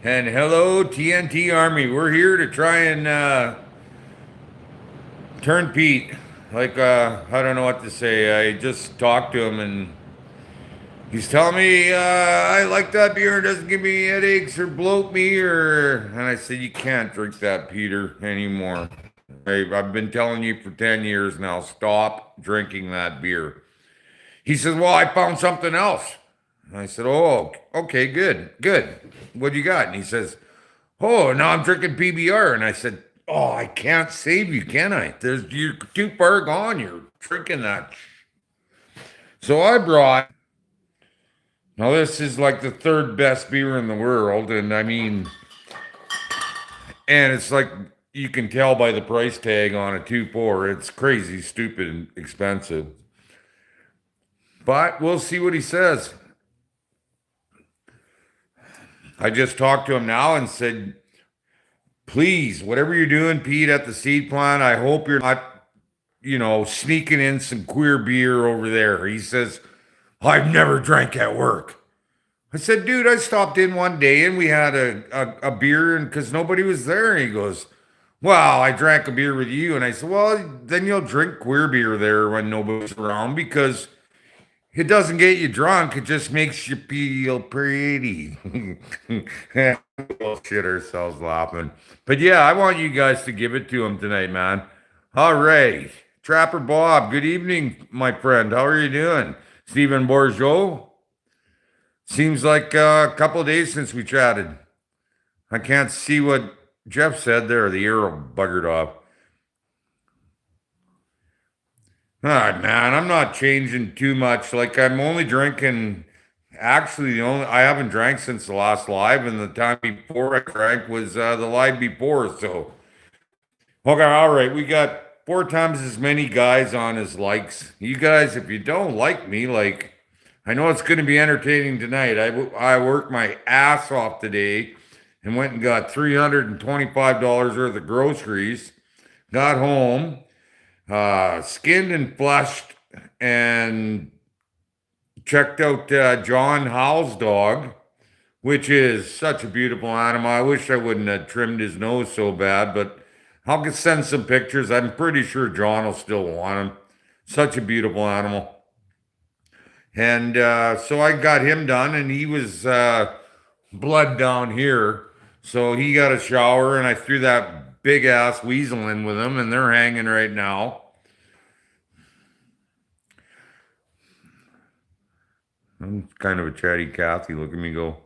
And hello, TNT Army. We're here to try and turn Pete. I don't know what to say. I just talked to him and he's telling me I like that beer. It doesn't give me headaches or bloat me. And I said, you can't drink that, Peter, anymore. I've been telling you for 10 years now, stop drinking that beer. He says, well, I found something else. And I said, oh, okay, good, good. What do you got? And he says, oh, now I'm drinking PBR. And I said, oh, I can't save you, can I? You're too far gone. You're drinking that. So I brought, now this is like the third best beer in the world. And I mean, and it's like, you can tell by the price tag on a 2.4. It's crazy, stupid, and expensive. But we'll see what he says. I just talked to him now and said, please, whatever you're doing, Pete, at the seed plant, I hope you're not, sneaking in some queer beer over there. He says, I've never drank at work. I said, dude, I stopped in one day and we had a beer and because nobody was there. And he goes, well, I drank a beer with you. And I said, well, then you'll drink queer beer there when nobody's around because it doesn't get you drunk. It just makes you feel pretty. We'll shit ourselves laughing. But yeah, I want you guys to give it to him tonight, man. All right. Trapper Bob, good evening, my friend. How are you doing? Stephen Bourgeot? Seems like a couple of days since we chatted. I can't see what Jeff said there. The arrow buggered off. All right, man, I'm not changing too much. Like I'm only drinking. Actually, the only I haven't drank since the last live, and the time before I drank was the live before. So, okay, all right, we got four times as many guys on as likes. You guys, if you don't like me, like I know it's going to be entertaining tonight. I worked my ass off today and went and got $325 worth of groceries. Got home, skinned and fleshed, and checked out John Howell's dog, which is such a beautiful animal. I wish I wouldn't have trimmed his nose so bad, but I'll send some pictures. I'm pretty sure John will still want him. Such a beautiful animal. And so I got him done, and he was blood down here. So he got a shower, and I threw that big ass weasel in with him, and they're hanging right now. I'm kind of a chatty Cathy. Look at me go.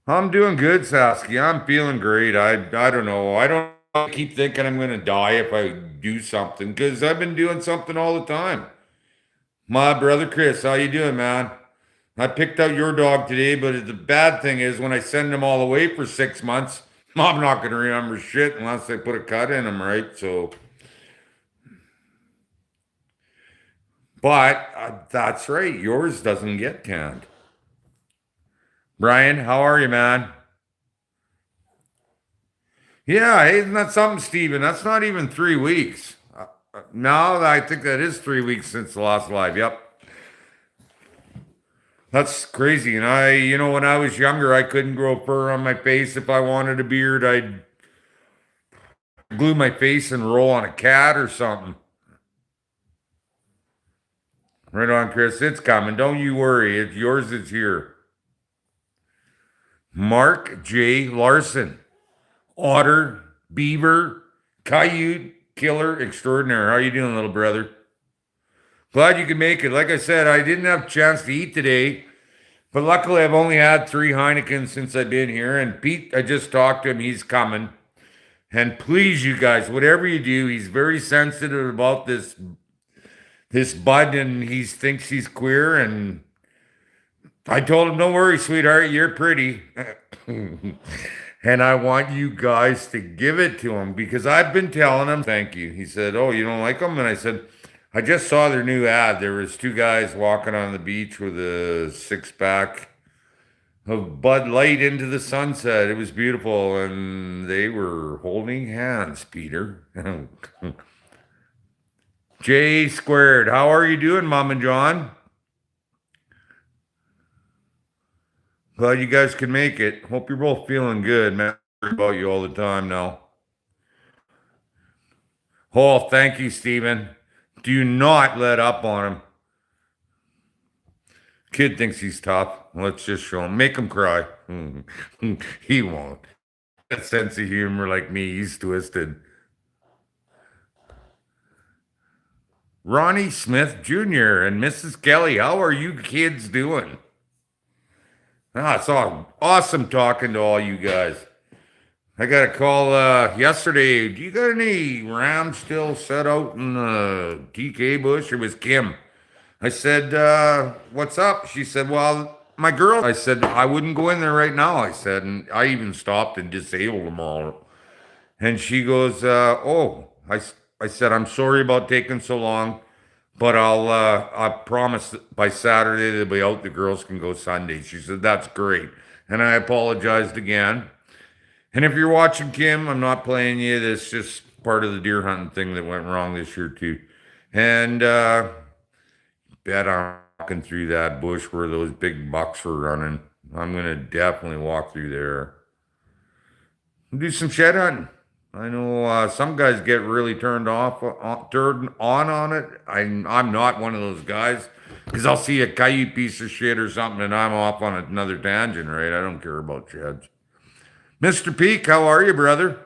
I'm doing good, Saskia. I'm feeling great. I don't know. I don't keep thinking I'm gonna die if I do something because I've been doing something all the time. My brother Chris, how you doing, man? I picked out your dog today, but the bad thing is when I send him all away for 6 months, I'm not gonna remember shit unless they put a cut in him, right? So, but that's right. Yours doesn't get canned. Brian, how are you, man? Yeah, isn't that something, Steven? That's not even 3 weeks. No, I think that is 3 weeks since the last live. Yep. That's crazy. And when I was younger, I couldn't grow fur on my face. If I wanted a beard, I'd glue my face and roll on a cat or something. Right on, Chris. It's coming. Don't you worry. It's yours. It's here. Mark J. Larson. Otter, beaver, coyote, killer extraordinaire. How you doing, little brother? Glad you could make it. Like I said, I didn't have a chance to eat today, but luckily I've only had three Heinekens since I've been here. And Pete, I just talked to him. He's coming. And please, you guys, whatever you do, he's very sensitive about this bud, and he thinks he's queer. And I told him, don't worry, sweetheart, you're pretty. And I want you guys to give it to him because I've been telling him, thank you. He said, oh, you don't like them? And I said, I just saw their new ad. There was two guys walking on the beach with a six-pack of Bud Light into the sunset. It was beautiful, and they were holding hands, Peter. J squared, how are you doing, Mom and John? Glad you guys could make it. Hope you're both feeling good, man. I worry about you all the time now. Oh, thank you, Steven. Do not let up on him. Kid thinks he's tough. Let's just show him. Make him cry. He won't. That sense of humor like me, he's twisted. Ronnie Smith Jr. and Mrs. Kelly, how are you kids doing? Ah, it's awesome talking to all you guys. I got a call yesterday. Do you got any rams still set out in the TK bush? It was Kim. I said, what's up? She said, well, my girl. I said, I wouldn't go in there right now. I said, and I even stopped and disabled them all. And she goes, I said, I'm sorry about taking so long, but I promise that by Saturday they'll be out. The girls can go Sunday. She said, that's great. And I apologized again. And if you're watching, Kim, I'm not playing you. That's just part of the deer hunting thing that went wrong this year too. And bet I'm walking through that bush where those big bucks were running. I'm gonna definitely walk through there. Do some shed hunting. I know some guys get really turned on it. I'm not one of those guys because I'll see a coyote piece of shit or something and I'm off on another tangent, right? I don't care about sheds. Mr. Peak, how are you, brother?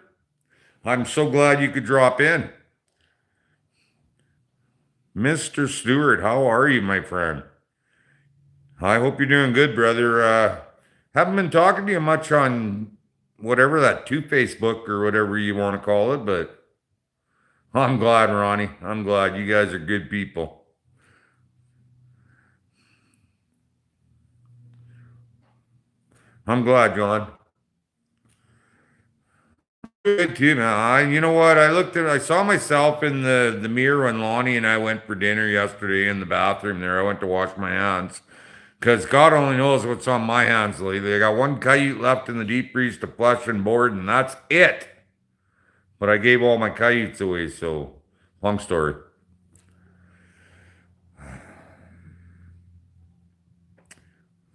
I'm so glad you could drop in. Mr. Stewart, how are you, my friend? I hope you're doing good, brother. Haven't been talking to you much on whatever that Facebook or whatever you want to call it, but I'm glad, Ronnie. I'm glad you guys are good people. I'm glad, John. Good too, man. You know what? I saw myself in the mirror when Lonnie and I went for dinner yesterday in the bathroom there. I went to wash my hands because God only knows what's on my hands lately. I got one coyote left in the deep freeze to flush and board, and that's it. But I gave all my coyotes away, so long story.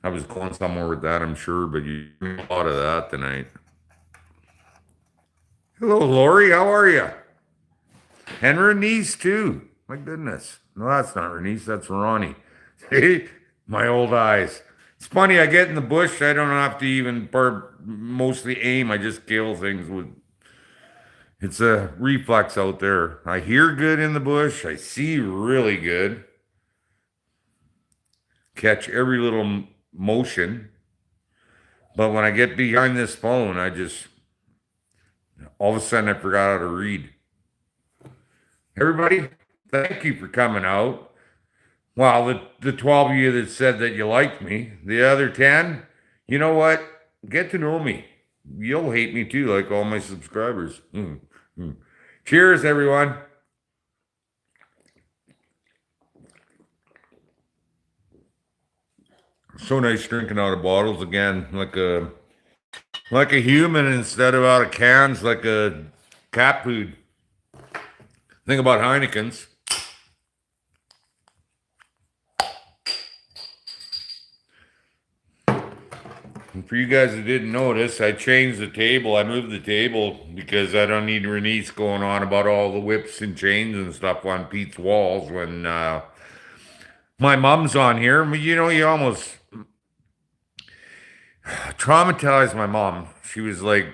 I was going somewhere with that, I'm sure, but you a lot of that tonight. Hello, Lori. How are you? And Renice too. My goodness. No, that's not Renice. That's Ronnie. See, my old eyes. It's funny. I get in the bush. I don't have to even mostly aim. I just kill things with. It's a reflex out there. I hear good in the bush. I see really good. Catch every little motion. But when I get behind this phone, I just all of a sudden I forgot how to read. Everybody, thank you for coming out. Well, the 12 of you that said that you liked me, the other 10, you know what? Get to know me. You'll hate me too, like all my subscribers. Cheers, everyone. So nice drinking out of bottles again, like a human instead of out of cans, like a cat food. Think about Heineken's. And for you guys that didn't notice, I changed the table. I moved the table because I don't need Renice going on about all the whips and chains and stuff on Pete's walls when my mom's on here. You know, you almost traumatized my mom. She was like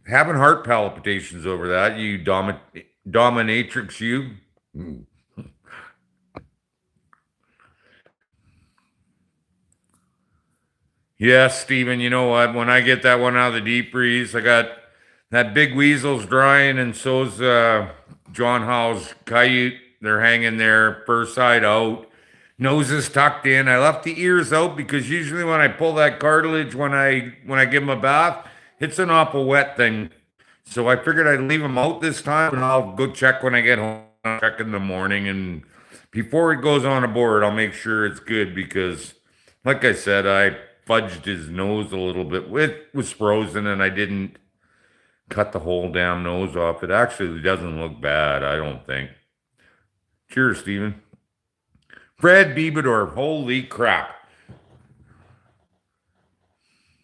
having heart palpitations over that. You dominatrix, you. Yes, Steven, you know what? When I get that one out of the deep freeze, I got that big weasel's drying, and so's John Howe's coyote. They're hanging there, first side out, noses tucked in. I left the ears out because usually when I pull that cartilage when I give them a bath, it's an awful wet thing. So I figured I'd leave them out this time, and I'll go check when I get home. I'll check in the morning, and before it goes on a board, I'll make sure it's good because, like I said, I fudged his nose a little bit. It was frozen, and I didn't cut the whole damn nose off. It actually doesn't look bad, I don't think. Cheers, Steven. Fred Biebedorf, holy crap.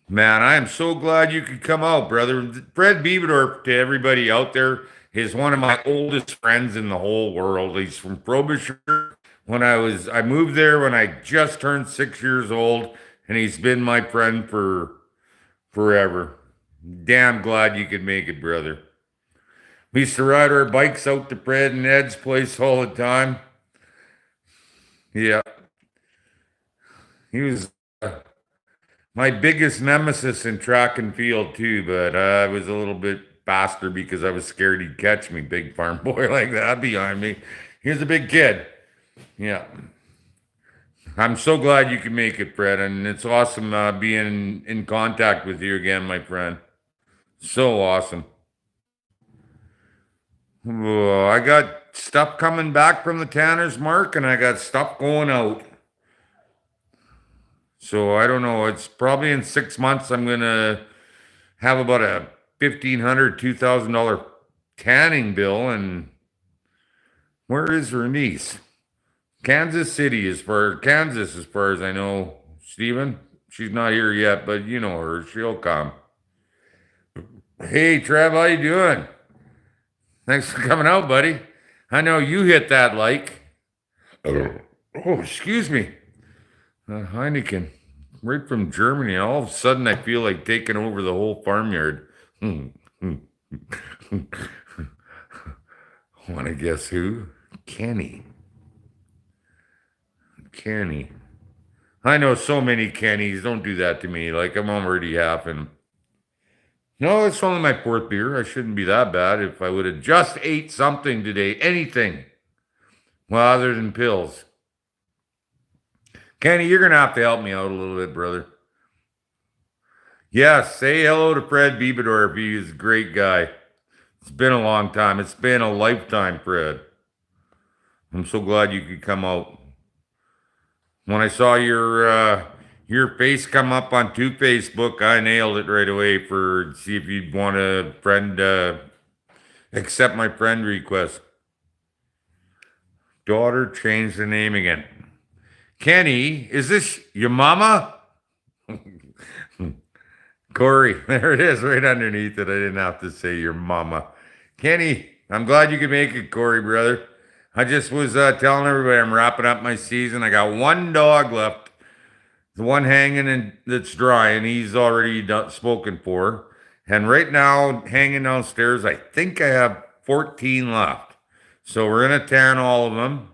Man, I am so glad you could come out, brother. Fred Beaverdorf, to everybody out there, is one of my oldest friends in the whole world. He's from Frobisher. I moved there when I just turned 6 years old, and he's been my friend for forever. Damn glad you could make it, brother. We used to ride our bikes out to Fred and Ed's place all the time. Yeah, he was my biggest nemesis in track and field too, but I was a little bit faster because I was scared he'd catch me, big farm boy like that behind me. He was a big kid. Yeah. I'm so glad you could make it, Fred, and it's awesome being in contact with you again, my friend. So awesome. Oh, I got stuff coming back from the Tanner's Mark, and I got stuff going out. So I don't know. It's probably in 6 months. I'm gonna have about a $1,500, $2,000 tanning bill. And where is her niece? Kansas City, Kansas, as far as I know. Stephen, she's not here yet, but you know her. She'll come. Hey, Trev, how you doing? Thanks for coming out, buddy. I know you hit that like. Oh, excuse me. Heineken, right from Germany. All of a sudden, I feel like taking over the whole farmyard. Want to guess who? Kenny. Kenny. I know so many Kennys. Don't do that to me. Like I'm already half in. No, it's only my fourth beer. I shouldn't be that bad if I would have just ate something today. Anything. Well, other than pills. Kenny, you're gonna have to help me out a little bit, brother. Yes, say hello to Fred Beebador. He's a great guy. It's been a long time. It's been a lifetime, Fred. I'm so glad you could come out. When I saw your face come up on Facebook, I nailed it right away for see if you'd want a friend accept my friend request. Daughter changed the name again. Kenny, is this your mama? Corey, there it is right underneath it. I didn't have to say your mama. Kenny, I'm glad you could make it, Corey, brother. I just was telling everybody I'm wrapping up my season. I got one dog left, the one hanging in that's dry, and he's already spoken for. And right now, hanging downstairs, I think I have 14 left. So we're gonna tan all of them.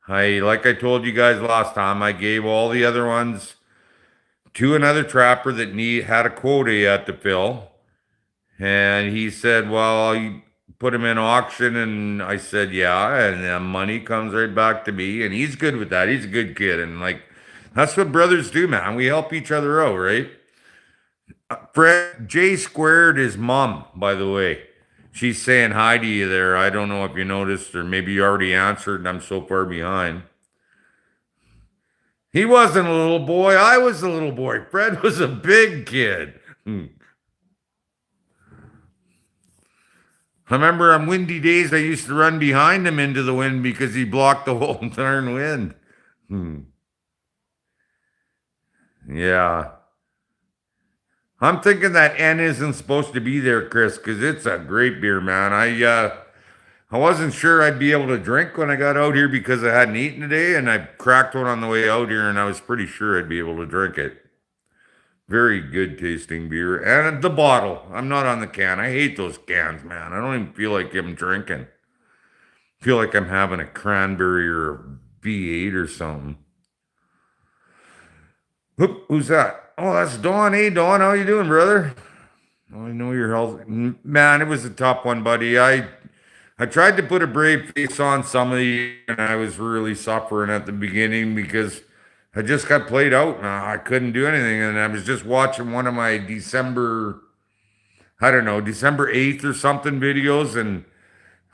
Like I told you guys last time, I gave all the other ones to another trapper that had a quota yet to fill. And he said, well, you put him in auction. And I said, yeah. And the money comes right back to me. And he's good with that. He's a good kid. And like, that's what brothers do, man. We help each other out, right? Fred, J squared his mom, by the way. She's saying hi to you there. I don't know if you noticed or maybe you already answered and I'm so far behind. He wasn't a little boy. I was a little boy. Fred was a big kid. I remember on windy days, I used to run behind him into the wind because he blocked the whole darn wind. Yeah. I'm thinking that N isn't supposed to be there, Chris, because it's a great beer, man. I wasn't sure I'd be able to drink when I got out here because I hadn't eaten today, and I cracked one on the way out here, and I was pretty sure I'd be able to drink it. Very good tasting beer. And the bottle. I'm not on the can. I hate those cans, man. I don't even feel like I'm drinking. I feel like I'm having a cranberry or a V8 or something. Who's that? Oh, that's Dawn. Hey, Dawn, how you doing, brother? Oh, I know you're healthy. Man, it was a tough one, buddy. I tried to put a brave face on some of the, and I was really suffering at the beginning because I just got played out and I couldn't do anything. And I was just watching one of my I don't know, December 8th or something videos, and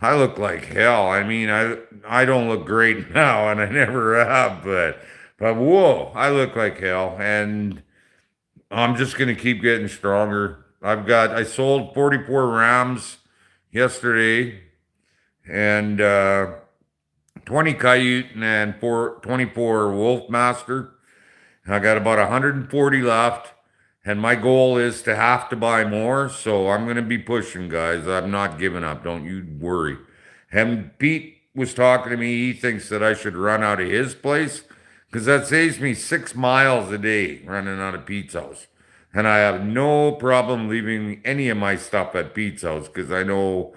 I look like hell. I mean, I don't look great now, and I never have, but whoa, I look like hell, and I'm just gonna keep getting stronger. I sold 44 rams yesterday, and 20 coyote and 24 wolf master. I got about 140 left, And my goal is to have to buy more. So I'm going to be pushing, guys. I'm not giving up. Don't you worry. And Pete was talking to me. He thinks that I should run out of his place because that saves me 6 miles a day running out of Pete's house. And I have no problem leaving any of my stuff at Pete's house because I know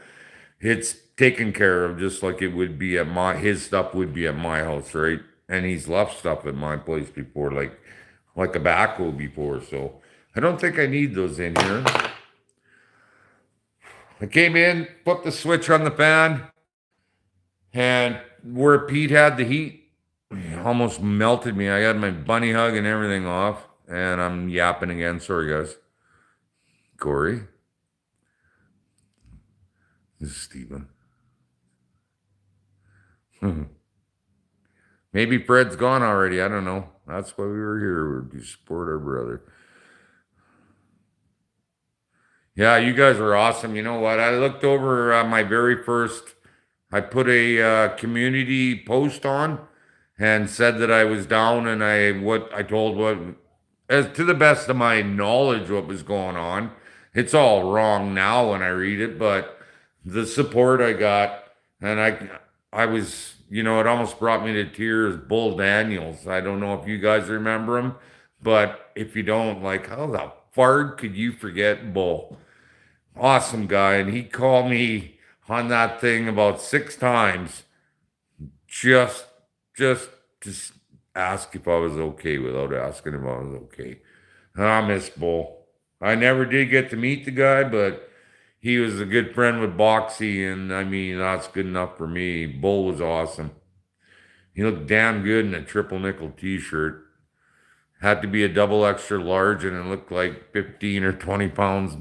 it's taken care of just like it would be at his stuff would be at my house, right? And he's left stuff at my place before, like a backhoe before. So I don't think I need those in here. I came in, put the switch on the fan, and where Pete had the heat, it almost melted me. I had my bunny hug and everything off, and I'm yapping again. Sorry, guys. Corey. This is Steven. Maybe Fred's gone already. I don't know. That's why we were here, to support our brother. Yeah, you guys are awesome. You know what? I looked over my very first, I put a community post on and said that I was down and I told what, as to the best of my knowledge, what was going on. It's all wrong now when I read it, but the support I got, and I was, it almost brought me to tears. Bull Daniels. I don't know if you guys remember him, but if you don't, like, how the fart could you forget Bull? Awesome guy, and he called me on that thing about 6 times, just just to ask if I was okay without asking if I was okay. And I miss Bull. I never did get to meet the guy, but he was a good friend with Boxy, and I mean that's good enough for me. Bull was awesome. He looked damn good in a triple nickel T-shirt. Had to be a double extra large, and it looked like 15 or 20 pounds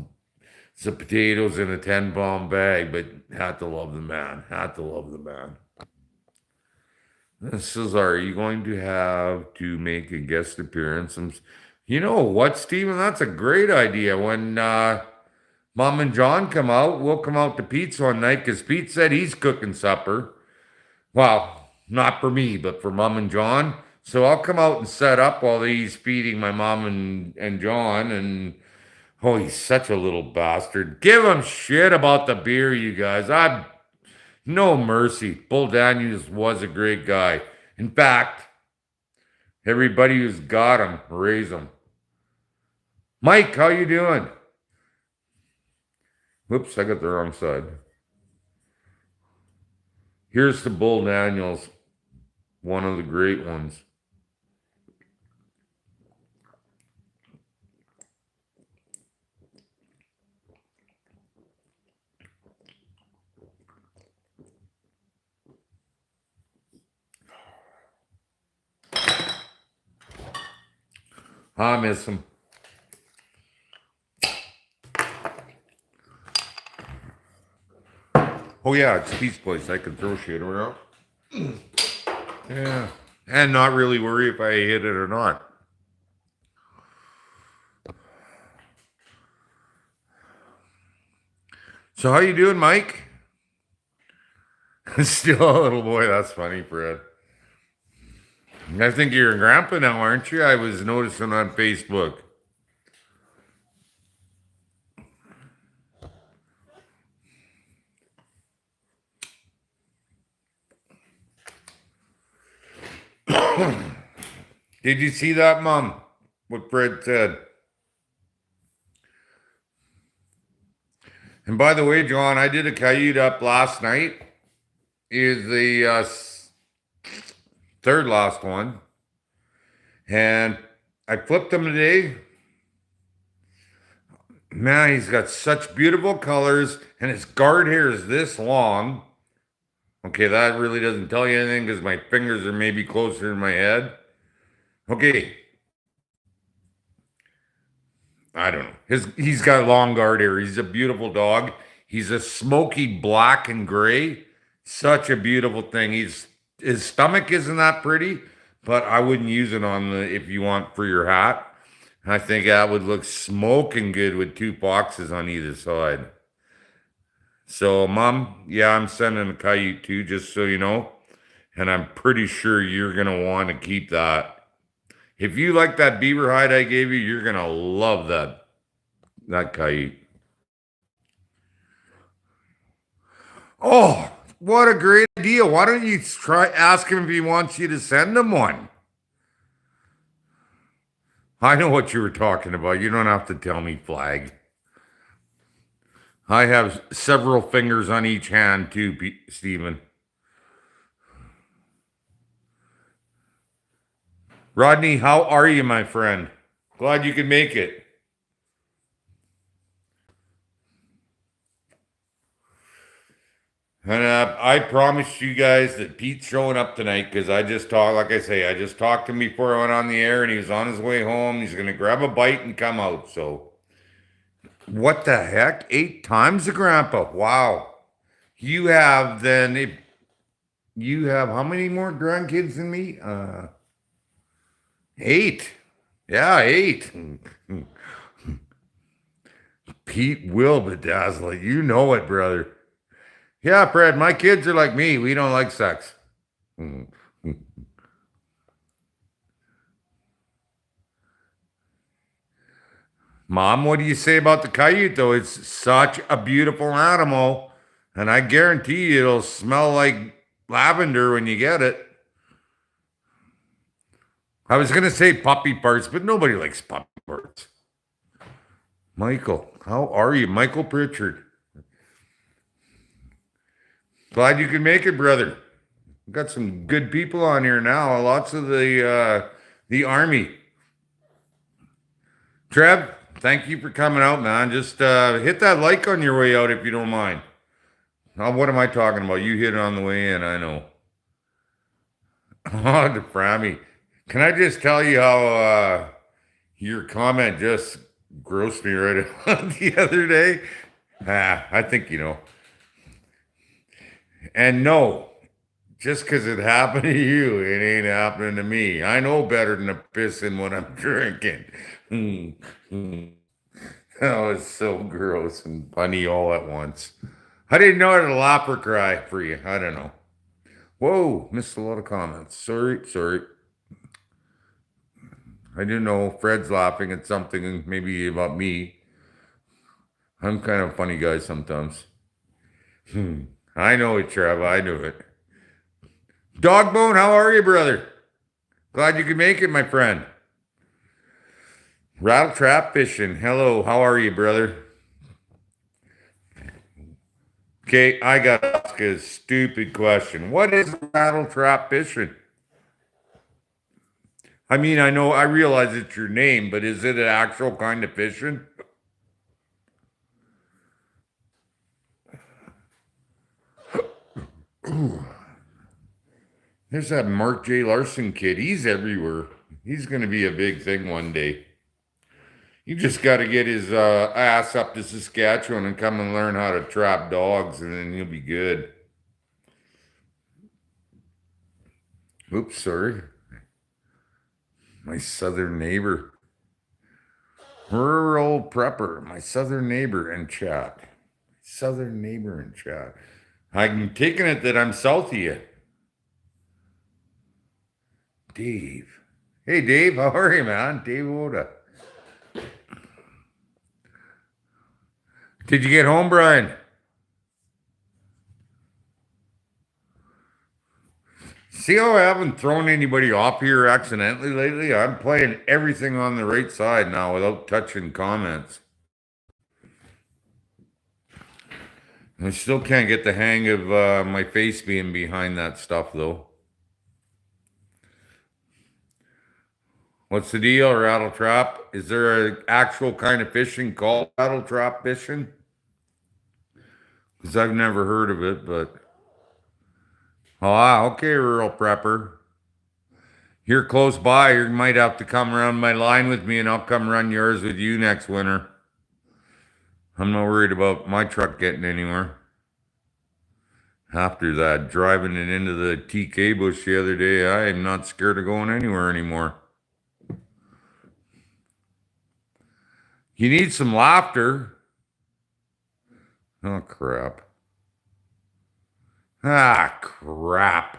some potatoes in a 10-pound bag, but had to love the man. Had to love the man. This is, are you going to have to make a guest appearance? And you know what, Steven? That's a great idea. When Mom and John come out, we'll come out to Pete's one night because Pete said he's cooking supper. Well, not for me, but for Mom and John. So I'll come out and set up while he's feeding my mom and John. And oh, he's such a little bastard. Give him shit about the beer, you guys. I'm no mercy. Bull Daniels was a great guy. In fact, everybody who's got him, raise him. Mike, how you doing? Whoops, I got the wrong side. Here's to Bull Daniels, one of the great ones. I miss him. Oh yeah, it's Pete's place. I can throw shit around. Yeah. And not really worry if I hit it or not. So how you doing, Mike? Still a little boy. That's funny, Fred. I think you're a grandpa now, aren't you? I was noticing on Facebook. Did you see that, Mom? What Fred said. And by the way, John, I did a coyote up last night. Is the third last one. And I flipped him today. Man, he's got such beautiful colors, and his guard hair is this long. Okay, that really doesn't tell you anything because my fingers are maybe closer to my head. Okay. I don't know. He's got long guard hair. He's a beautiful dog. He's a smoky black and gray. Such a beautiful thing. His stomach isn't that pretty, but I wouldn't use it on the if you want for your hat. I think that would look smoking good with two boxes on either side. So, Mom, yeah, I'm sending a coyote too, just so you know. And I'm pretty sure you're gonna want to keep that. If you like that beaver hide I gave you, you're gonna love that coyote. Oh, what a great idea. Why don't you try ask him if he wants you to send him one? I know what you were talking about. You don't have to tell me, Flag. I have several fingers on each hand too, Stephen. Rodney, how are you, my friend? Glad you could make it. And I promised you guys that Pete's showing up tonight because I just talked, like I say, I just talked to him before I went on the air and he was on his way home. He's going to grab a bite and come out. So, what the heck? 8 times the grandpa. Wow. You have then, if you have how many more grandkids than me? 8. Yeah, 8. Pete will bedazzle. You know it, brother. Yeah, Fred, my kids are like me. We don't like sex. Mom, what do you say about the coyote, though? It's such a beautiful animal, and I guarantee you it'll smell like lavender when you get it. I was going to say puppy parts, but nobody likes puppy parts. Michael, how are you? Michael Pritchard. Glad you can make it, brother. Got some good people on here now. Lots of the army. Trev, thank you for coming out, man. Just hit that like on your way out if you don't mind. Now, what am I talking about? You hit it on the way in, I know. Oh, the Frammy. Can I just tell you how your comment just grossed me right out the other day? I think you know. And no, just because it happened to you, it ain't happening to me. I know better than to piss in when I'm drinking. That was so gross and funny all at once. I didn't know how to laugh or cry for you. I don't know. Whoa, missed a lot of comments. Sorry. I didn't know Fred's laughing at something maybe about me. I'm kind of a funny guy sometimes. I know it, Trev. I knew it. Dogbone, how are you, brother? Glad you could make it, my friend. Rattle trap fishing. Hello, how are you, brother? Okay, I got to ask a stupid question. What is rattle trap fishing? I mean, I realize it's your name, but is it an actual kind of fishing? There's that Mark J. Larson kid. He's everywhere. He's going to be a big thing one day. You just got to get his ass up to Saskatchewan and come and learn how to trap dogs, and then he'll be good. Oops, sorry. My southern neighbor. Rural prepper. My southern neighbor in chat. Southern neighbor in chat. I'm taking it that I'm south of you. Dave. Hey, Dave. How are you, man? Dave Oda. Did you get home, Brian? See how I haven't thrown anybody off here accidentally lately? I'm playing everything on the right side now without touching comments. I still can't get the hang of my face being behind that stuff, though. What's the deal, rattle trap? Is there an actual kind of fishing called rattle trap fishing? Because I've never heard of it, but. Oh, okay, rural prepper. You're close by. You might have to come around my line with me, and I'll come run yours with you next winter. I'm not worried about my truck getting anywhere. After that, driving it into the TK bush the other day, I am not scared of going anywhere anymore. You need some laughter. Oh, crap. Ah, crap.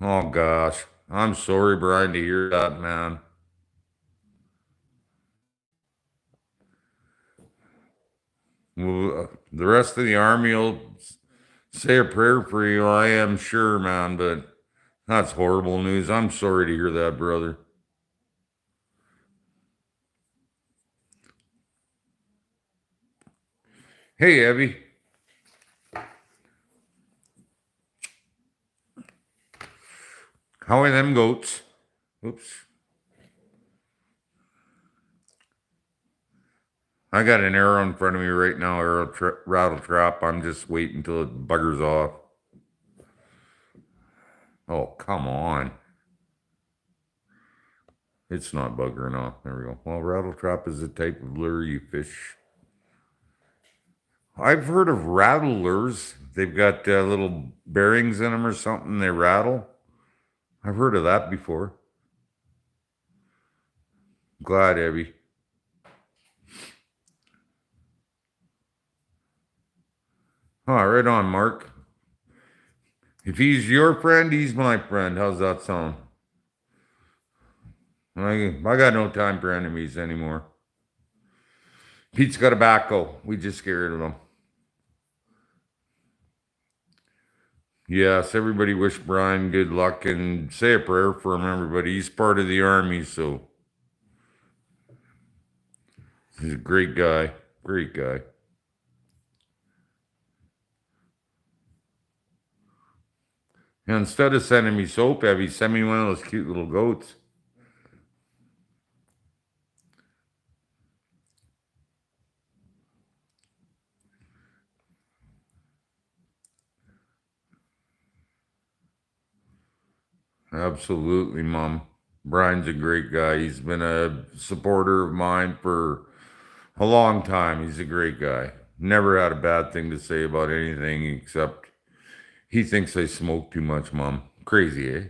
Oh gosh. I'm sorry, Brian, to hear that, man. Well, the rest of the army will say a prayer for you, I am sure, man, but that's horrible news. I'm sorry to hear that, brother. Hey, Abby, how are them goats? Oops. I got an arrow in front of me right now, rattle trap. I'm just waiting until it buggers off. Oh, come on. It's not buggering off. There we go. Well, rattle trap is a type of lure you fish. I've heard of rattlers. They've got little bearings in them or something. They rattle. I've heard of that before. Glad, Abby. Oh, right on, Mark. If he's your friend, he's my friend. How's that sound? I got no time for enemies anymore. Pete's got a backhoe. We just get rid of him. Yes, everybody wish Brian good luck and say a prayer for him, everybody. He's part of the army, so he's a great guy. Great guy. And instead of sending me soap, Abby, send me one of those cute little goats. Absolutely, Mom. Brian's a great guy. He's been a supporter of mine for a long time. He's a great guy. Never had a bad thing to say about anything except he thinks I smoke too much, Mom. Crazy, eh?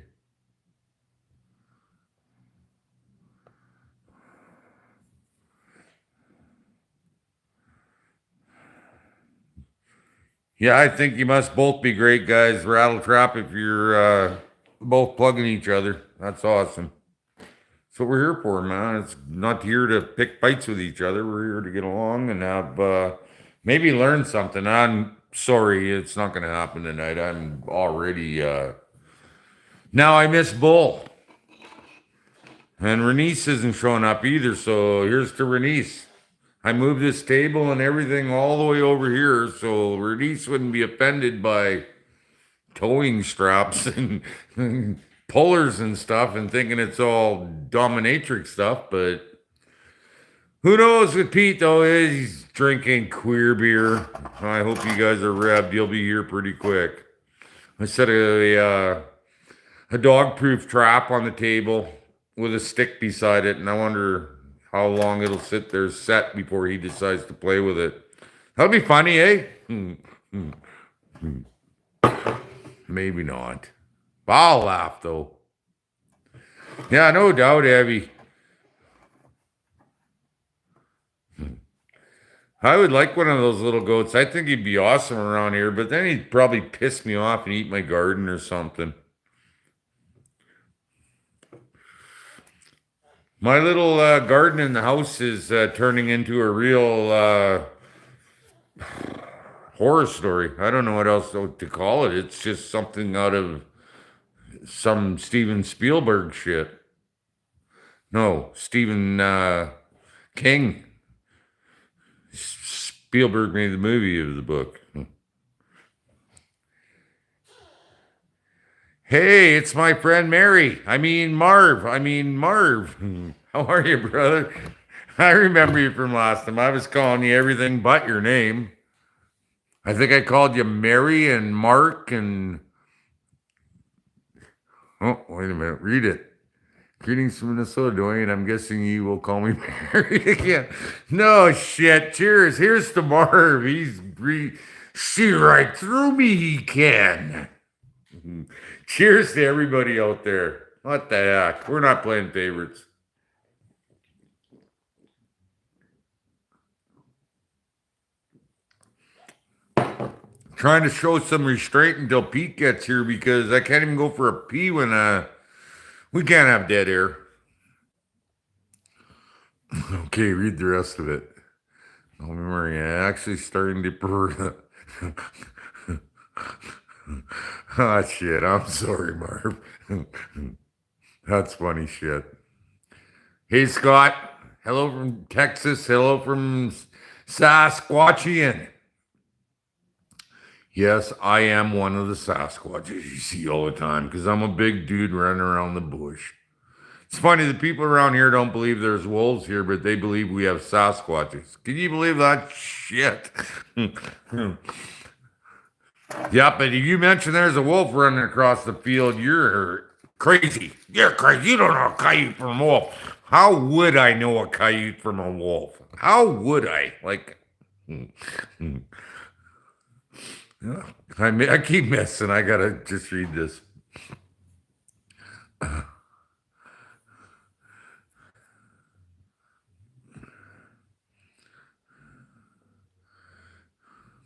Yeah, I think you must both be great guys. Rattle trap if you're both plugging each other. That's awesome. That's what we're here for, man. It's not here to pick fights with each other. We're here to get along and have maybe learn something. I'm sorry, it's not going to happen tonight. I'm already now I miss Bull. And Renice isn't showing up either, so here's to Renice. I moved this table and everything all the way over here so Renice wouldn't be offended by towing straps and pullers and stuff and thinking it's all dominatrix stuff. But who knows with Pete, though? He's drinking queer beer. I hope you guys are revved. You'll be here pretty quick. I set a dog proof trap on the table with a stick beside it, and I wonder how long it'll sit there set before he decides to play with it. That'll be funny, eh? Maybe not. I'll laugh though. Yeah, no doubt, Abby. I would like one of those little goats. I think he'd be awesome around here, but then he'd probably piss me off and eat my garden or something. My little garden in the house is turning into a real horror story. I don't know what else to call it. It's just something out of some Steven Spielberg shit. No, Stephen King. Spielberg made the movie of the book. Hey, it's my friend Mary. Marv. How are you, brother? I remember you from last time. I was calling you everything but your name. I think I called you Mary and Mark and. Oh, wait a minute. Read it. Greetings from Minnesota, Dwayne. I'm guessing you will call me Mary again. No shit. Cheers. Here's to Marv. See right through me. He can. Cheers to everybody out there. What the heck? We're not playing favorites. trying to show some restraint until Pete gets here because I can't even go for a pee when we can't have dead air. Okay, read the rest of it. Oh, memory actually starting to purr. Ah, shit. I'm sorry, Marv. That's funny shit. Hey, Scott. Hello from Texas. Hello from Sasquatchian. Yes, I am one of the Sasquatches you see all the time because I'm a big dude running around the bush. It's funny, the people around here don't believe there's wolves here, but they believe we have Sasquatches. Can you believe that shit? Yeah, but if you mention there's a wolf running across the field, you're crazy. You're crazy. You don't know a coyote from a wolf. How would I know a coyote from a wolf? How would I? Like, I keep missing. I gotta just read this.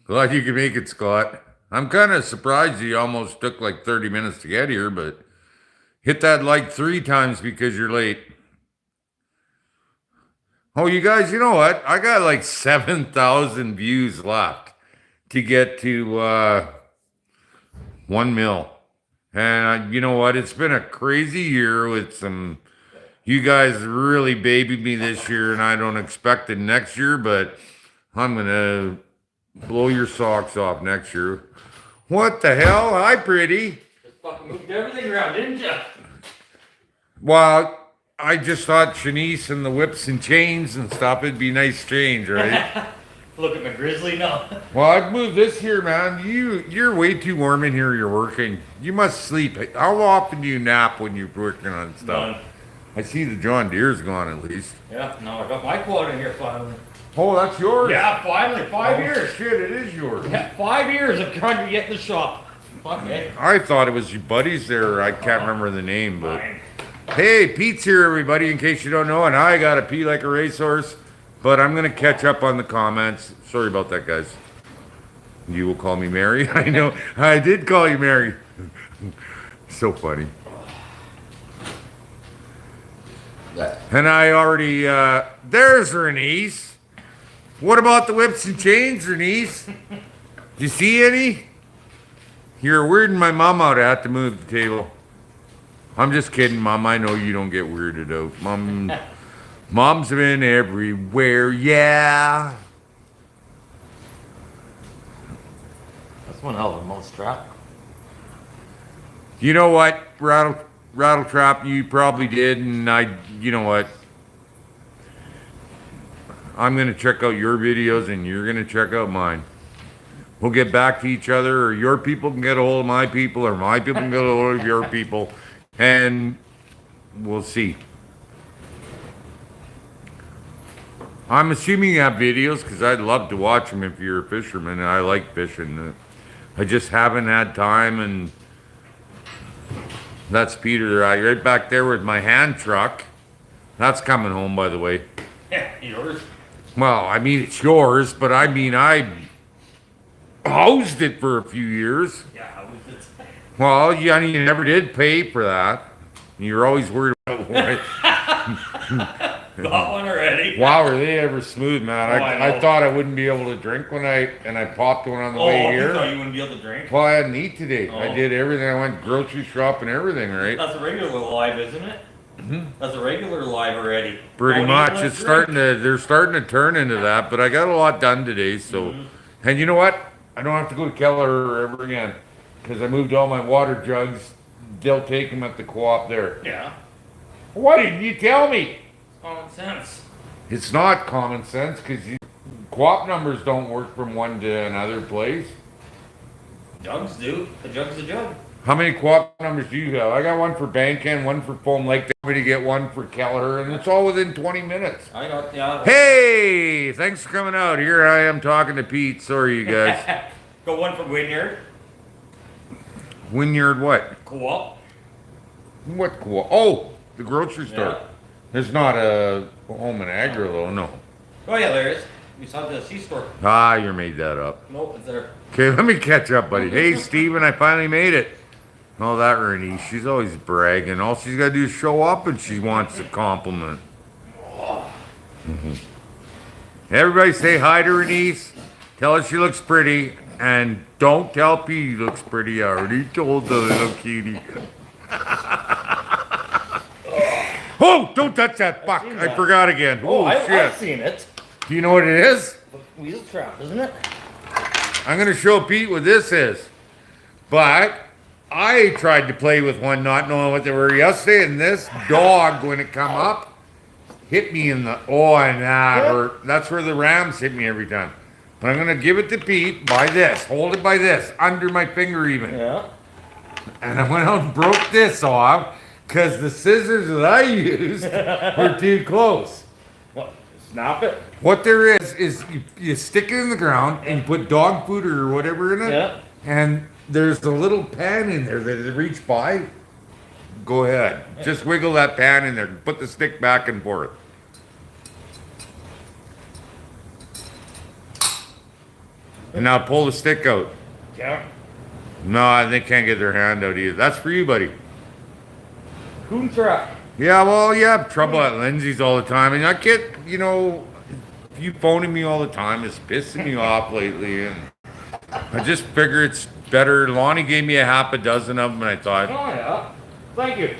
Glad you could make it, Scott. I'm kind of surprised you almost took like 30 minutes to get here, but hit that like 3 times because you're late. Oh, you guys, you know what? I got like 7,000 views left to get to 1 mil. And you know what? It's been a crazy year with some. You guys really babied me this year, and I don't expect it next year, but I'm going to blow your socks off next year. What the hell? Hi, pretty. Just fucking moved everything around, didn't you? Well, I just thought Shanice and the whips and chains and stuff, it'd be nice change, right? Look at my grizzly now. Well, I'd move this here, man. You're way too warm in here. You're working. You must sleep. How often do you nap when you're working on stuff? None. I see the John Deere's gone at least. Yeah, now I got my quad in here finally. Oh, that's yours? Yeah, finally, 5 years. Shit, it is yours. Yeah, 5 years of trying to get in the shop. Fuck me. I thought it was your buddies there. I can't remember the name, but hey, Pete's here, everybody. In case you don't know, and I gotta pee like a racehorse, but I'm gonna catch up on the comments. Sorry about that, guys. You will call me Mary. I know I did call you Mary. So funny. And I already there's Bernice. What about the whips and chains, Bernice? Did you see any? You're weirding my mom out. I have to move the table. I'm just kidding, Mom. I know you don't get weirded out. Mom's been everywhere, yeah. That's one hell of a mousetrap. You know what, Rattletrap, you probably did, and you know what? I'm going to check out your videos, and you're going to check out mine. We'll get back to each other, or your people can get a hold of my people, or my people can get a hold of your people, and we'll see. I'm assuming you have videos, because I'd love to watch them if you're a fisherman, and I like fishing. I just haven't had time, and that's Peter right back there with my hand truck. That's coming home, by the way. Yeah, yours. Well, I mean, it's yours, but I mean, I housed it for a few years. Yeah, how was it? Well, you never did pay for that. You're always worried about what. Got one already. Wow, are they ever smooth, man? Oh, I thought I wouldn't be able to drink when I popped one on the way here. Oh, you wouldn't be able to drink? Well, I hadn't eat today. Oh. I did everything. I went grocery shopping, everything, right? That's a regular live, isn't it? Mm-hmm. That's a regular live already. Pretty much. It's they're starting to turn into that, but I got a lot done today, so. Mm-hmm. And you know what? I don't have to go to Keller ever again, because I moved all my water jugs. They'll take them at the co-op there. Yeah. Why didn't you tell me? Common sense. It's not common sense, because co-op numbers don't work from one to another place. Jugs do. A jug's a jug. How many co-op numbers do you have? I got one for Bankan, one for Foam Lake. They want me to get one for Kelleher, and it's all within 20 minutes. I got, yeah. Hey, thanks for coming out. Here I am talking to Pete. Sorry, you guys. Got one from Wynyard. Wynyard what? Co-op. What co-op? Oh, the grocery store. Yeah. There's not a Home and Agri, though, no. Oh, yeah, there is. beside the C-store. Ah, you made that up. Nope, it's there. Okay, let me catch up, buddy. Hey, Steven, I finally made it. Oh, that Renee, she's always bragging. All she's got to do is show up and she wants a compliment. Everybody say hi to Renese. Tell her she looks pretty. And don't tell Pete he looks pretty. I already told the little cutie. Oh, don't touch that buck. I forgot again. Oh, shit. I've seen it. Do you know what it is? Weasel trap, isn't it? I'm going to show Pete what this is. But I tried to play with one not knowing what they were yesterday, and this dog, when it come up, hit me in the, and that hurt. That's where the rams hit me every time. But I'm going to give it to Pete by this. Hold it by this, under my finger even. Yeah. And I went out and broke this off because the scissors that I used were too close. What? Snap it? What there is you stick it in the ground and you put dog food or whatever in it. Yeah. And there's a little pan in there that it reach by. Go ahead. Just wiggle that pan in there. Put the stick back and forth. And now pull the stick out. Yeah. No, they can't get their hand out either. That's for you, buddy. Coon trap. Yeah, well, you have trouble at Lindsay's all the time. And I get, you phoning me all the time. It's pissing me off lately. And I just figure it's better. Lonnie gave me a half a dozen of them, and I thought, Oh, yeah. Thank you.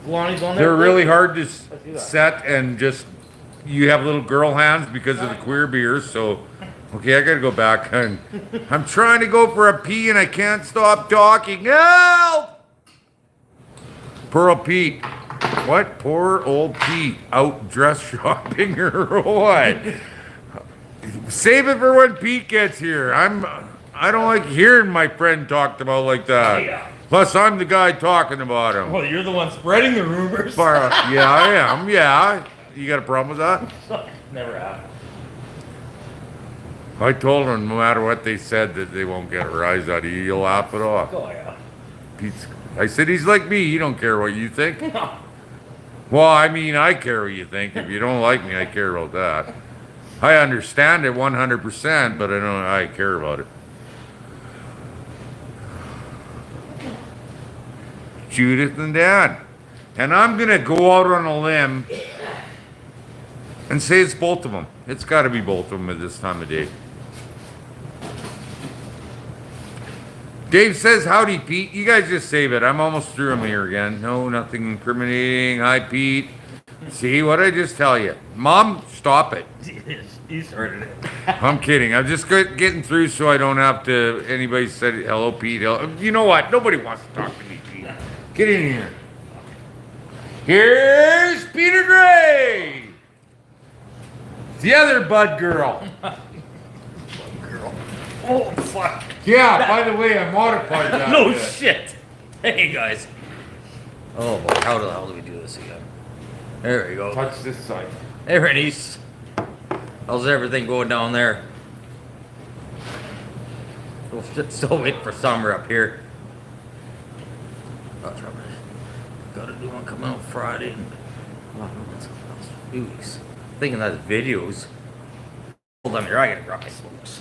Lonnie's on there. they're really hard to see that. set, and just, you have little girl hands because of the Queerbeer, so, okay, I gotta go back. And I'm trying to go for a pee, and I can't stop talking. Help! Poor old Pete. What? Poor old Pete. Out dress shopping or what? Save it for when Pete gets here. I don't like hearing my friend talked about like that. Yeah. Plus, I'm the guy talking about him. Well, you're the one spreading the rumors. Yeah, I am. Yeah. You got a problem with that? Never have. I told him no matter what they said that they won't get a rise out of you. You'll laugh it off. Oh, yeah. I said, he's like me. You don't care what you think. No. Well, I mean, I care what you think. If you don't like me, I care about that. I understand it 100%, but I care about it. Judith and Dad. And I'm going to go out on a limb and say it's both of them. It's got to be both of them at this time of day. Dave says, howdy, Pete. You guys just save it. I'm almost through him here again. No, nothing incriminating. Hi, Pete. See what I just tell you. Mom, stop it. You started it. I'm kidding. I'm just getting through so I don't have to, anybody said, hello, Pete. You know what? Nobody wants to talk to me, Pete. Get in here. Here's Peter Gray. The other Bud girl. Oh, fuck. Yeah, by the way, I modified that. No bit. shit. Hey, guys. Oh, boy. How the hell do we do this again? There we go. Touch this side. Hey, Renise. How's everything going down there? Still waiting for summer up here. Gotta do one coming out Friday. Few weeks. Thinking that's videos. Hold on here, I gotta grab my smokes.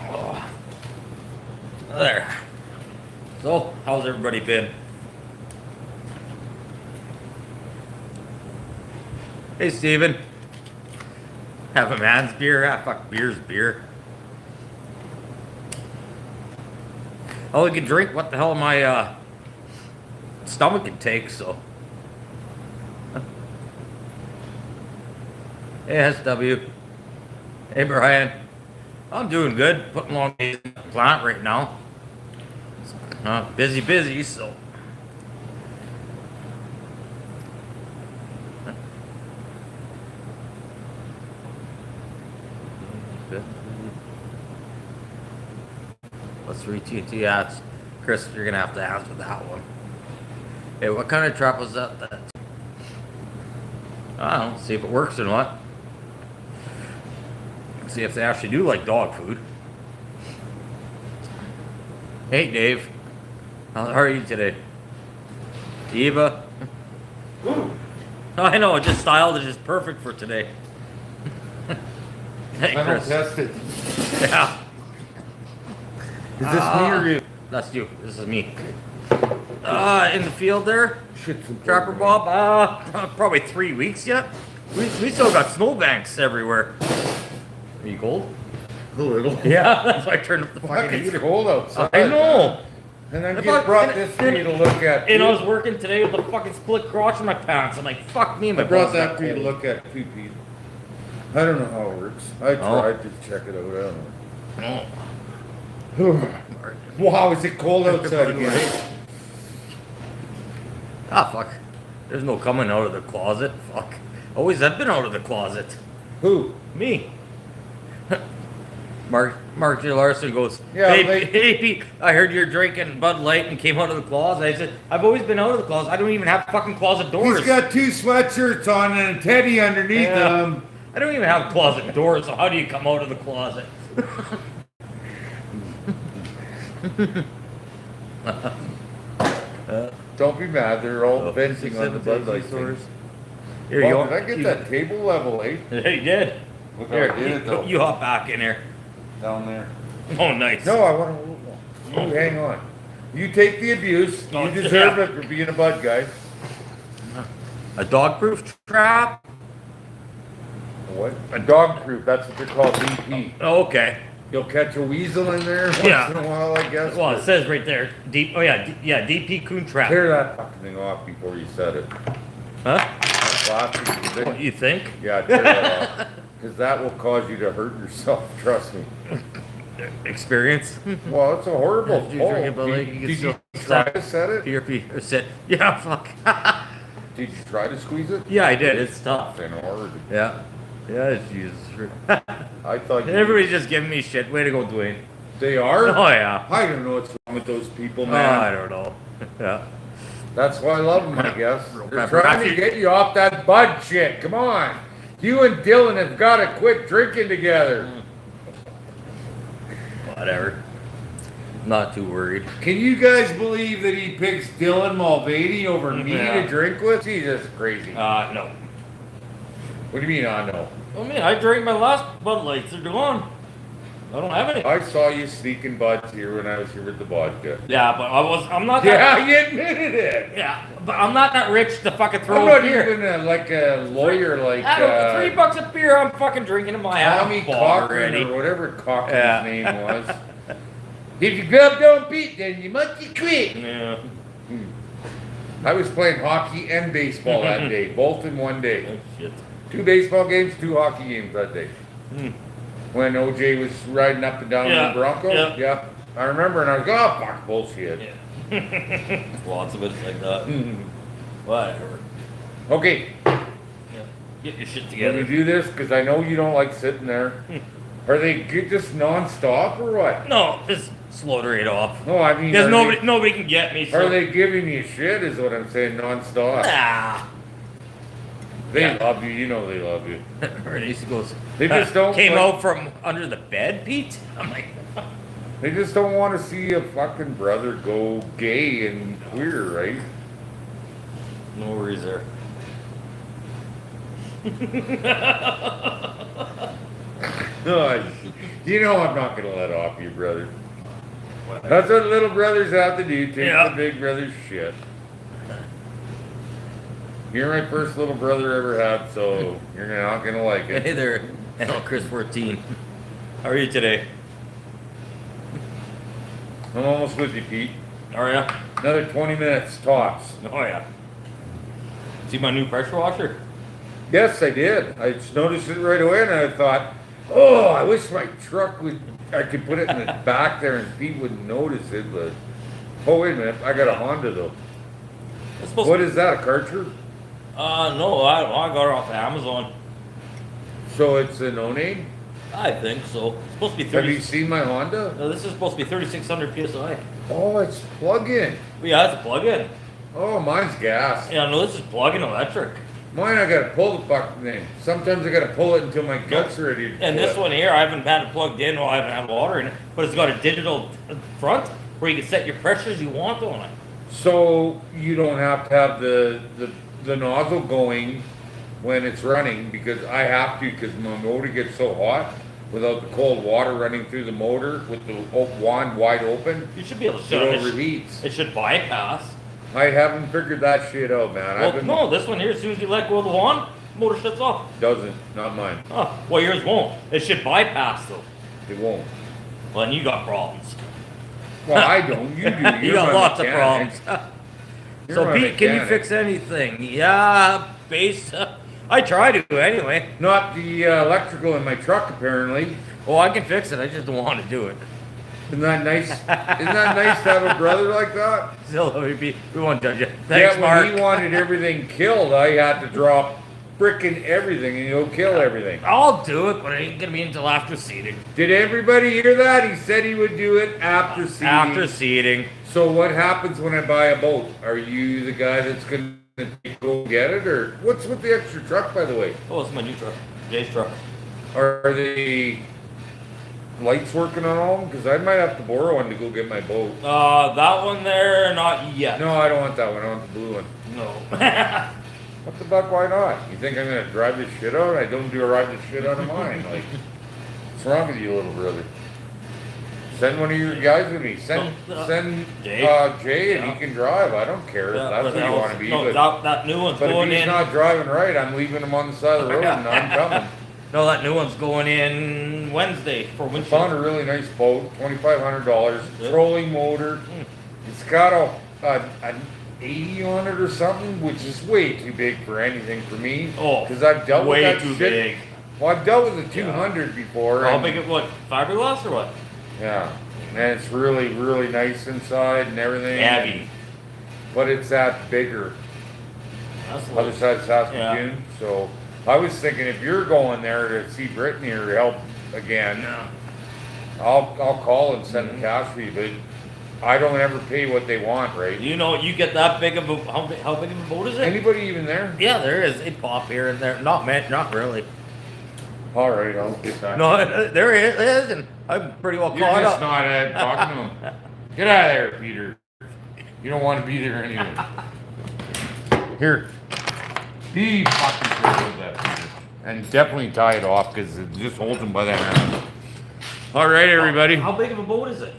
Oh. There. So, how's everybody been? Hey, Steven. Have a man's beer? Ah, fuck, beer's beer. Oh, I can drink what the hell my stomach can take, so. Hey, SW. Hey, Brian. I'm doing good. Putting along the plant right now. Busy, so. What's 3TT? Yeah, it's Chris, you're gonna have to answer that one. Hey, what kind of trap was that? I don't know, see if it works or not. See if they actually do like dog food. Hey, Dave. How are you today? Eva? I know, it just styled it just perfect for today. Hey, I don't Chris. test it. Yeah. Is this me or you? That's you. This is me. In the field there, Shit's Trapper important. Bob. Probably 3 weeks yet. We still got snowbanks everywhere. Are you cold? A little. Yeah, that's why I turned up the Fuck, fucking it's heater. cold outside. I know. And then I you thought- brought and- this for you to look at. And I was too. working today with the fucking split crotch in my pants. I'm like, fuck me, my I brought balls that got for you to cold. look at too, Pete. I don't know how it works. I Oh. tried to check it out. I Oh. don't know. Wow, is it cold outside again? Ah, fuck. There's no coming out of the closet. Fuck. Always have been out of the closet. Who? Me. Mark J. Larson goes, Yeah, hey, they- hey, Pete, I heard you're drinking Bud Light and came out of the closet. I said, I've always been out of the closet. I don't even have fucking closet doors. He's got 2 sweatshirts on and a teddy underneath Yeah. them. I don't even have closet doors, so how do you come out of the closet? Don't be mad. They're all venting on the Bud Light stores. thing. Here you Wow, go. did I get that table level, eh? Hey, you did. Look how Here, I did it, though. you hop back in here. Down there. Oh, nice. No, I want to. Oh, hang on. You take the abuse. Oh, You deserve yeah. it for being a Bud guy. A dog-proof trap? What? A dog proof. That's what they're called, DP. Oh, okay. You'll catch a weasel in there once Yeah. in a while, I guess. Well, it but says right there, deep. Oh yeah, DP coon trap. tear that fucking thing off before you set it. Huh? That plastic thing. What you think? Yeah, tear that off. Because that will cause you to hurt yourself, trust me. Experience. Well, it's a horrible Did you fall. drink it, but, like, you can Did you still try set- to set it? PRP or sit. Yeah, fuck. Did you try to squeeze it? Yeah, I did. It's tough. In order. Yeah. Yeah, Jesus. I thought you. Everybody's just giving me shit. Way to go, Dwayne. They are? Oh yeah. I don't know what's wrong with those people, Oh, man. I don't know. Yeah. That's why I love them, I guess. Real They're pepper. trying to get you off that Bud shit. Come on. You and Dylan have got to quit drinking together. Whatever. Not too worried. Can you guys believe that he picks Dylan Mulvaney over me Yeah. to drink with? Jesus, crazy. No. What do you mean, I know? I mean, I drank my last Bud Lights. They're gone. I don't have any. I saw you sneaking Buds here when I was here with the vodka. Yeah, but I'm not that. Yeah, you admitted it. Yeah, but I'm not that rich to fucking throw I'm not beer. even like a lawyer like I don't, $3 a beer, I'm fucking drinking in my house. Tommy Cochran already. or whatever Cochran's Yeah. name was. If you grub don't beat, then you must quit. Yeah. I was playing hockey and baseball that day, both in one day. Oh, shit. 2 baseball games, 2 hockey games that day. Hmm. When OJ was riding up and down Yeah, the Bronco. yeah. I remember, and I was like, oh, fuck, bullshit. Yeah. Lots of it's like that. Whatever. Okay, Yeah. Get your shit let me together. do this because I know you don't like sitting there. Are they just non-stop or what? No, just slow the rate off. No, I mean, Because are nobody can get me. they, So. are they giving you shit is what I'm saying, non-stop? Ah. They Yeah. love you, you know they love you. Bernice goes. They just don't came like- out from under the bed, Pete. I'm like, They just don't want to see a fucking brother go gay and queer, right? no worries there. No, you know I'm not gonna let off you, brother. That's what little brothers have to do, take Yeah. the big brother's shit. You're my first little brother I ever had, so you're not gonna like Hey it. there, L Chris 14. How are you today? I'm almost with you, Pete. Are ya? Another 20 minutes, tops. Oh yeah. See my new pressure washer? Yes, I did. I just noticed it right away, and I thought, oh, I wish my truck would. I could put it in the back there, and Pete wouldn't notice it. But oh, wait a minute, I got a Honda though. It's supposed What is that? A Karcher? No, I got it off of Amazon. So it's a no name. I think so. It's supposed to be Have 30. you seen my Honda? No, this is supposed to be 3,600 psi. Oh, it's plug-in. But yeah, it's a plug-in. Oh, mine's gas. Yeah, no, this is plug-in electric. Mine, I gotta pull the fucking thing. Sometimes I gotta pull it until my guts are ready to And pull this it. one here, I haven't had it plugged in, or I haven't had water in it, but it's got a digital front where you can set your pressures you want on it. So you don't have to have the nozzle going when it's running because I have to because my motor gets so hot without the cold water running through the motor with the wand wide open. You should be able to It shut it. overheats. It should bypass. I haven't figured that shit out, man. Well, no, this one here, as soon as you let go of the wand, motor shuts off. Doesn't, not mine. Oh, well, yours won't. It should bypass though. It won't. Well, then you got problems. Well, I don't. You do. You You're got my lots of mechanic. problems. You're So my Pete, can you mechanic. fix anything? Yeah, base. I try to anyway. Not the electrical in my truck, apparently. Oh, I can fix it. I just don't want to do it. Isn't that nice? Isn't that nice to have a brother like that? Still, we won't judge you. Thanks, Yeah, Mark. when he wanted everything killed, I had to drop frickin' everything and go kill everything. I'll do it, but it ain't gonna be until after seeding. Did everybody hear that? He said he would do it after seeding. After seeding. So what happens when I buy a boat? Are you the guy that's gonna go get it, or what's with the extra truck, by the way? Oh, it's my new truck. Jay's truck. Are the lights working on all of them? Because I might have to borrow one to go get my boat. That one there, not yet. No, I don't want that one. I want the blue one. No. What the fuck? Why not? You think I'm gonna drive this shit out? I don't do a ride this shit out of mine. Like, what's wrong with you, little brother? Send one of your guys with me. Send Jay. Jay, and Yeah. he can drive. I don't care if that's what you want to be. No, but that new one's but going if he's in. not driving right, I'm leaving him on the side of the road and I'm coming. No, that new one's going in Wednesday for I windshield. found a really nice boat, $2,500, Good. trolling motor. It's got an 80 on it or something, which is way too big for anything for me. Oh, because I've dealt with way that too shit. big. Well, I've dealt with the 200 before. How and- big it what? Fiberglass or what? Yeah, and it's really, really nice inside and everything. Heavy. But it's that bigger. That's Other like, side of Saskatoon. So I was thinking if you're going there to see Brittany or to help again, yeah. I'll call and send the cash for you, but I don't ever pay what they want, right? You know, you get that big of a how big of a boat is it? Anybody even there? Yeah, there is. It pop here and there. Not really. All right, I'll get back. No, there it is, and I'm pretty well You're caught just up. not talking to him. Get out of there, Peter. You don't want to be there anyway. Here. Be fucking careful with that, Peter. And definitely tie it off because it just holds him by the hand. All right, everybody. How big of a boat is it?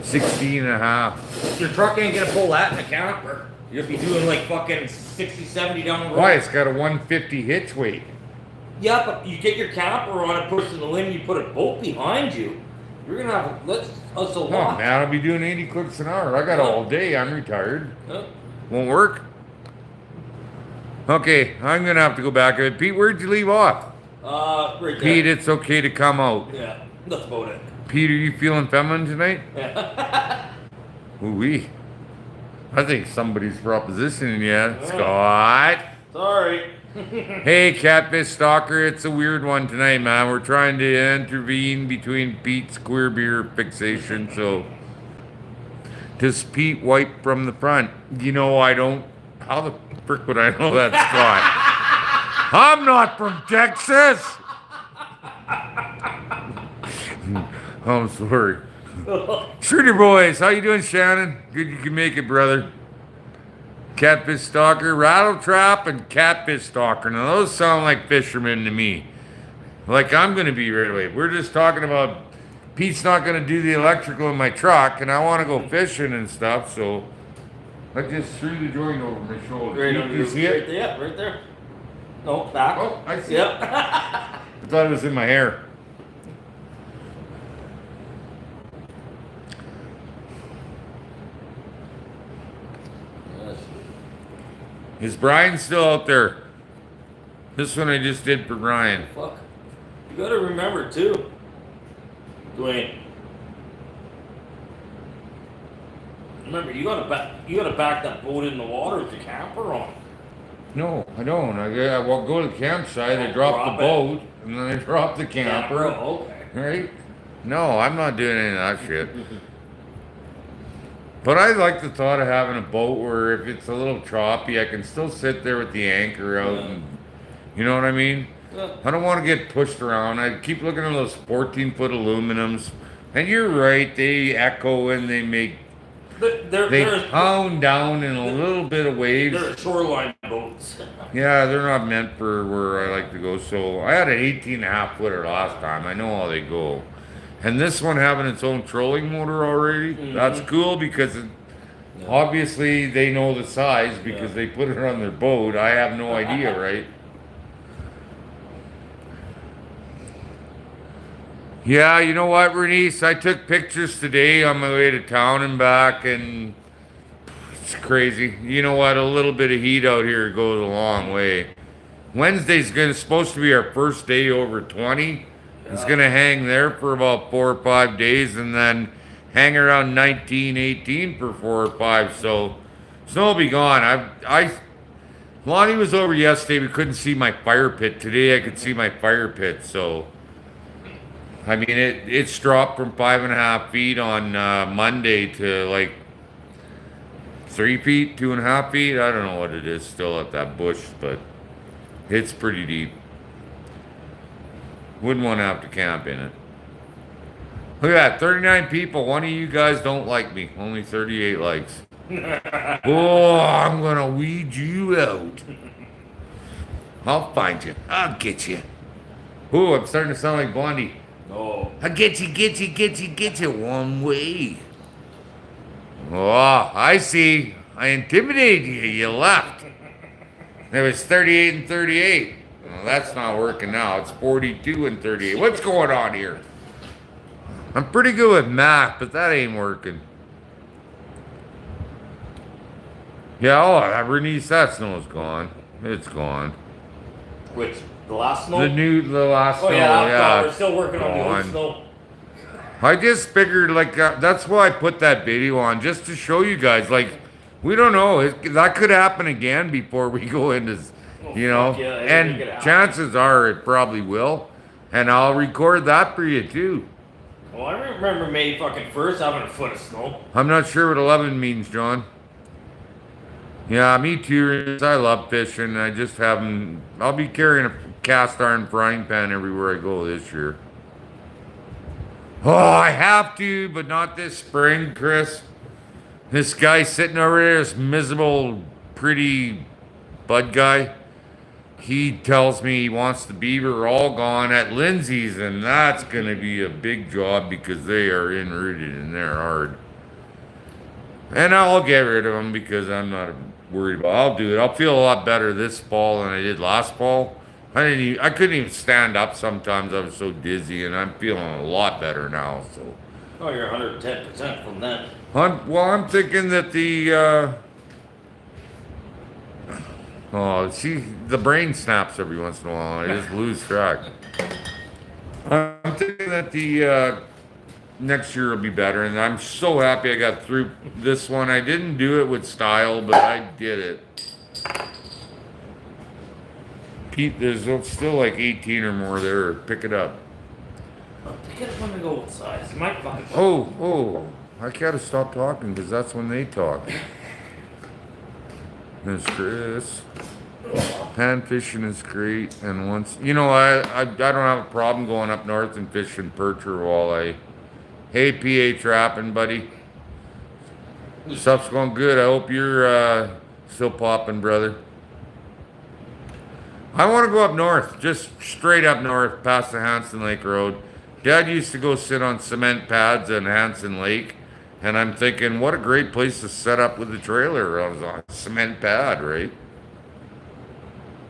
16 and a half. Your truck ain't gonna pull that in a camper. You'll be doing like fucking 60, 70 down the road. Why? It's got a 150 hitch weight. Yeah, but you get your camper on it, push to the limb, you put a boat behind you. You're gonna have that's a Oh, lot. man, I'll be doing 80 clicks an hour. I got all day. I'm retired. Huh? Won't work. Okay, I'm going to have to go back. Pete, where'd you leave off? Right there. Pete, it's okay to come out. Yeah, that's about it. Pete, are you feeling feminine tonight? Yeah. Ooh-wee. I think somebody's propositioning you. Scott. Sorry. Hey, Catfish Stalker, it's a weird one tonight, man. We're trying to intervene between Pete's Queerbeer fixation, so... Does Pete wipe from the front? You know, I don't... How the frick would I know that, Scott? I'm not from Texas! I'm sorry. Shooter boys, how you doing, Shannon? Good you can make it, brother. Catfish Stalker, Rattle Trap, and Catfish Stalker. Now those sound like fishermen to me. Like I'm gonna be right away. We're just talking about Pete's not gonna do the electrical in my truck, and I want to go fishing and stuff. So I just threw the joint over my shoulder. Right you, under you your- see it? Yeah, right there. No, back. Oh, I see Yep. it. I thought it was in my hair. Is Brian still out there? This one I just did for Brian. Fuck. You gotta remember too, Dwayne. Remember, you gotta back that boat in the water with your camper on. No, I don't. I will go to the campsite, I drop Drop the it. boat, and then I drop the camper. Oh, okay. Right? No, I'm not doing any of that shit. But I like the thought of having a boat where if it's a little choppy, I can still sit there with the anchor out and, you know what I mean? Yeah. I don't want to get pushed around. I keep looking at those 14-foot aluminums. And you're right, they echo and they make They pound down in a little bit of waves. They're shoreline boats. Yeah, they're not meant for where I like to go. So I had an 18 and a half footer last time. I know how they go. And this one having its own trolling motor already, that's cool because obviously they know the size because they put it on their boat. I have no idea, right? Yeah, you know what, Bernice? I took pictures today on my way to town and back, and it's crazy. You know what? A little bit of heat out here goes a long way. Wednesday's supposed to be our first day over 20. It's gonna hang there for about 4 or 5 days, and then hang around 19, 18 for 4 or 5. So snow will be gone. Lonnie was over yesterday. We couldn't see my fire pit. Today I could see my fire pit. So I mean, it's dropped from 5.5 feet on Monday to like 3 feet, 2.5 feet. I don't know what it is still at that bush, but it's pretty deep. Wouldn't want to have to camp in it. Look at that, 39 people. One of you guys don't like me. Only 38 likes. Oh, I'm gonna weed you out. I'll find you. I'll get you. Ooh, I'm starting to sound like Blondie. No. I get you one way. Oh, I see. I intimidated you. You left. It was 38 and 38. Well, that's not working now. It's 42 and 38. What's going on here? I'm pretty good with math, but that ain't working. Yeah, oh, that Bernice, that snow's gone. It's gone. Which, the last snow? The last snow, yeah. We're still working on the old snow. I just figured, like, that's why I put that video on, just to show you guys, like, we don't know. That could happen again before we go into, you know. Yeah, and chances are it probably will. And I'll record that for you, too. Well, I remember May fucking 1st having a foot of snow. I'm not sure what 11 means, John. Yeah, me too. I love fishing. I just haven't. I'll be carrying a cast iron frying pan everywhere I go this year. Oh, I have to, but not this spring, Chris. This guy sitting over there, this miserable, pretty bud guy, he tells me he wants the beaver all gone at Lindsay's, and that's going to be a big job because they are enrooted and they're hard. And I'll get rid of them because I'm not worried about it. I'll do it. I'll feel a lot better this fall than I did last fall. I couldn't even stand up sometimes. I was so dizzy, and I'm feeling a lot better now. So. Oh, you're 110% from that. I'm thinking that the brain snaps every once in a while. I just lose track. I'm thinking that the next year will be better, and I'm so happy I got through this one. I didn't do it with style, but I did it. Pete, there's still like 18 or more there. Pick it up. Pick it up when I go outside. It's my fucking. Oh, I gotta stop talking because that's when they talk. There's Chris. Pan fishing is great, and once I don't have a problem going up north and fishing perch or walleye. Hey, PA trapping, buddy. Stuff's going good. I hope you're still popping, brother. I want to go up north, just straight up north, past the Hanson Lake Road. Dad used to go sit on cement pads in Hanson Lake, and I'm thinking, what a great place to set up with the trailer. I was on a cement pad, right?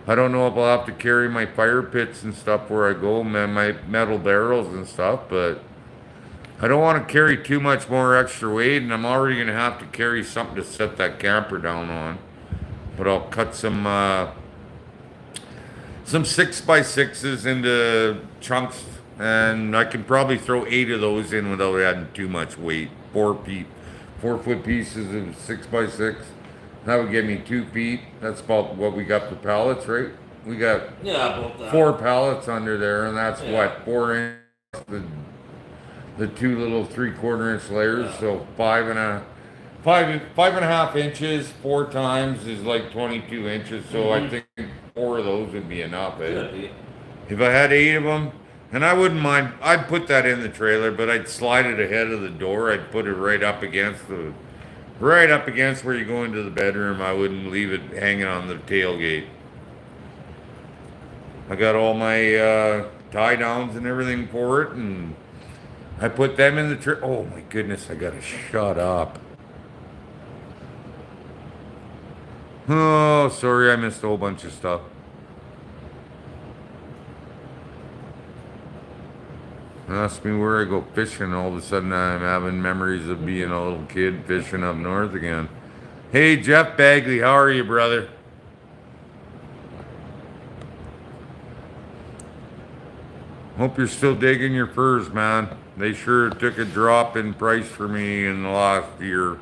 I don't know if I'll have to carry my fire pits and stuff where I go, my metal barrels and stuff, but I don't want to carry too much more extra weight, and I'm already going to have to carry something to set that camper down on. But I'll cut some 6x6s into chunks, and I can probably throw 8 of those in without adding too much weight. 4-foot pieces of 6x6. That would give me 2 feet. That's about what we got for pallets, right? We got about that. 4 pallets under there, and that's what, 4 inch, the 2 little 3/4 inch layers, so 5.5 inches 4 times is like 22 inches. So I think 4 of those would be enough. If I had 8 of them, and I wouldn't mind, I'd put that in the trailer, but I'd slide it ahead of the door. I'd put it right up against the Right up against where you go into the bedroom. I wouldn't leave it hanging on the tailgate. I got all my tie downs and everything for it, and I put them in the trip. Oh my goodness, I gotta shut up. Oh, sorry, I missed a whole bunch of stuff. Ask me where I go fishing, all of a sudden I'm having memories of being a little kid fishing up north again. Hey, Jeff Bagley, how are you, brother? Hope you're still digging your furs, man. They sure took a drop in price for me in the last year.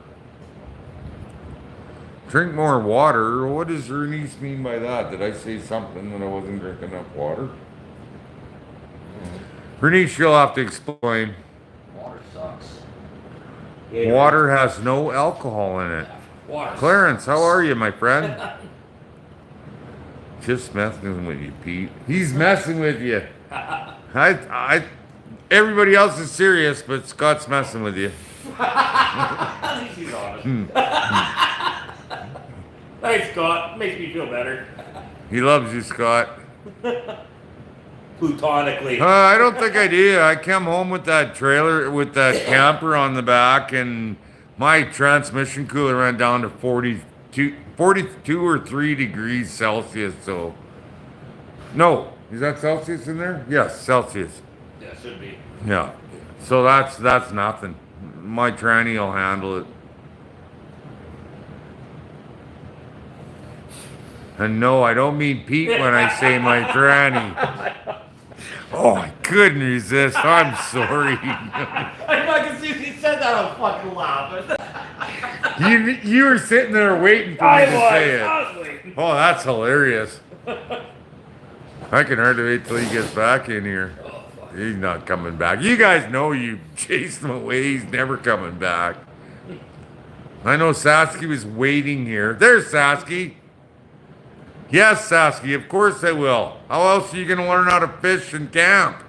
Drink more water? What does Bernice mean by that? Did I say something that I wasn't drinking enough water? Bernice, you'll have to explain. Water sucks. Water has no alcohol in it. Water. Clarence, how are you, my friend? Just messing with you, Pete. He's messing with you. Everybody else is serious, but Scott's messing with you. At least he's honest. Thanks, Scott. Makes me feel better. He loves you, Scott. Plutonically. I don't think I did. I came home with that trailer, with that camper on the back, and my transmission cooler went down to 42 or 3 degrees Celsius. So, no, is that Celsius in there? Yes, Celsius. Yeah, should be. Yeah. So that's nothing. My tranny will handle it. And no, I don't mean Pete when I say my tranny. Oh, I couldn't resist. I'm sorry. I fucking see he said that, I was fucking laughing. You were sitting there waiting for me to say it. I was waiting. Oh, that's hilarious. I can hardly wait till he gets back in here. Oh, fuck. He's not coming back. You guys know you chased him away. He's never coming back. I know Sasky was waiting here. There's Sasky. Yes, Sasky, of course I will. How else are you going to learn how to fish and camp?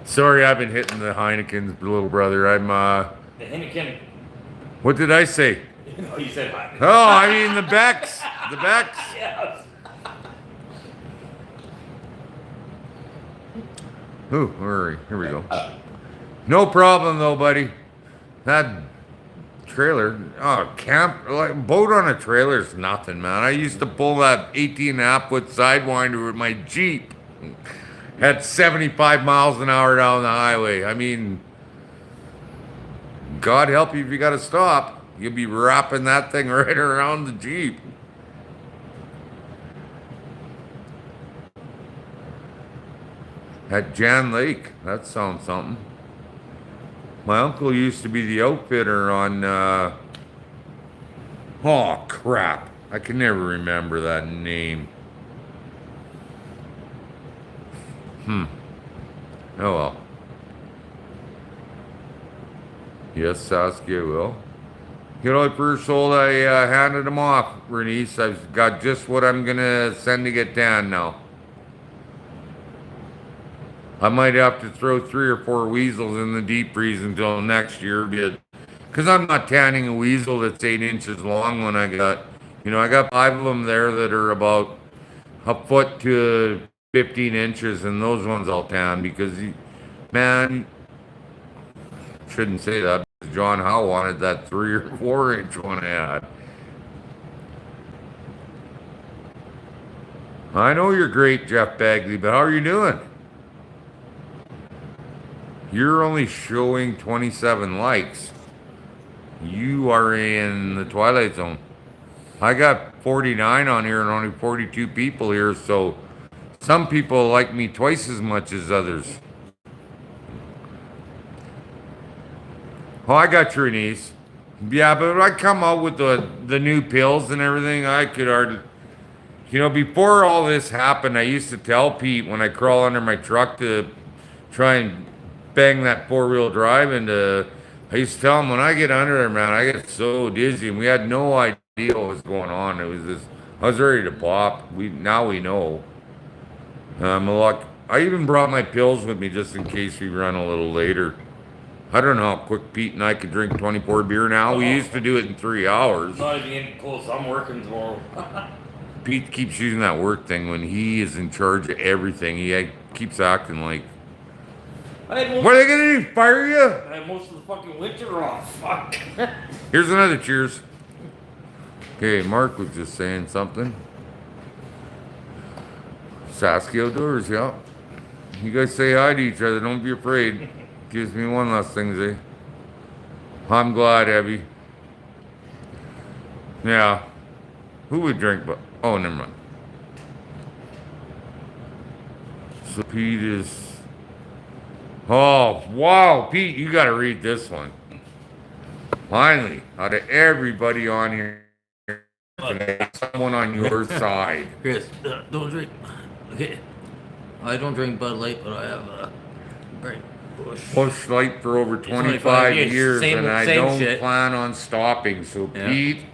Sorry, I've been hitting the Heineken's, little brother. The Heineken. What did I say? No, you said Heineken. Oh, I mean the Becks. The Becks. Yes. Ooh, hurry. Here we go. No problem though, buddy. That trailer, like boat on a trailer is nothing, man. I used to pull that 18.5-foot Sidewinder with my Jeep at 75 miles an hour down the highway. I mean, God help you if you got to stop. You'll be wrapping that thing right around the Jeep. At Jan Lake, that sounds something. My uncle used to be the outfitter on, oh crap, I can never remember that name. Oh well. Yes, Saskia will. You know, I first sold, I handed them off, Bernice. I've got just what I'm gonna send to get tan now. I might have to throw 3 or 4 weasels in the deep freeze until next year, because I'm not tanning a weasel that's 8 inches long when I got 5 of them there that are about a foot to 15 inches, and those ones I'll tan because, man, shouldn't say that, because John Howe wanted that 3 or 4 inch one I had. I know you're great, Jeff Bagley, but how are you doing? You're only showing 27 likes. You are in the Twilight Zone. I got 49 on here and only 42 people here, so some people like me twice as much as others. Oh, I got your niece. Yeah, but when I come out with the new pills and everything, I could already... before all this happened, I used to tell Pete when I crawl under my truck to try and bang that 4-wheel drive into, I used to tell him when I get under there, man, I get so dizzy, and we had no idea what was going on. It was just, I was ready to pop. Now we know. I even brought my pills with me just in case we run a little later. I don't know how quick Pete and I could drink 24 beer now. We used to do it in 3 hours. Not even getting close. I'm working tomorrow. Pete keeps using that work thing when he is in charge of everything. He keeps acting like, what are they gonna do? Fire you? I had most of the fucking winter off. Fuck. Here's another cheers. Okay, Mark was just saying something. Sasky Outdoors, yeah. You guys say hi to each other. Don't be afraid. Gives me one last thing to say. I'm glad, Abby. Yeah. Who would drink, but oh, never mind. So Pete is. Oh, wow, Pete, you got to read this one. Finally, out of everybody on here, someone on your side. Chris, don't drink. Okay. I don't drink Bud Light, but I have a Bush Light for over 25 years, and I don't plan on stopping. So Pete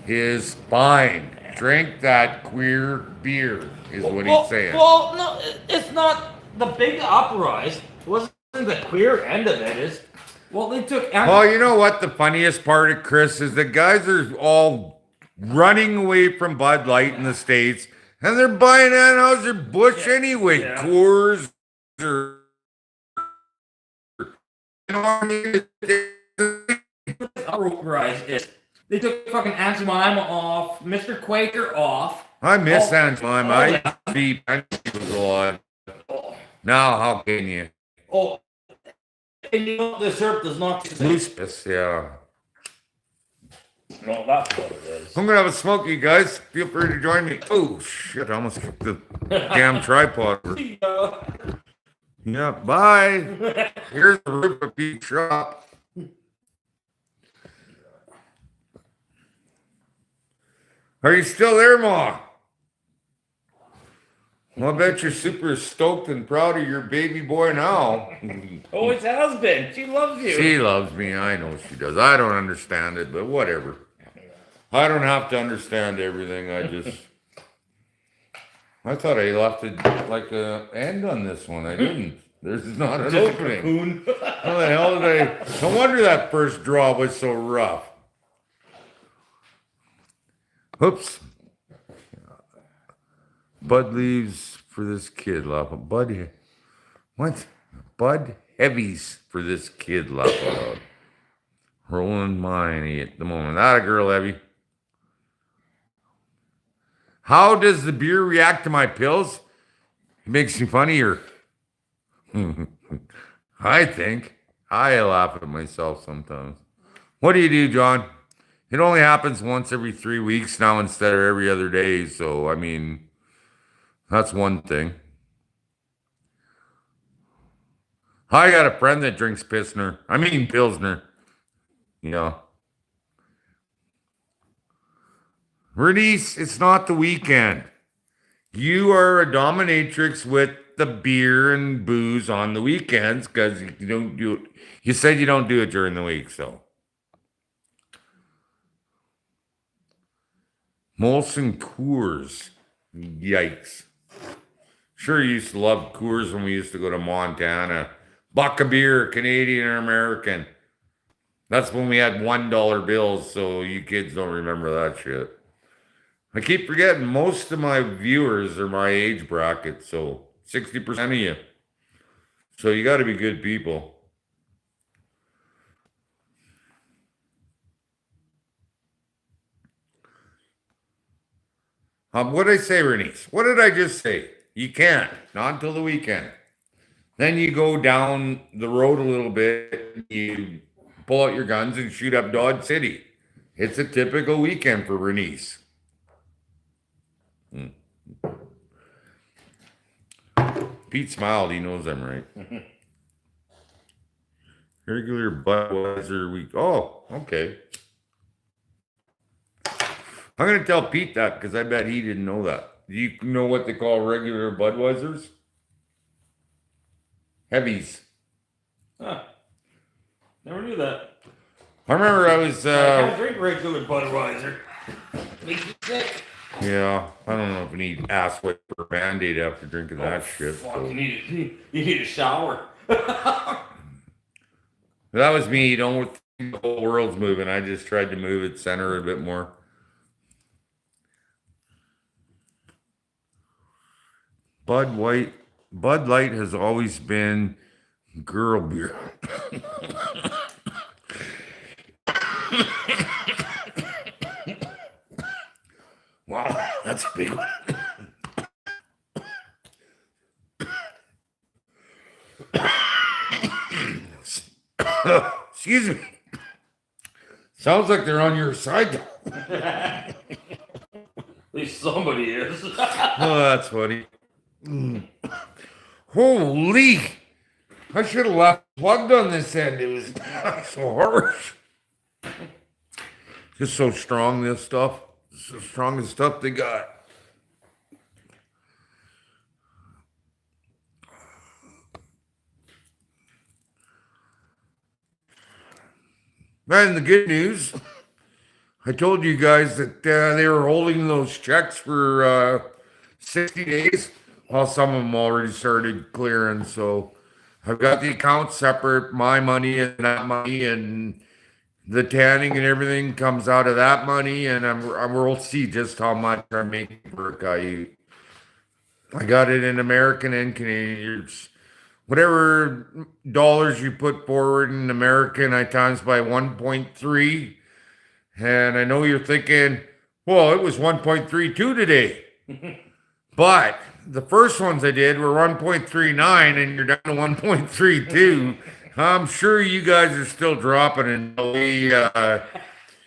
is fine. Drink that queer beer, is what he's saying. Well, no, it's not the big uprise. It wasn't the queer end of it. Is well, they took. Oh, you know what? The funniest part of Chris is the guys are all running away from Bud Light in the States, and they're buying Anheuser-Busch anyway. Coors or. Uprise is. They took fucking Aunt Jemima off, Mr. Quaker off. I miss Aunt Jemima. I was alive. Now, how can you? Oh, and you know the syrup does not. Loospus, yeah. No, that's what it is. I'm gonna have a smoke, you guys. Feel free to join me. Oh shit! I almost kicked the damn tripod. Yeah, bye. Here's the roof of Pete's shop. Are you still there, Ma? Well, I bet you're super stoked and proud of your baby boy now. Always has been. She loves you. She loves me. I know she does. I don't understand it, but whatever. I don't have to understand everything. I thought I left it like a end on this one. I didn't. There's not an opening. How the hell did I? No wonder that first draw was so rough. Oops. Bud leaves for this kid, laugh. Bud, what? Bud heavies for this kid, laugh aloud. Rolling mine at the moment. Not a girl, Evie. How does the beer react to my pills? It makes me funnier. I think. I laugh at myself sometimes. What do you do, John? It only happens once every 3 weeks now instead of every other day. So, I mean, that's one thing. I got a friend that drinks Pilsner. Yeah. Bernice, it's not the weekend. You are a dominatrix with the beer and booze on the weekends because you don't do it. You said you don't do it during the week, so. Molson Coors. Yikes. Sure, you used to love Coors when we used to go to Montana. Buck a beer, Canadian or American. That's when we had $1 bills, so you kids don't remember that shit. I keep forgetting most of my viewers are my age bracket, so 60% of you. So you got to be good people. What did I say, Bernice? What did I just say? You can't. Not until the weekend. Then you go down the road a little bit. You pull out your guns and shoot up Dodge City. It's a typical weekend for Bernice. Pete smiled. He knows I'm right. Regular Budweiser week. Oh, okay. I'm going to tell Pete that because I bet he didn't know that. Do you know what they call regular Budweisers? Heavies. Huh. Never knew that. I remember I was... I can't drink regular Budweiser. Makes me sick. Yeah, I don't know if we need ass wipe or Band-Aid after drinking that shit. Fuck, So. you need a shower. That was me. Don't think the whole world's moving. I just tried to move it center a bit more. Bud White, Bud Light has always been girl beer. Wow, that's a big one. Excuse me. Sounds like they're on your side. At least somebody is. Oh, that's funny. Holy! I should have left plugged on this end. It was so harsh. Just so strong, this stuff. So strong as stuff they got. Man, the good news, I told you guys that they were holding those checks for 60 days. Well, some of them already started clearing, so I've got the account separate, my money and that money, and the tanning and everything comes out of that money, and we'll see just how much I'm making per coyote. I got it in American and Canadian. Whatever dollars you put forward in American, I times by 1.3. And I know you're thinking, well, it was 1.32 today. But the first ones I did were 1.39 and you're down to 1.32. I'm sure you guys are still dropping until we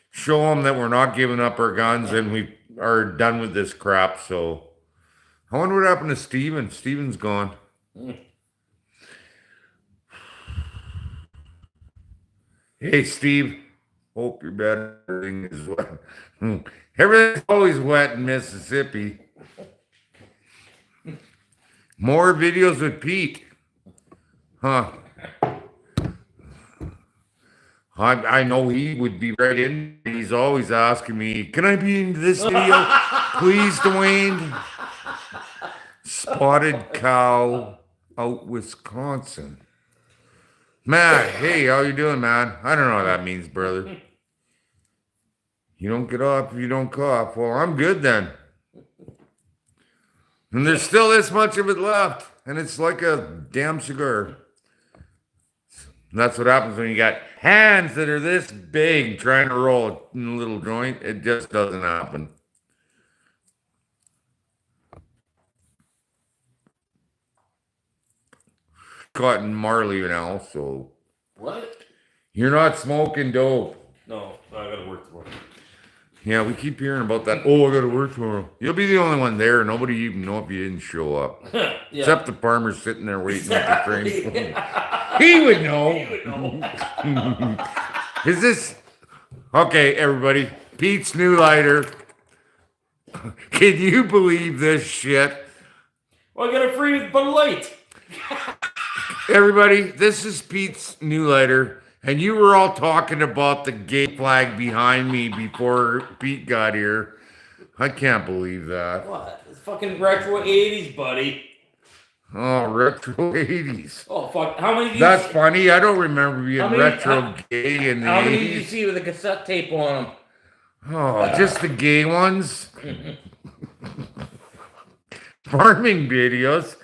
show them that we're not giving up our guns and we are done with this crap. So I wonder what happened to Steven. Steven's gone. Hey, Steve. Hope your bedding is wet. Everything's always wet in Mississippi. More videos with Pete. Huh. I know he would be right in. He's always asking me, can I be in this video? Please, Dwayne. Spotted cow out Wisconsin. Matt, hey, how you doing, man? I don't know what that means, brother. You don't get up if you don't cough. Well, I'm good then. And there's still this much of it left. And it's like a damn cigar. And that's what happens when you got hands that are this big trying to roll a little joint. It just doesn't happen. Caught in Marley now, so. What? You're not smoking dope. No, I gotta work tomorrow. Yeah, we keep hearing about that. Oh, I gotta work tomorrow. You'll be the only one there. Nobody even know if you didn't show up. Yeah. Except the farmer sitting there waiting at the frame. He would know. He would know. Is this okay, everybody? Pete's new lighter. Can you believe this shit? Well, I got it free with Bud Light. Everybody, this is Pete's new lighter, and you were all talking about the gay flag behind me before Pete got here. I can't believe that. What? It's fucking retro 80s, buddy. Oh, retro 80s. Oh, fuck. How many? That's funny. I don't remember being retro gay in the How many did you 80s. see with a cassette tape on them? Oh, just the gay ones. Farming videos.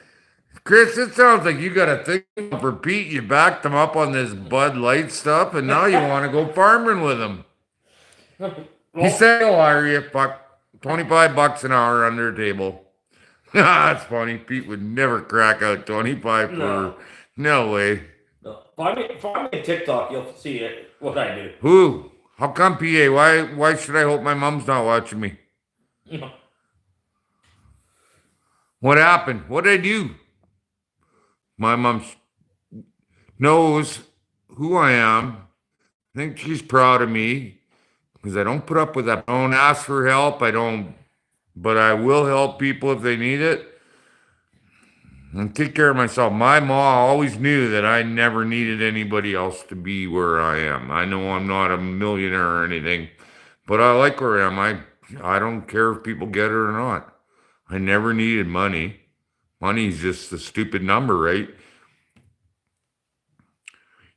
Chris, it sounds like you got a thing for Pete. You backed him up on this Bud Light stuff, and now you want to go farming with him. He said he'll hire you, fuck, $25 an hour under the table. That's funny. Pete would never crack out 25 for. No. No way. No. Find me on TikTok. You'll see it. What I do. Who? How come, PA? Why should I hope my mom's not watching me? What happened? What did I do? My mom knows who I am. I think she's proud of me because I don't put up with that. I don't ask for help. I don't, but I will help people if they need it and take care of myself. My mom always knew that I never needed anybody else to be where I am. I know I'm not a millionaire or anything, but I like where I am. I don't care if people get it or not. I never needed money. Money's just a stupid number, right?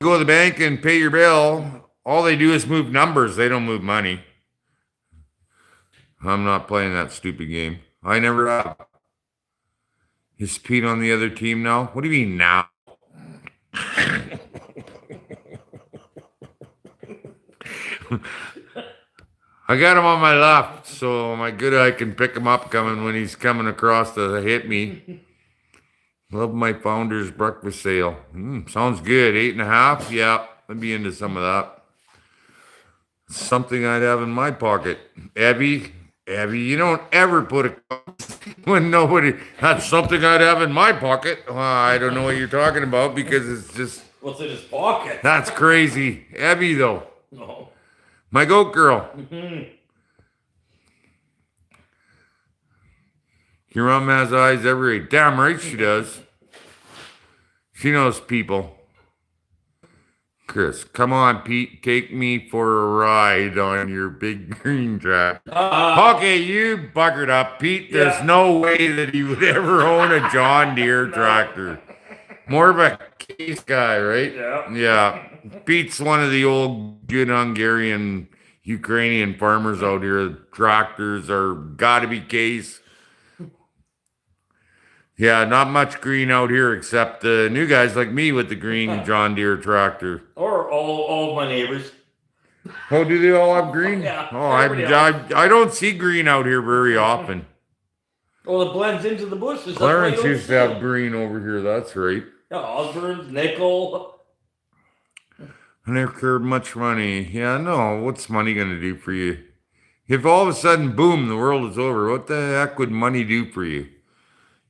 go to the bank and pay your bill, all they do is move numbers. They don't move money. I'm not playing that stupid game. I never have. Is Pete on the other team now? What do you mean now? I got him on my left, so my good eye can pick him up coming when he's coming across to hit me. Love my Founder's breakfast sale. Sounds good. 8.5. Yeah, I'd be into some of that. Something I'd have in my pocket. Abby, you don't ever put a when nobody. That's something I'd have in my pocket. I don't know what you're talking about because it's just. What's in his pocket? That's crazy. Abby, though. No. My goat girl. Your mom has eyes every day. Damn right she does. She knows people. Chris, come on, Pete. Take me for a ride on your big green track. Okay, you buggered up. Pete, there's no way that he would ever own a John Deere tractor. More of a case guy, right? Yeah. Yeah. Pete's one of the old good Hungarian, Ukrainian farmers out here. Tractors are gotta be case. Yeah, not much green out here except the new guys like me with the green John Deere tractor. Or all of my neighbors. Oh, do they all have green? Yeah, Oh, I don't see green out here very often. Well, it blends into the bushes. Clarence used to have green over here, that's right. Yeah, Osborne's, Nickel. I never cared much money. Yeah, no, what's money gonna do for you? If all of a sudden, boom, the world is over, what the heck would money do for you?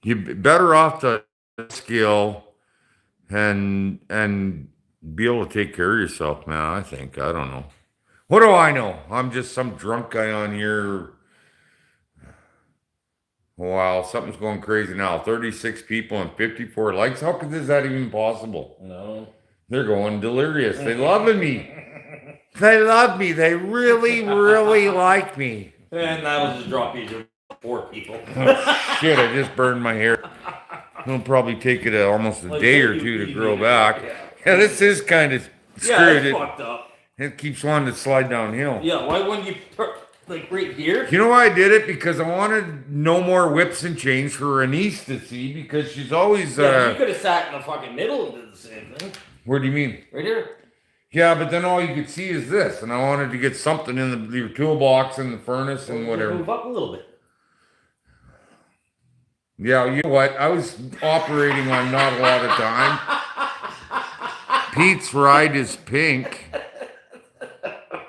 You're better off to skill and be able to take care of yourself, man. I think. I don't know. What do I know? I'm just some drunk guy on here. Wow, something's going crazy now. 36 people and 54 likes. How is that even possible? No. They're going delirious. They loving me. They love me. They really, really like me. And that'll just drop you to 4 people. Oh, shit, I just burned my hair. It'll probably take it almost a day or two to grow back. Yeah, this is kind of screwed. It's fucked up. It keeps wanting to slide downhill. Yeah, why wouldn't you put, like, right here? You know why I did it? Because I wanted no more whips and chains for her niece to see because she's always... Yeah, you could have sat in the fucking middle and did the same thing. What do you mean? Right here. Yeah, but then all you could see is this, and I wanted to get something in your toolbox and the furnace and whatever. Move up a little bit. Yeah, you know what? I was operating on not a lot of time. Pete's ride is pink.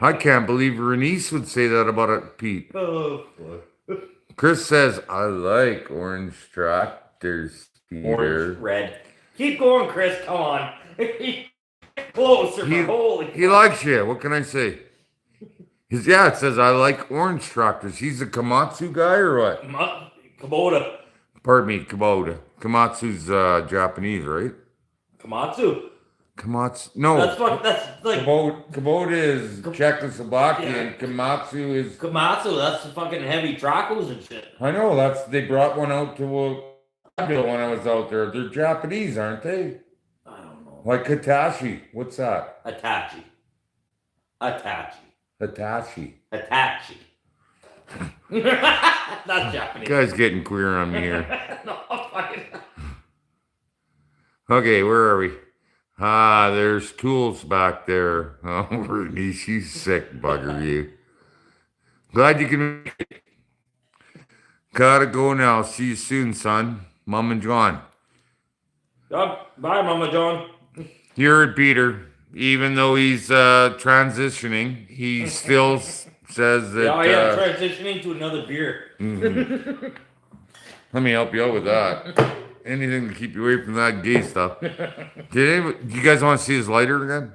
I can't believe Renice would say that about it, Pete. Oh, Chris says, I like orange tractors, Peter. orange, red. Keep going, Chris. Come on. Closer. Holy he likes you. What can I say? Yeah, it says, I like orange tractors. He's a Komatsu guy or what? Kubota. Pardon me, Kubota. Komatsu's Japanese, right? Komatsu. Komatsu. No. That's like Kubota is Czechoslovakia and Komatsu is... Komatsu, that's the fucking heavy tracos and shit. I know, they brought one out to when I was out there. They're Japanese, aren't they? I don't know. Like Hitachi. What's that? Hitachi. Hitachi. That's Japanese. Guy's getting queer on me here. No, fucking... Okay, where are we? There's tools back there. Oh, Bernice, you sick bugger, you. Glad you can make it. Gotta go now. See you soon, son. Mom and John. Bye, Mama John. You heard Peter. Even though he's transitioning, he still says that... Yeah, I am transitioning to another beer. Let me help you out with that. Anything to keep you away from that gay stuff. Do you guys want to see his lighter again?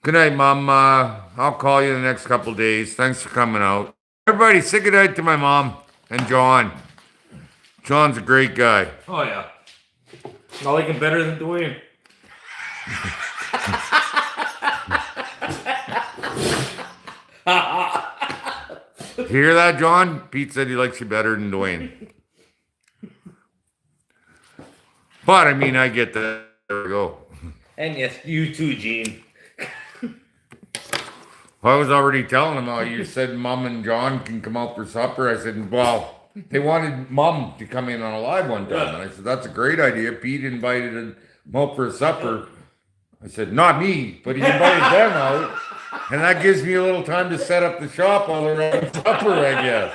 Good night, Mom. I'll call you the next couple days. Thanks for coming out. Everybody, say good night to my mom and John. John's a great guy. Oh, yeah. I like him better than Dwayne. You hear that, John? Pete said he likes you better than Dwayne. But, I mean, I get that. There we go. And yes, you too, Gene. I was already telling him how you said Mom and John can come out for supper. I said, well, they wanted Mom to come in on a live one time. And I said, that's a great idea. Pete invited him out for supper. I said, not me, but he invited them out. And that gives me a little time to set up the shop while they're having supper, I guess.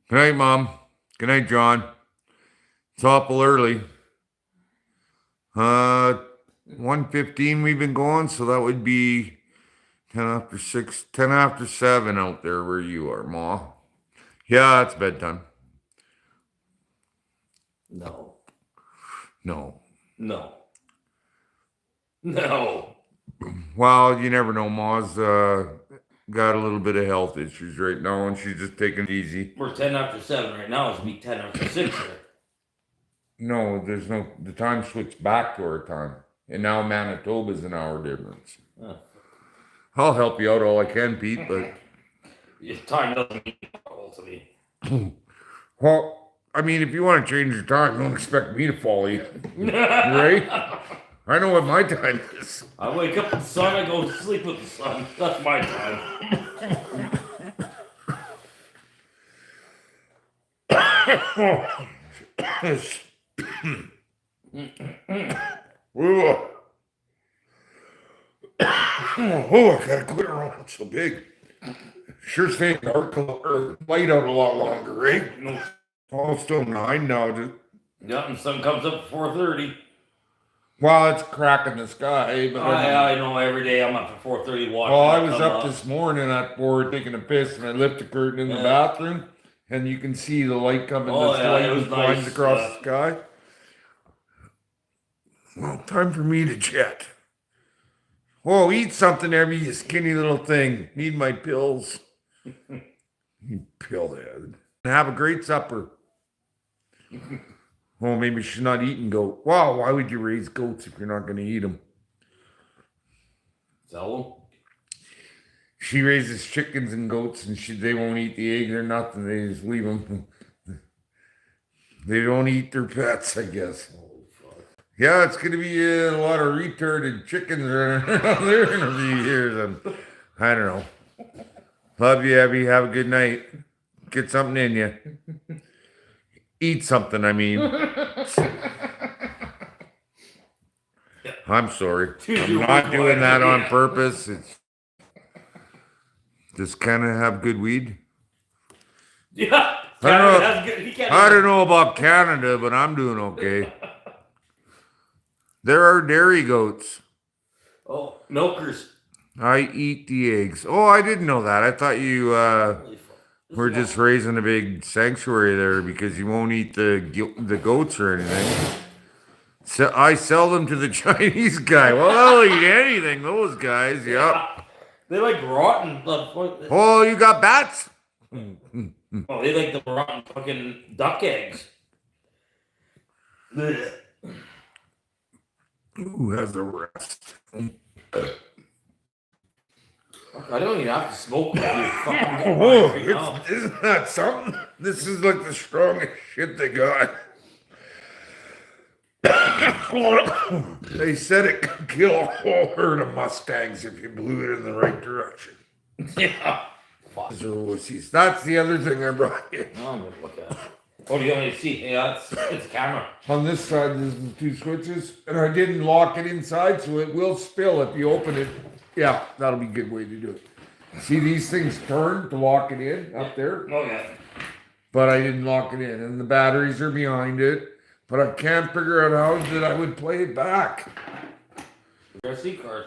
Good night, Mom. Good night, John. It's awful early. 1:15 we've been going, so that would be 10 after 6, 10 after 7 out there where you are, Ma. Yeah, it's bedtime. No. No. No. No. Well, you never know. Ma's got a little bit of health issues right now, and she's just taking it easy. We're 10 after 7 right now. It's be 10 after 6 here. No, the time switched back to our time. And now Manitoba's an hour difference. Huh. I'll help you out all I can, Pete, but... Time doesn't mean all to me. Well, I mean, if you want to change your time, don't expect me to follow you. Right? I know what my time is. I wake up with the sun, I go to sleep with the sun. That's my time. Oh, I gotta quit around. It's so big. Sure staying dark or light out a lot longer, right? No. Oh, it's still 9 now. Yeah, and sun comes up at 4:30. Well, it's cracking the sky, but I know every day I'm up at 4:30 watching. well, I was up this morning at 4 taking a piss, and I lift the curtain in the bathroom, and you can see the light coming. Oh, the yeah, it light was flying nice, across the sky. Well, time for me to jet. Oh, eat something, Abby, you skinny little thing. Need my pills. You pillhead. Have a great supper. Oh, maybe she's not eating goat. Wow, why would you raise goats if you're not going to eat them? Sell them? She raises chickens and goats, and they won't eat the eggs or nothing. They just leave them. They don't eat their pets, I guess. Yeah, it's going to be a lot of retarded chickens around there in a few years. And I don't know. Love you, Abby. Have a good night. Get something in you. Eat something, I mean. I'm sorry. I'm not doing that on purpose. It's just kind of have good weed. Yeah. I don't know about Canada, but I'm doing okay. There are dairy goats. Oh, milkers. I eat the eggs. Oh, I didn't know that. I thought you were just raising a big sanctuary there because you won't eat the goats or anything. So I sell them to the Chinese guy. Well, they'll eat anything, those guys. Yep. They like rotten. Oh, you got bats? Oh, they like the rotten fucking duck eggs. Who has the rest? I don't even have to smoke with you. Fucking Isn't that something? This is like the strongest shit they got. They said it could kill a whole herd of Mustangs if you blew it in the right direction. Yeah. That's the other thing I brought you. Oh, I'm gonna look at it. What do you want me to see? Yeah, it's a camera. On this side, there's the 2 switches, and I didn't lock it inside, so it will spill if you open it. Yeah, that'll be a good way to do it. See, these things turn to lock it in up there. Oh, yeah. But I didn't lock it in, and the batteries are behind it. But I can't figure out how that I would play it back. SD card.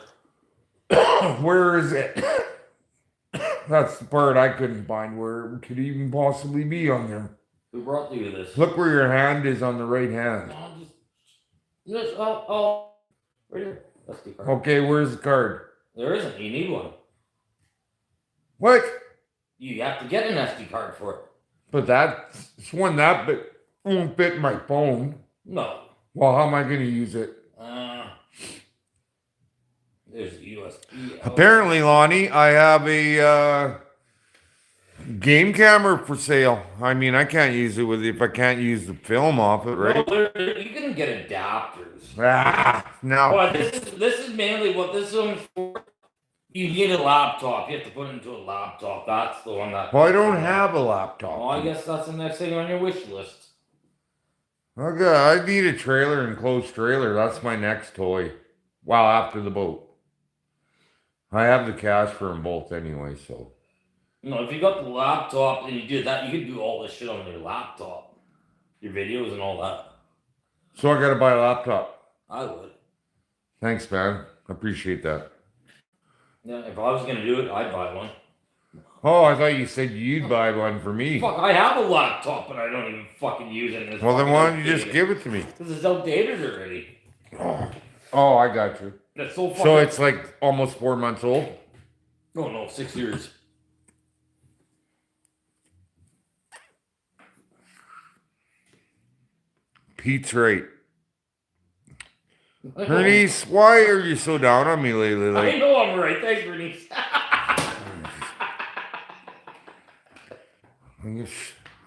Where is it? That's the part I couldn't find where it could even possibly be on there. Who brought you to this? Look where your hand is on the right hand. Oh, right here. SD card. Okay, where's the card? There isn't. You need one. What? You have to get an SD card for it. But that's one that but won't fit my phone. No. Well, how am I going to use it? There's a USB. Apparently, Lonnie, I have a Game camera for sale. I mean, I can't use it with if I can't use the film off it, No, right? you can get adapters. No. But this is mainly what this one's for. You need a laptop. You have to put it into a laptop. That's the one that. Well, I don't have a laptop. Well, I guess that's the next thing on your wish list. Okay, I need a trailer, enclosed trailer. That's my next toy. Wow, after the boat. I have the cash for them both anyway, so. No, if you got the laptop and you do that, you can do all this shit on your laptop, your videos and all that. So I gotta buy a laptop. I would. Thanks, man. Appreciate that. Yeah, if I was gonna do it, I'd buy one. Oh, I thought you said you'd buy one for me. Fuck, I have a laptop, but I don't even fucking use it. And Well, then why don't you just give it to me? Because it's outdated already. Oh, I got you. That's so fucking. So it's like almost 4 months old? Oh no, 6 years. Pete's right. Bernice, why are you so down on me lately? I Like, know I'm right. Thanks, Bernice.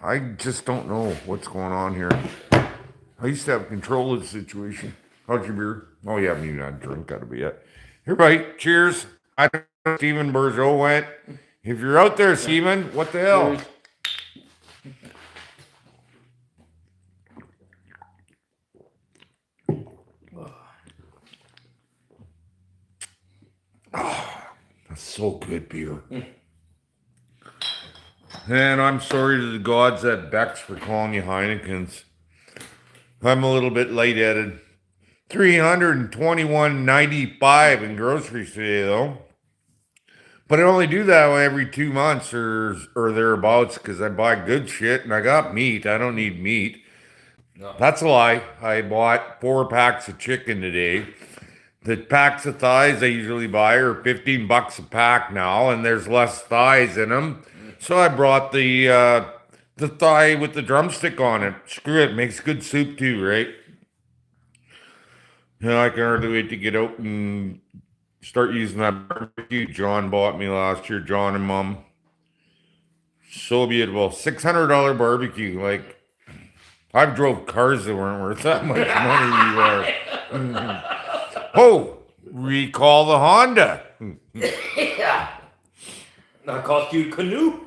I just don't know what's going on here. I used to have control of the situation. How's your beer? Oh, yeah, me not drink out of it yet. Here, buddy. Cheers. I don't know if Stephen Bourgeot went. If you're out there, Stephen, what the hell? Cheers. That's so good, beer. And I'm sorry to the gods at Beck's for calling you Heineken's. I'm a little bit lightheaded. 321.95 in groceries today, though. But I only do that every 2 months or thereabouts because I buy good shit and I got meat. I don't need meat. No. That's a lie. I bought 4 packs of chicken today. The packs of thighs I usually buy are $15 a pack now, and there's less thighs in them. So I brought the thigh with the drumstick on it. Screw it, makes good soup too, right? You know, I can hardly wait to get out and start using that barbecue John bought me last year, John and Mom. So beautiful. $600 barbecue. Like, I've drove cars that weren't worth that much money. Oh, recall the Honda. Yeah. That cost you a canoe.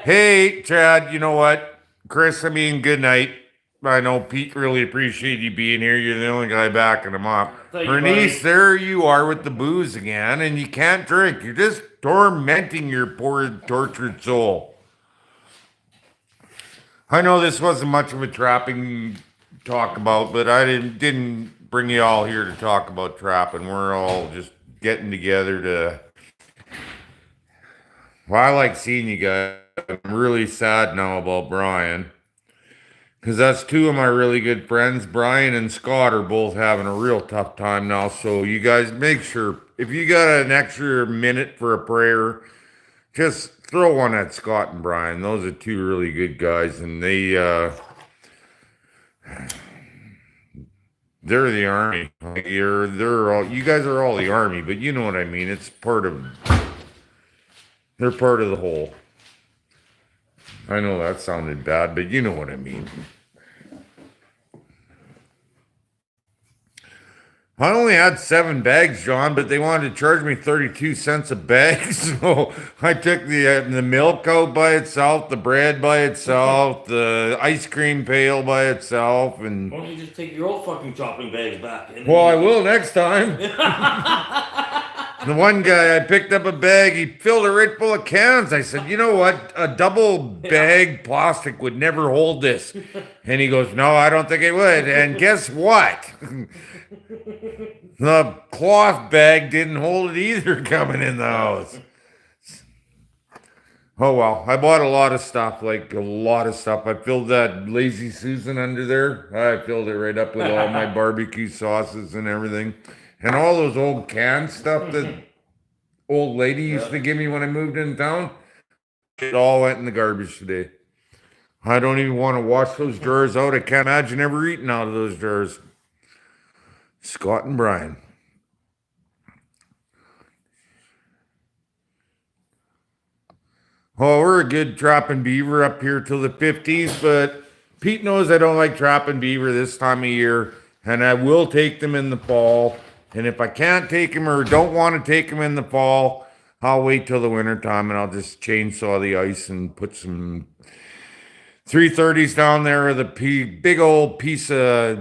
Hey, Chad, you know what? Chris, I mean, good night. I know Pete really appreciated you being here. You're the only guy backing him up. Thank you, Bernice, buddy. there you are with the booze again, and you can't drink. You're just tormenting your poor, tortured soul. I know this wasn't much of a trapping talk about, but I didn't bring you all here to talk about trapping. We're all just getting together to. Well, I like seeing you guys. I'm really sad now about Brian. Because that's 2 of my really good friends. Brian and Scott are both having a real tough time now. So you guys make sure, if you got an extra minute for a prayer, just throw one at Scott and Brian. Those are 2 really good guys. And they're the army. Like you guys are all the army, but you know what I mean. They're part of the whole. I know that sounded bad, but you know what I mean. I only had 7 bags, John, but they wanted to charge me 32 cents a bag. So I took the milk out by itself, the bread by itself, the ice cream pail by itself, and Why don't you just take your old fucking shopping bags back? well, I will next time. The one guy, I picked up a bag, he filled it right full of cans. I said, you know what? A double bag plastic would never hold this. And he goes, no, I don't think it would. And guess what? The cloth bag didn't hold it either coming in the house. Oh well, I bought a lot of stuff, like a lot of stuff. I filled that Lazy Susan under there. I filled it right up with all my barbecue sauces and everything. And all those old canned stuff that old lady used to give me when I moved in town, it all went in the garbage today. I don't even want to wash those jars out. I can't imagine ever eating out of those jars. Scott and Brian. Oh, we're a good trapping beaver up here till the 50s, but Pete knows I don't like trapping beaver this time of year, and I will take them in the fall. And if I can't take them or don't want to take them in the fall, I'll wait till the winter time and I'll just chainsaw the ice and put some 330s down there with a big old piece of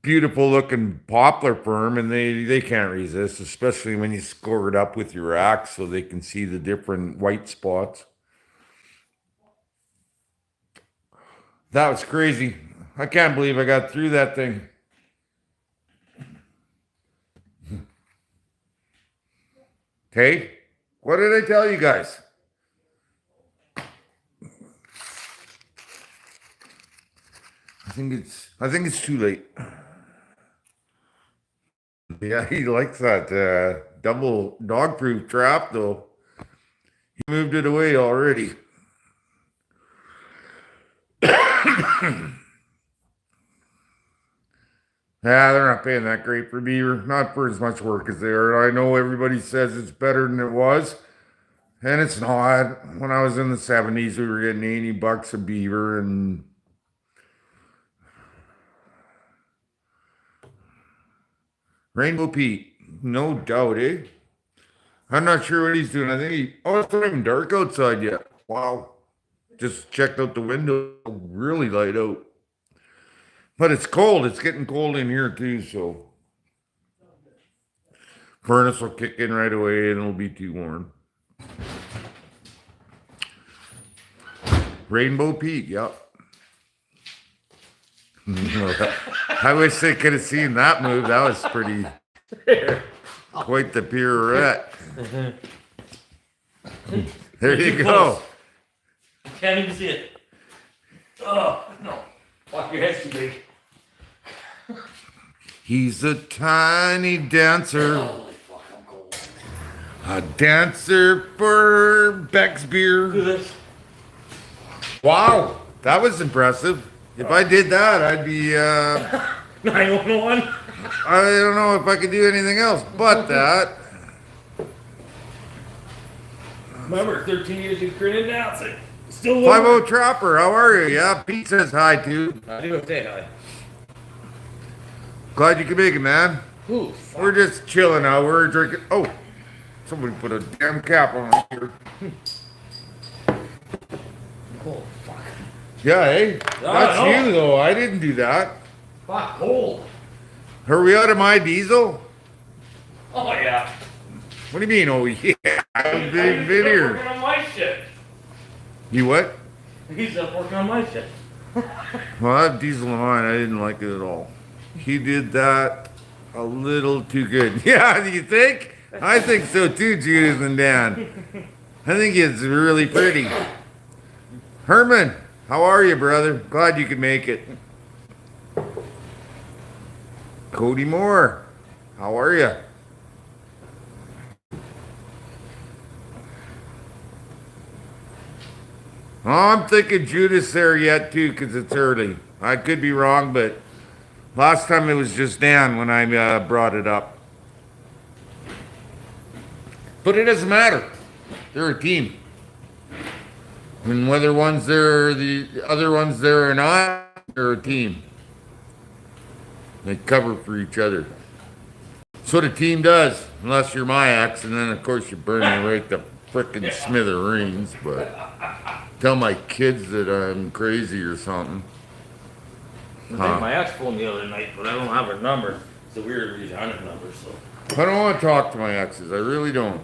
beautiful looking poplar firm, and they can't resist, especially when you score it up with your axe so they can see the different white spots. That was crazy. I can't believe I got through that thing. Okay, what did I tell you guys? I think it's too late. Yeah, he likes that double dog-proof trap though. He moved it away already. Yeah, they're not paying that great for beaver. Not for as much work as they are. I know everybody says it's better than it was, and it's not. When I was in the 70s, we were getting $80 a beaver, and Rainbow Pete, no doubt, eh? I'm not sure what he's doing. I think it's not even dark outside yet. Wow. Just checked out the window, really light out. But it's cold. It's getting cold in here too, so furnace will kick in right away and it'll be too warm. Rainbow Pete, yep. I wish they could have seen that move. That was pretty quite the pirouette. There you go. Can't even see it. Oh, no. Fuck, your head's too big. He's a tiny dancer. Holy fuck, I'm cold. A dancer for Beck's beer. Good. Wow, that was impressive. If I did that, I'd be, 911. I don't know if I could do anything else but that. Remember, 13 years of grinning dancing. Still 5-0 Trapper, how are you? Yeah, Pete says hi too. I do say hi. Glad you could make it, man. Ooh, fuck. We're just chilling out. We're drinking. Oh, somebody put a damn cap on here. Oh, fuck. Yeah, hey, I that's know. you though. I didn't do that. Fuck, cold. Are we out of my diesel? Oh, yeah. What do you mean? Oh yeah, I've been Working here. on my shit. You what? He's up working on my shit. Well, I have diesel in mine. I didn't like it at all. He did that a little too good. Yeah, do you think? I think so too, Judith and Dan. I think it's really pretty. Herman, how are you, brother? Glad you could make it. Cody Moore, how are you? Oh, I'm thinking Judas there yet too, because it's early. I could be wrong, but last time it was just Dan when I brought it up. But it doesn't matter. They're a team. And whether one's there or the other one's there or not, they're a team. They cover for each other. That's what a team does, unless you're my ex, and then of course you burn me right to frickin' smithereens, but tell my kids that I'm crazy or something. I think my ex phoned the other night, but I don't have her number. It's a weird resigning number, so. I don't want to talk to my exes. I really don't.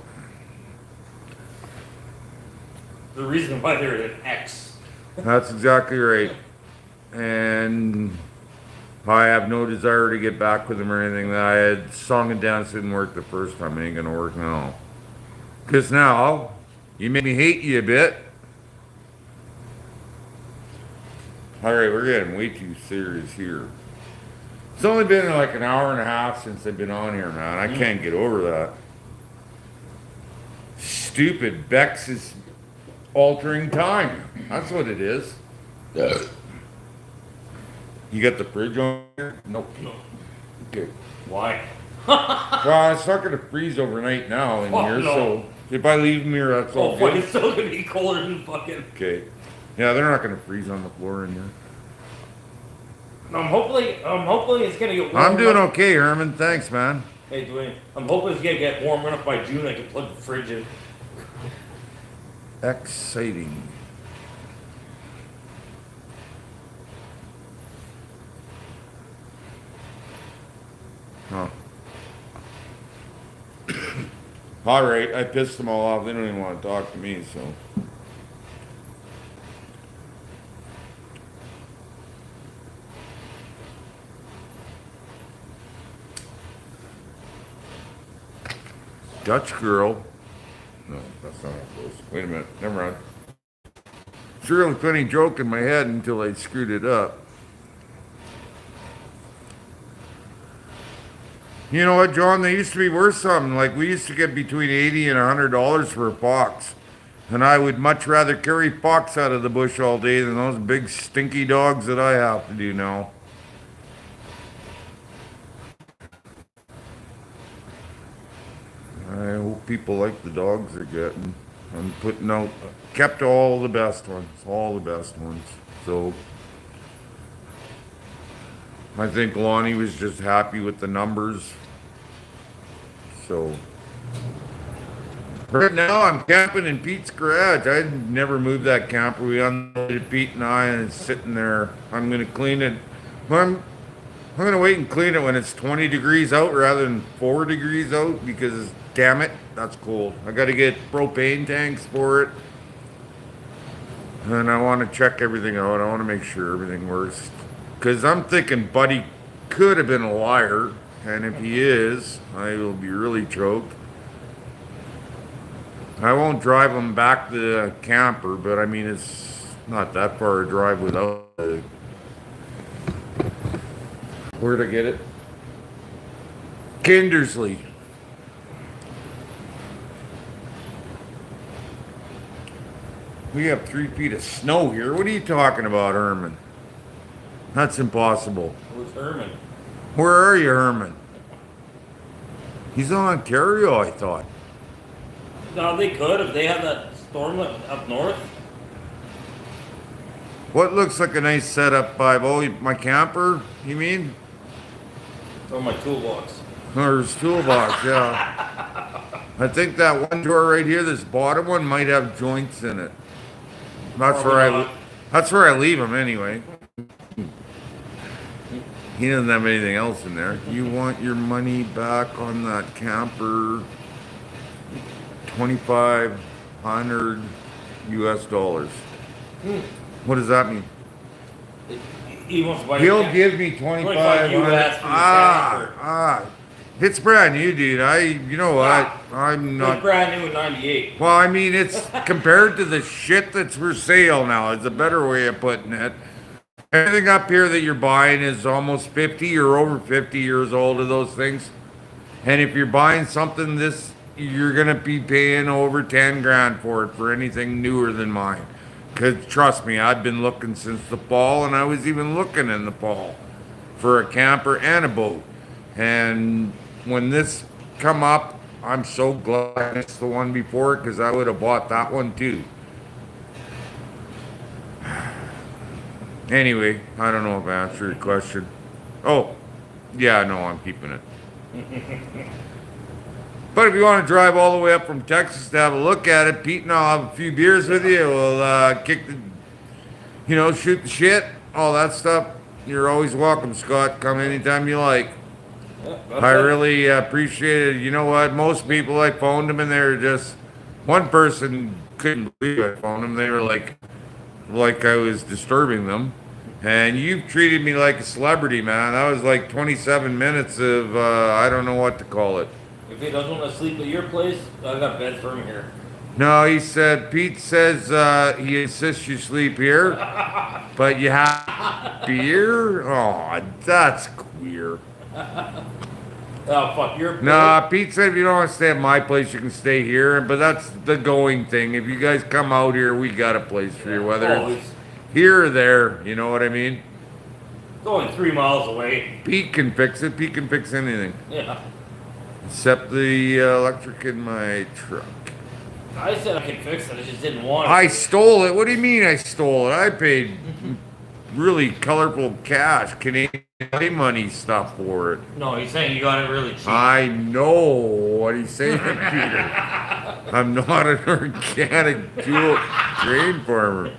The reason why they're an ex. That's exactly right. And I have no desire to get back with them or anything. I had song and dance didn't work the first time. It ain't gonna work now. Cause now you made me hate you a bit. All right, we're getting way too serious here. It's only been like an hour and a half since I've been on here, man. I can't get over that. Stupid Bex is altering time. That's what it is. You got the fridge on here? Nope. No. Okay. Why? Well, it's not gonna freeze overnight now in Oh, here, no. so If I leave them here, that's all Oh, fuck, good. it's still gonna be colder than fucking. Okay. Yeah, they're not gonna freeze on the floor in here. Hopefully it's gonna get warm. I'm doing enough. okay, Herman. Thanks, man. Hey, Dwayne, I'm hoping it's gonna get warm enough by June I can plug the fridge in. Exciting. Huh. All right, I pissed them all off. They don't even want to talk to me, so. Dutch girl. No, that's not how it goes. Wait a minute. Never mind. It's a really funny joke in my head until I screwed it up. You know what, John? They used to be worth something. Like, we used to get between $80 and $100 for a fox. And I would much rather carry fox out of the bush all day than those big stinky dogs that I have to do now. I hope people like the dogs they're getting. I'm putting out, kept all the best ones, all the best ones. So I think Lonnie was just happy with the numbers. So right now I'm camping in Pete's garage. I never moved that camper. We unloaded Pete and I, and it's sitting there. I'm gonna clean it. I'm gonna wait and clean it when it's 20 degrees out rather than 4 degrees out because damn it, that's cold. I gotta get propane tanks for it. And I wanna check everything out. I wanna make sure everything works. Cause I'm thinking Buddy could have been a liar. And if he is, I will be really choked. I won't drive him back to the camper, but I mean, it's not that far a drive without it. Where'd I get it? Kindersley. We have 3 feet of snow here. What are you talking about, Herman? That's impossible. Who's Herman? Where are you, Herman? He's in Ontario, I thought. No, they could if they had that storm up north. What looks like a nice setup by my camper, you mean? Or my toolbox. Or his toolbox, yeah. I think that one drawer right here, this bottom one, might have joints in it. That's where I leave them anyway. He doesn't have anything else in there. You want your money back on that camper? 2,500 US dollars. What does that mean? He wants to buy He'll give me 2,500 US for the camper. It's brand new, dude. You know what? I'm It not. was brand new in '98. Well, I mean, it's compared to the shit that's for sale now. It's a better way of putting it. Everything up here that you're buying is almost 50 or over 50 years old of those things. And if you're buying something this, you're going to be paying over 10 grand for it for anything newer than mine. Because trust me, I've been looking since the fall, and I was even looking in the fall for a camper and a boat. And when this come up, I'm so glad it's the one before it because I would have bought that one too. Anyway, I don't know if I answered your question. Oh, yeah, no, I'm keeping it. But if you want to drive all the way up from Texas to have a look at it, Pete and I'll have a few beers with you. We'll kick the, shoot the shit, all that stuff. You're always welcome, Scott. Come anytime you like. I really appreciate it. You know what? Most people, I phoned them and they were just, one person couldn't believe I phoned them. They were like I was disturbing them. And you've treated me like a celebrity, man. That was like 27 minutes of, I don't know what to call it. If he doesn't want to sleep at your place, I got beds for him here. No, he said, Pete says he insists you sleep here, but you have beer? Oh, that's queer. Oh, fuck, your place? Nah, Pete said if you don't want to stay at my place, you can stay here, but that's the going thing. If you guys come out here, we got a place for you, whether it's here or there, you know what I mean? It's only 3 miles away. Pete can fix it. Pete can fix anything. Yeah. Except the electric in my truck. I said I could fix it. I just didn't want it. I stole it. What do you mean I stole it? I paid really colorful cash, Canadian money stuff for it. No, he's saying you got it really cheap. I know what he's saying, Peter. I'm not an organic grain farmer.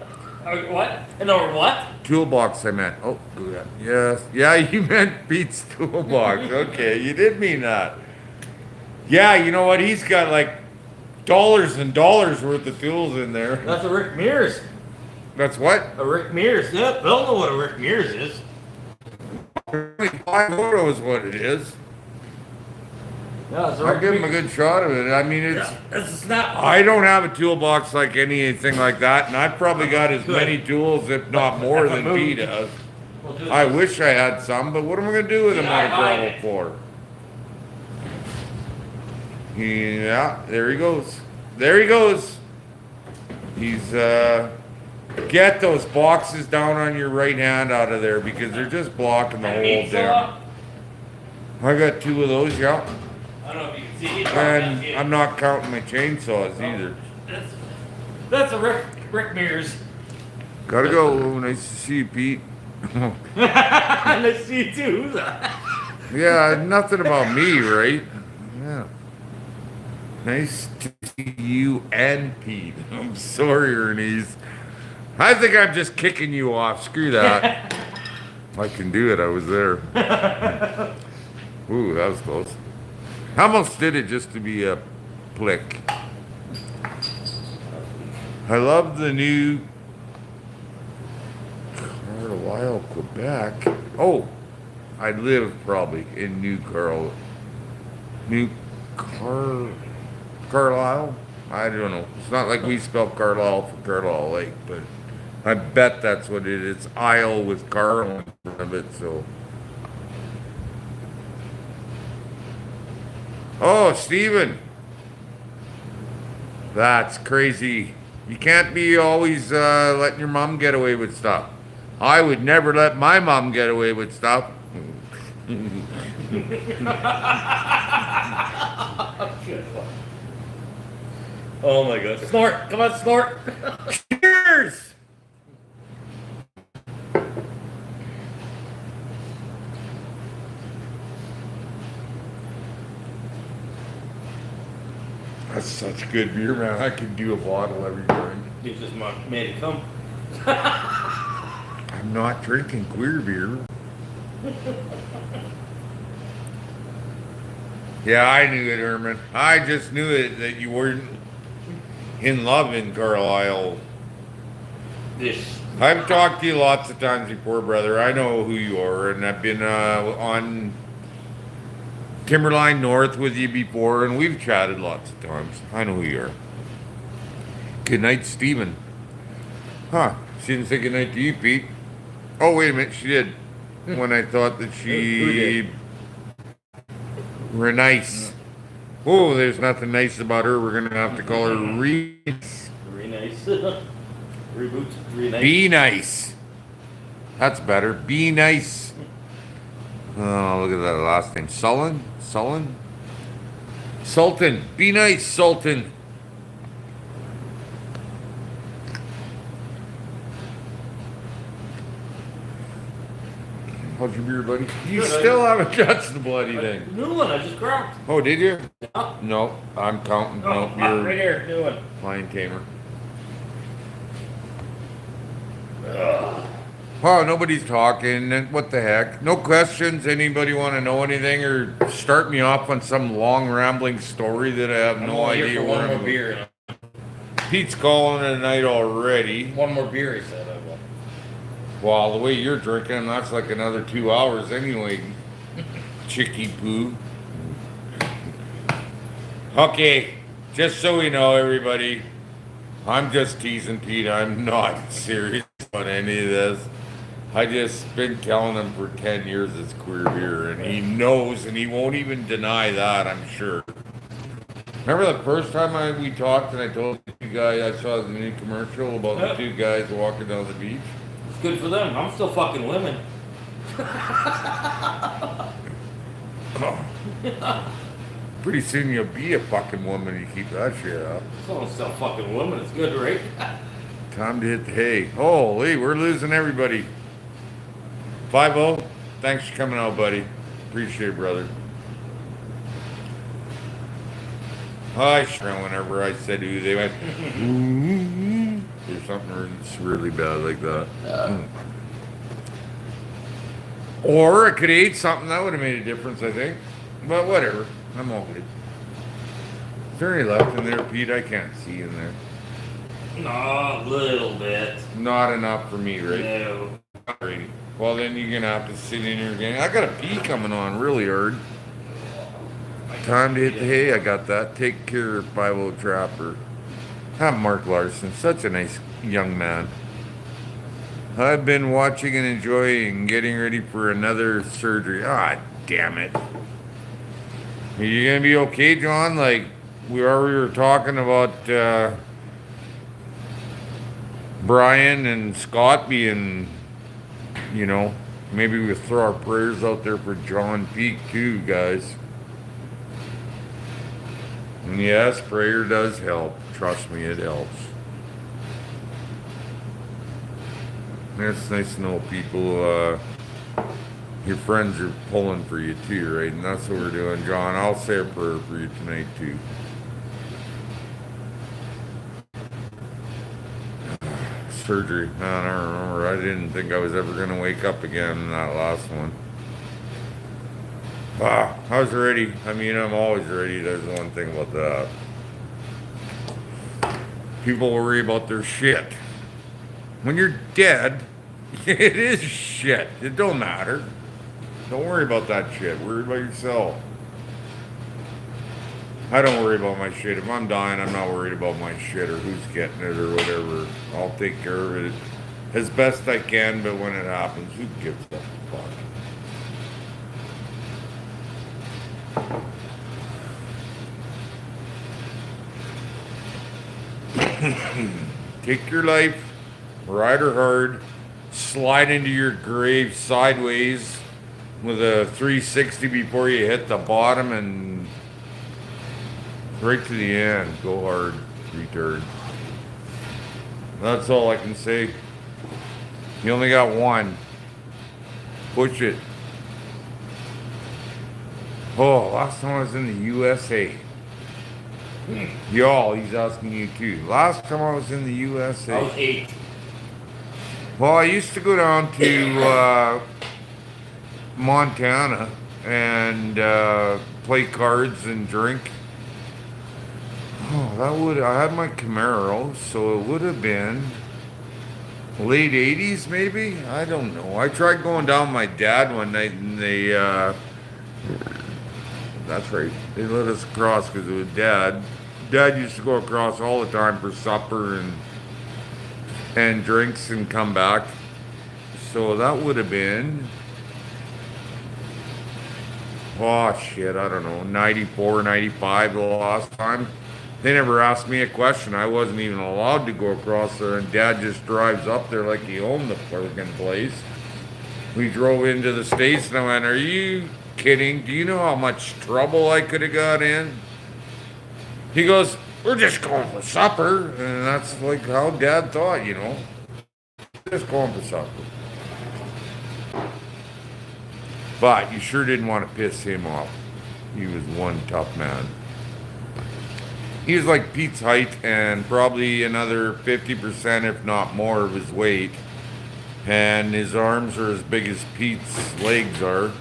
What? No, what? Toolbox, I meant. Oh, good. Yes. Yeah, you meant Pete's toolbox. Okay, you did mean that. Yeah, you know what? He's got like dollars and dollars worth of tools in there. That's a Rick Mears. That's what? A Rick Mears. Yeah, they'll know what a Rick Mears is. 5 photo is what it is. Yeah, it's a I'll Rick give him a Mears. good shot of it. I mean, it's. Yeah, it's a snap. I don't have a toolbox like anything like that, and I've probably got as many tools, if not more, than Pete does. We'll do I this. wish I had some, but what am I going to do with them on a gravel floor? Yeah, there he goes. There he goes. He's, get those boxes down on your right hand out of there because they're just blocking the whole damn. I got 2 of those, yeah. I don't know if you can see it. And I'm not counting my chainsaws either. That's a Rick Mears. Gotta go. Nice to see you, Pete. And I see you too. Who's that? Yeah, nothing about me, right? Yeah. Nice to see you and Pete. I'm sorry, Ernest. I think I'm just kicking you off. Screw that. I can do it. I was there. Ooh, that was close. I almost did it just to be a plick. I love the new Carlisle, Quebec. Oh, I live probably in Carlisle. I don't know. It's not like we spell Carlisle for Carlisle Lake, but I bet that's what it is. It's Isle with Carl in front of it, so. Oh, Stephen. That's crazy. You can't be always letting your mom get away with stuff. I would never let my mom get away with stuff. Oh my god. Snort! Come on, snort! Cheers! That's such good beer, man. I could do a bottle every drink. You just made it come. I'm not drinking Queerbeer. Yeah, I knew it, Herman. I just knew it that you weren't in love in Carlisle. This. I've talked to you lots of times before, brother. I know who you are, and I've been on Timberline North with you before, and we've chatted lots of times. I know who you are. Good night, Stephen. Huh? She didn't say good night to you, Pete. Oh, wait a minute, she did. When I thought that she were nice. Oh, there's nothing nice about her. We're gonna have to call her Reese. Re-nice. Reboot. Re-nice. Be nice. That's better. Be nice. Oh, look at that last name. Sullen? Sultan. Be nice, Sultan. How's your beer, buddy? You Good, still haven't touched the bloody thing. New one, I just grabbed. Oh, did you? Yeah. No, I'm counting. Oh, No, you're right here, new one. Lion Tamer. Oh, nobody's talking. What the heck? No questions? Anybody want to know anything or start me off on some long rambling story that I have no I'm here idea for where one I'm more beer. Pete's calling it a night already. One more beer, he said. I will. Well, the way you're drinking, that's like another 2 hours anyway. Chicky poo. Okay, just so we know, everybody, I'm just teasing Pete. I'm not serious about any of this. I just been telling him for 10 years it's Queerbeer, and he knows, and he won't even deny that, I'm sure. Remember the first time we talked and I told you guys I saw the new commercial about the 2 guys walking down the beach? It's good for them. I'm still fucking women. Pretty soon you'll be a fucking woman. You keep that shit up. Someone's still fucking woman. It's good, right? Time to hit the hay. Holy, we're losing everybody. 5-0. Thanks for coming out, buddy. Appreciate it, brother. I sure whenever I said who they went, or something that's really bad like that. Or I could have ate something that would have made a difference, I think. But whatever. I'm all good. Is there any left in there, Pete? I can't see in there. No, a little bit. Not enough for me, right? No. Alrighty. Well, then you're gonna have to sit in here again. I got a pee coming on really hard. Time to hit the hay. I got that. Take care of 5-0 Trapper. I'm Mark Larson. Such a nice young man. I've been watching and enjoying, getting ready for another surgery. Ah, damn it. Are you gonna be okay, John? Like we were talking about Brian and Scott being, maybe we'll throw our prayers out there for John Peak too, guys. And yes, prayer does help. Trust me, it helps. It's nice to know people, your friends are pulling for you too, right? And that's what we're doing, John. I'll say a prayer for you tonight too. Surgery, man, I remember. I didn't think I was ever going to wake up again in that last one. I was ready. I mean, I'm always ready. There's one thing about that. People worry about their shit. When you're dead, it is shit. It don't matter. Don't worry about that shit. Worry about yourself. I don't worry about my shit. If I'm dying, I'm not worried about my shit or who's getting it or whatever. I'll take care of it as best I can, but when it happens, who gives a fuck? Take your life, ride her hard, slide into your grave sideways with a 360 before you hit the bottom and right to the end. Go hard, retard. That's all I can say. You only got one. Push it. Oh, last time I was in the USA. Y'all, he's asking you too. Last time I was in the USA. I was 8. Well, I used to go down to Montana and play cards and drink. Oh, I had my Camaro, so it would have been late 80s maybe? I don't know. I tried going down with my dad one night and that's right, they let us cross because it was Dad. Dad used to go across all the time for supper and drinks and come back. So that would have been, oh shit, I don't know, 94, 95 the last time. They never asked me a question. I wasn't even allowed to go across there, and Dad just drives up there like he owned the fucking place. We drove into the States, and I went, are you kidding? Do you know how much trouble I could have got in? He goes, we're just going for supper. And that's like how Dad thought, just going for supper. But you sure didn't want to piss him off. He was one tough man. He was like Pete's height and probably another 50%, if not more, of his weight. And his arms are as big as Pete's legs are.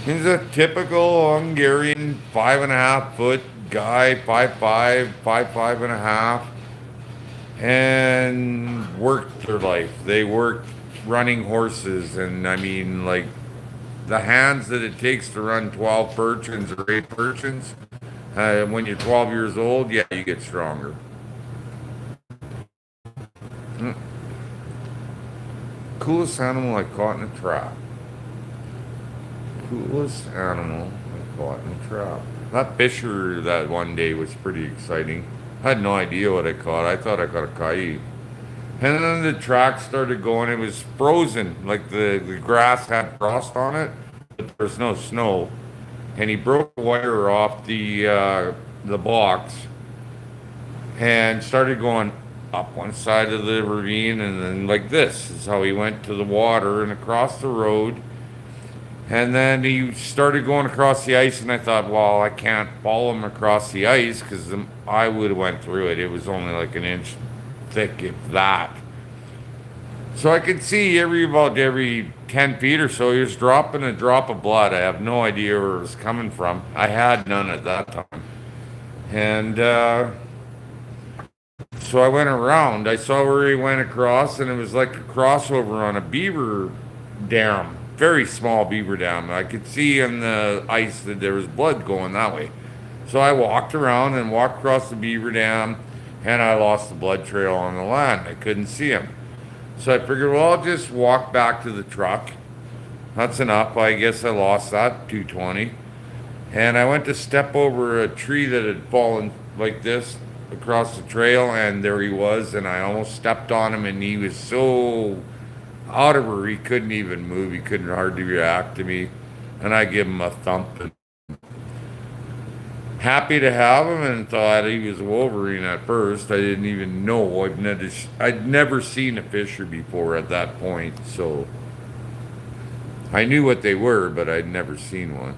He's a typical Hungarian 5.5 foot guy, 5'5", 5'5.5", and worked their life. They worked running horses, and I mean, like, the hands that it takes to run 12 Perchins or 8 Perchins, when you're 12 years old, yeah, you get stronger. Coolest animal I caught in a trap. Coolest animal I caught in a trap. That fisher that one day was pretty exciting. I had no idea what I caught. I thought I caught a coyote. And then the track started going. It was frozen. Like the grass had frost on it, but there was no snow. and he broke the wire off the box and started going up one side of the ravine, and then like this is how he went to the water and across the road. And then he started going across the ice, and I thought, well, I can't follow him across the ice because I would have went through it. It was only like an inch thick, if that. So I could see about every 10 feet or so, he was dropping a drop of blood. I have no idea where it was coming from. I had none at that time. And so I went around. I saw where he went across, and it was like a crossover on a beaver dam, very small beaver dam. I could see in the ice that there was blood going that way. So I walked around and walked across the beaver dam, and I lost the blood trail on the land. I couldn't see him. So I figured, well, I'll just walk back to the truck. That's enough. I guess I lost that 220. And I went to step over a tree that had fallen like this across the trail, and there he was, and I almost stepped on him, and he was so out of her, he couldn't even move. He couldn't hardly react to me. And I give him a thump. And happy to have him, and thought he was a Wolverine at first. I didn't even know. I'd never seen a fisher before at that point, so I knew what they were, but I'd never seen one.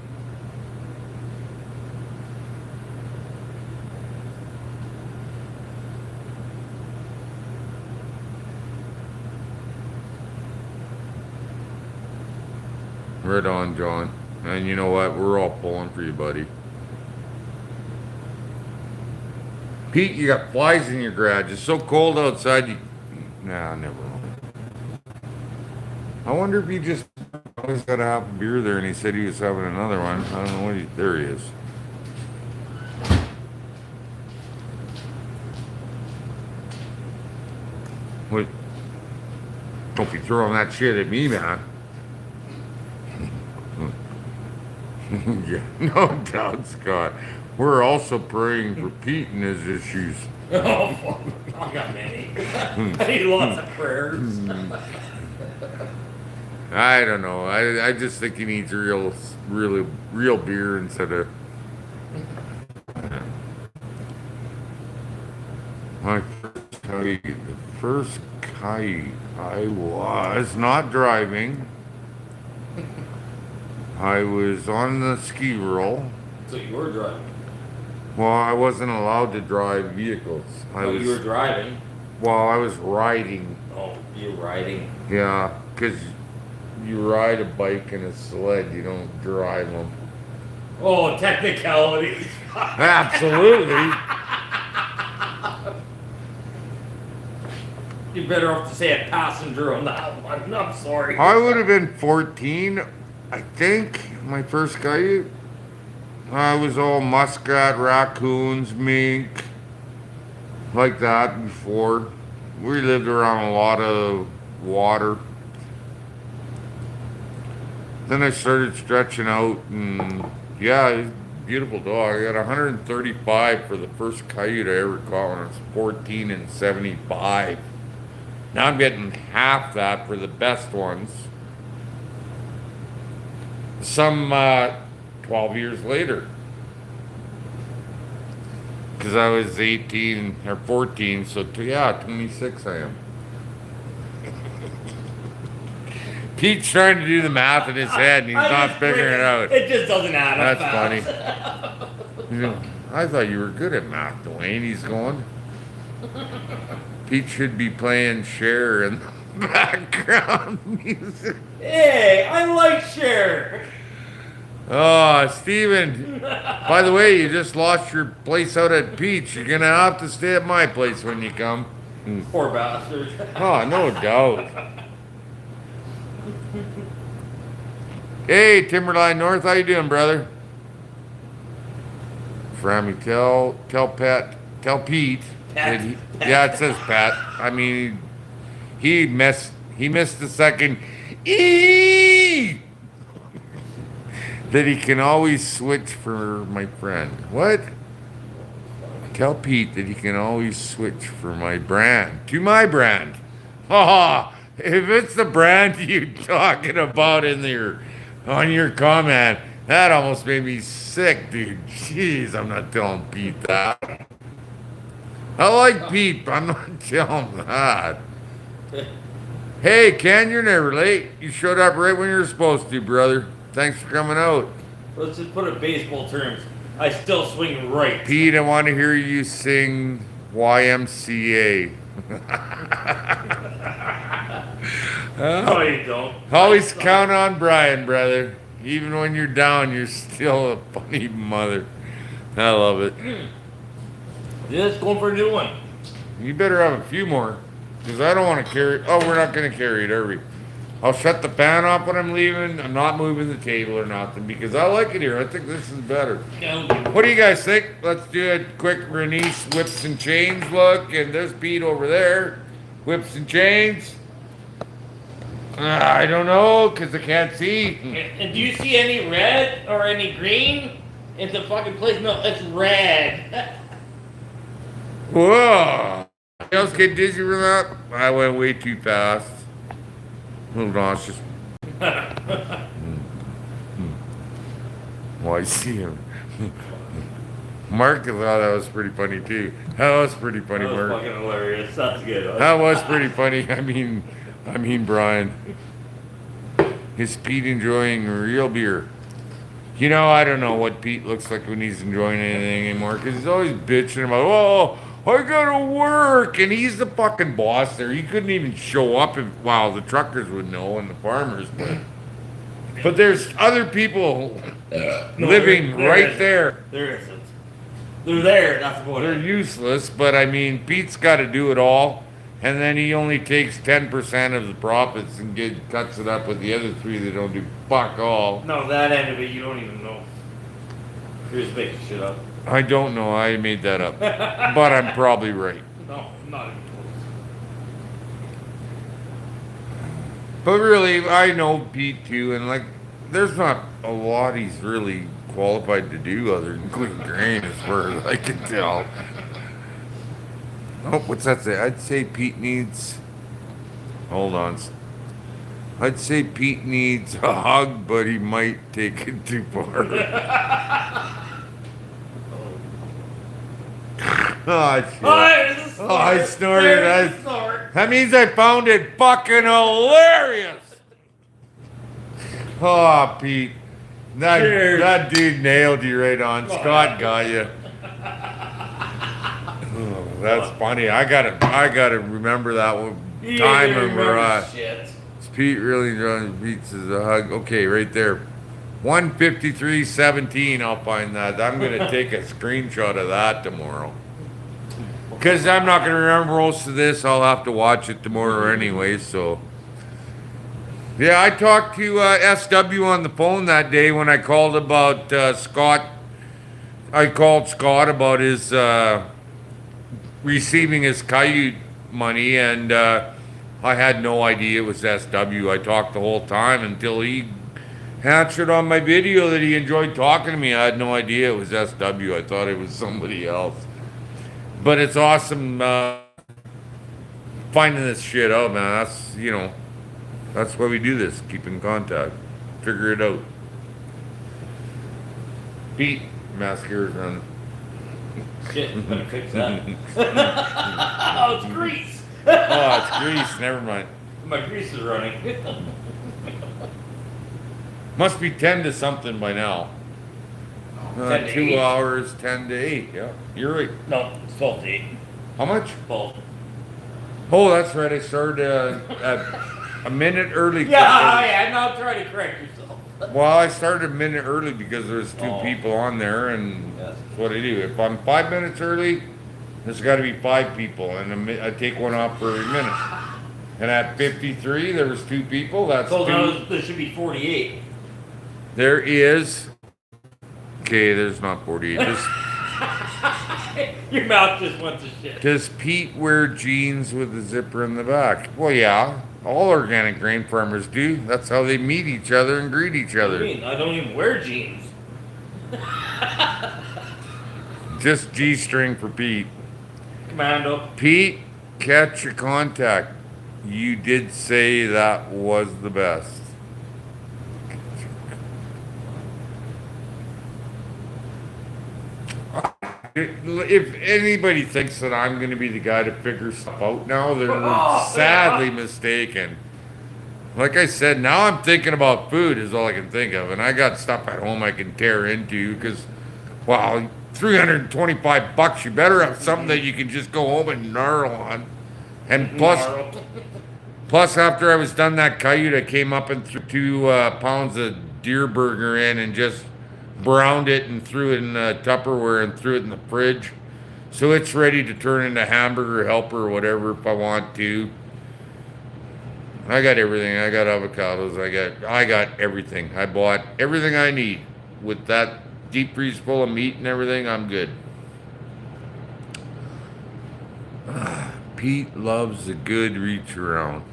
Right on, John. And you know what? We're all pulling for you, buddy. Pete, you got flies in your garage. It's so cold outside. Nah, never mind. I wonder if he just always got a half a beer there, and he said he was having another one. I don't know what there he is. What? Don't be throwing that shit at me, man. Yeah, no doubt, Scott. We're also praying for Pete and his issues. Oh, I got many. I need lots of prayers. I don't know. I just think he needs real beer instead of. My first kite, the first kite I was not driving. I was on the ski roll. So you were driving? Well, I wasn't allowed to drive vehicles. You were driving? Well, I was riding. Oh, you're riding? Yeah, because you ride a bike and a sled, you don't drive them. Oh, technicalities. Absolutely. You're better off to say a passenger on that one. I'm sorry. I would have been 14, I think, my first kite. I was all muskrat, raccoons, mink, like that before. We lived around a lot of water. Then I started stretching out, and yeah, it was a beautiful dog. I got 135 for the first coyote I ever caught when I was 14 and 75. Now I'm getting half that for the best ones. Some 12 years later. Because I was 18 or 14, so yeah, 26 I am. Pete's trying to do the math in his head, and he's not figuring it out. It just doesn't add up. That's funny. I thought you were good at math, Dwayne. He's going. Pete should be playing Cher in the background music. Hey, I like Cher. Oh, Steven. By the way, you just lost your place out at Pete's. You're going to have to stay at my place when you come. Poor bastard. Oh, no doubt. Hey, Timberline North, how you doing, brother? Frammy, tell Pete. Pat. Yeah, it says Pat. I mean, he missed the second E. That he can always switch for my friend. What? Tell Pete that he can always switch for my brand. To my brand. Oh, if it's the brand you're talking about on your comment, That almost made me sick, dude. Jeez, I'm not telling Pete that. I like Pete, but I'm not telling him that. Hey, Ken, you're never late. You showed up right when you're supposed to, brother. Thanks for coming out. Let's just put it in baseball terms. I still swing right. Pete, I want to hear you sing YMCA. No, you don't. Always count on Brian, brother. Even when you're down, you're still a funny mother. I love it. Yeah, let's go for a new one. You better have a few more, because I don't want to carry. Oh, we're not going to carry it, are we? I'll shut the fan off when I'm leaving. I'm not moving the table or nothing, because I like it here. I think this is better. What do you guys think? Let's do a quick Bernice whips and chains look, and there's Pete over there. Whips and chains. I don't know, because I can't see. And do you see any red or any green in the fucking place? No, it's red. Whoa! You else get dizzy from that? I went way too fast. A little nauseous. Well, I see him. Mark thought that was pretty funny too. That was pretty funny, That was Mark. fucking hilarious. That's good. That was pretty funny. I mean, Brian. Is Pete enjoying real beer? You know, I don't know what Pete looks like when he's enjoying anything anymore, because he's always bitching about, oh, I gotta work, and he's the fucking boss there. He couldn't even show up if, well, the truckers would know and the farmers, but there's other people living right there. There isn't. They're there. That's what They're useless, but I mean, Pete's got to do it all, and then he only takes 10% of the profits and cuts it up with the other three that don't do fuck all. No, that end of it, you don't even know. You're just making shit up. I don't know. I made that up, but I'm probably right. No, not even close. But really, I know Pete too, and like, there's not a lot he's really qualified to do other than clean grain, as far as I can tell. Oh, what's that say? I'd say Pete needs. Hold on. I'd say Pete needs a hug, but he might take it too far. Oh, shit. Oh, I snorted. That means I found it fucking hilarious. Oh, Pete. That dude nailed you right on. Scott got you. Oh, that's funny. I gotta remember that one time when we're shit. Is Pete really enjoying Pete's as a hug? Okay, right there. 153.17. I'll find that. I'm gonna take a screenshot of that tomorrow. Because I'm not gonna remember most of this. I'll have to watch it tomorrow anyway. So. Yeah, I talked to SW on the phone that day when I called about Scott. I called Scott about his receiving his Coyote money, and I had no idea it was SW. I talked the whole time until he answered on my video that he enjoyed talking to me. I had no idea it was SW. I thought it was somebody else. But it's awesome finding this shit out, man. That's, you know, that's why we do this. Keep in contact. Figure it out. Pete, mascara's on. Shit, better fix that. Oh, it's grease. Oh, it's grease. Never mind. My grease is running. Must be 10 to something by now. 10 to 2 8. hours, 10 to 8. Yeah, you're right. No, it's 12 to 8. How much? 12. Oh, that's right. I started a minute early. Yeah, now try to correct yourself. Well, I started a minute early because there's two Oh. people on there, and Yes. that's what I do. If I'm 5 minutes early, there's got to be 5 people, and I take one off for every minute. And at 53, there was 2 people. That's So 2. there should be 48. There is. Okay, there's not 48. Your mouth just went to shit. Does Pete wear jeans with a zipper in the back? Well, yeah. All organic grain farmers do. That's how they meet each other and greet each What do other. you mean? I don't even wear jeans. Just G-string for Pete. Commando. Pete, catch your contact. You did say that was the best. If anybody thinks that I'm going to be the guy to figure stuff out now, they're Oh, sadly mistaken. Like I said, now I'm thinking about food is all I can think of, and I got stuff at home I can tear into because, wow, $325, you better have something that you can just go home and gnarl on. And plus, after I was done that coyote, I came up and threw 2 pounds of deer burger in and just browned it and threw it in Tupperware and threw it in the fridge. So it's ready to turn into hamburger helper or whatever if I want to. I got everything. I got avocados. I got everything. I bought everything I need. With that deep freeze full of meat and everything, I'm good. Pete loves a good reach around.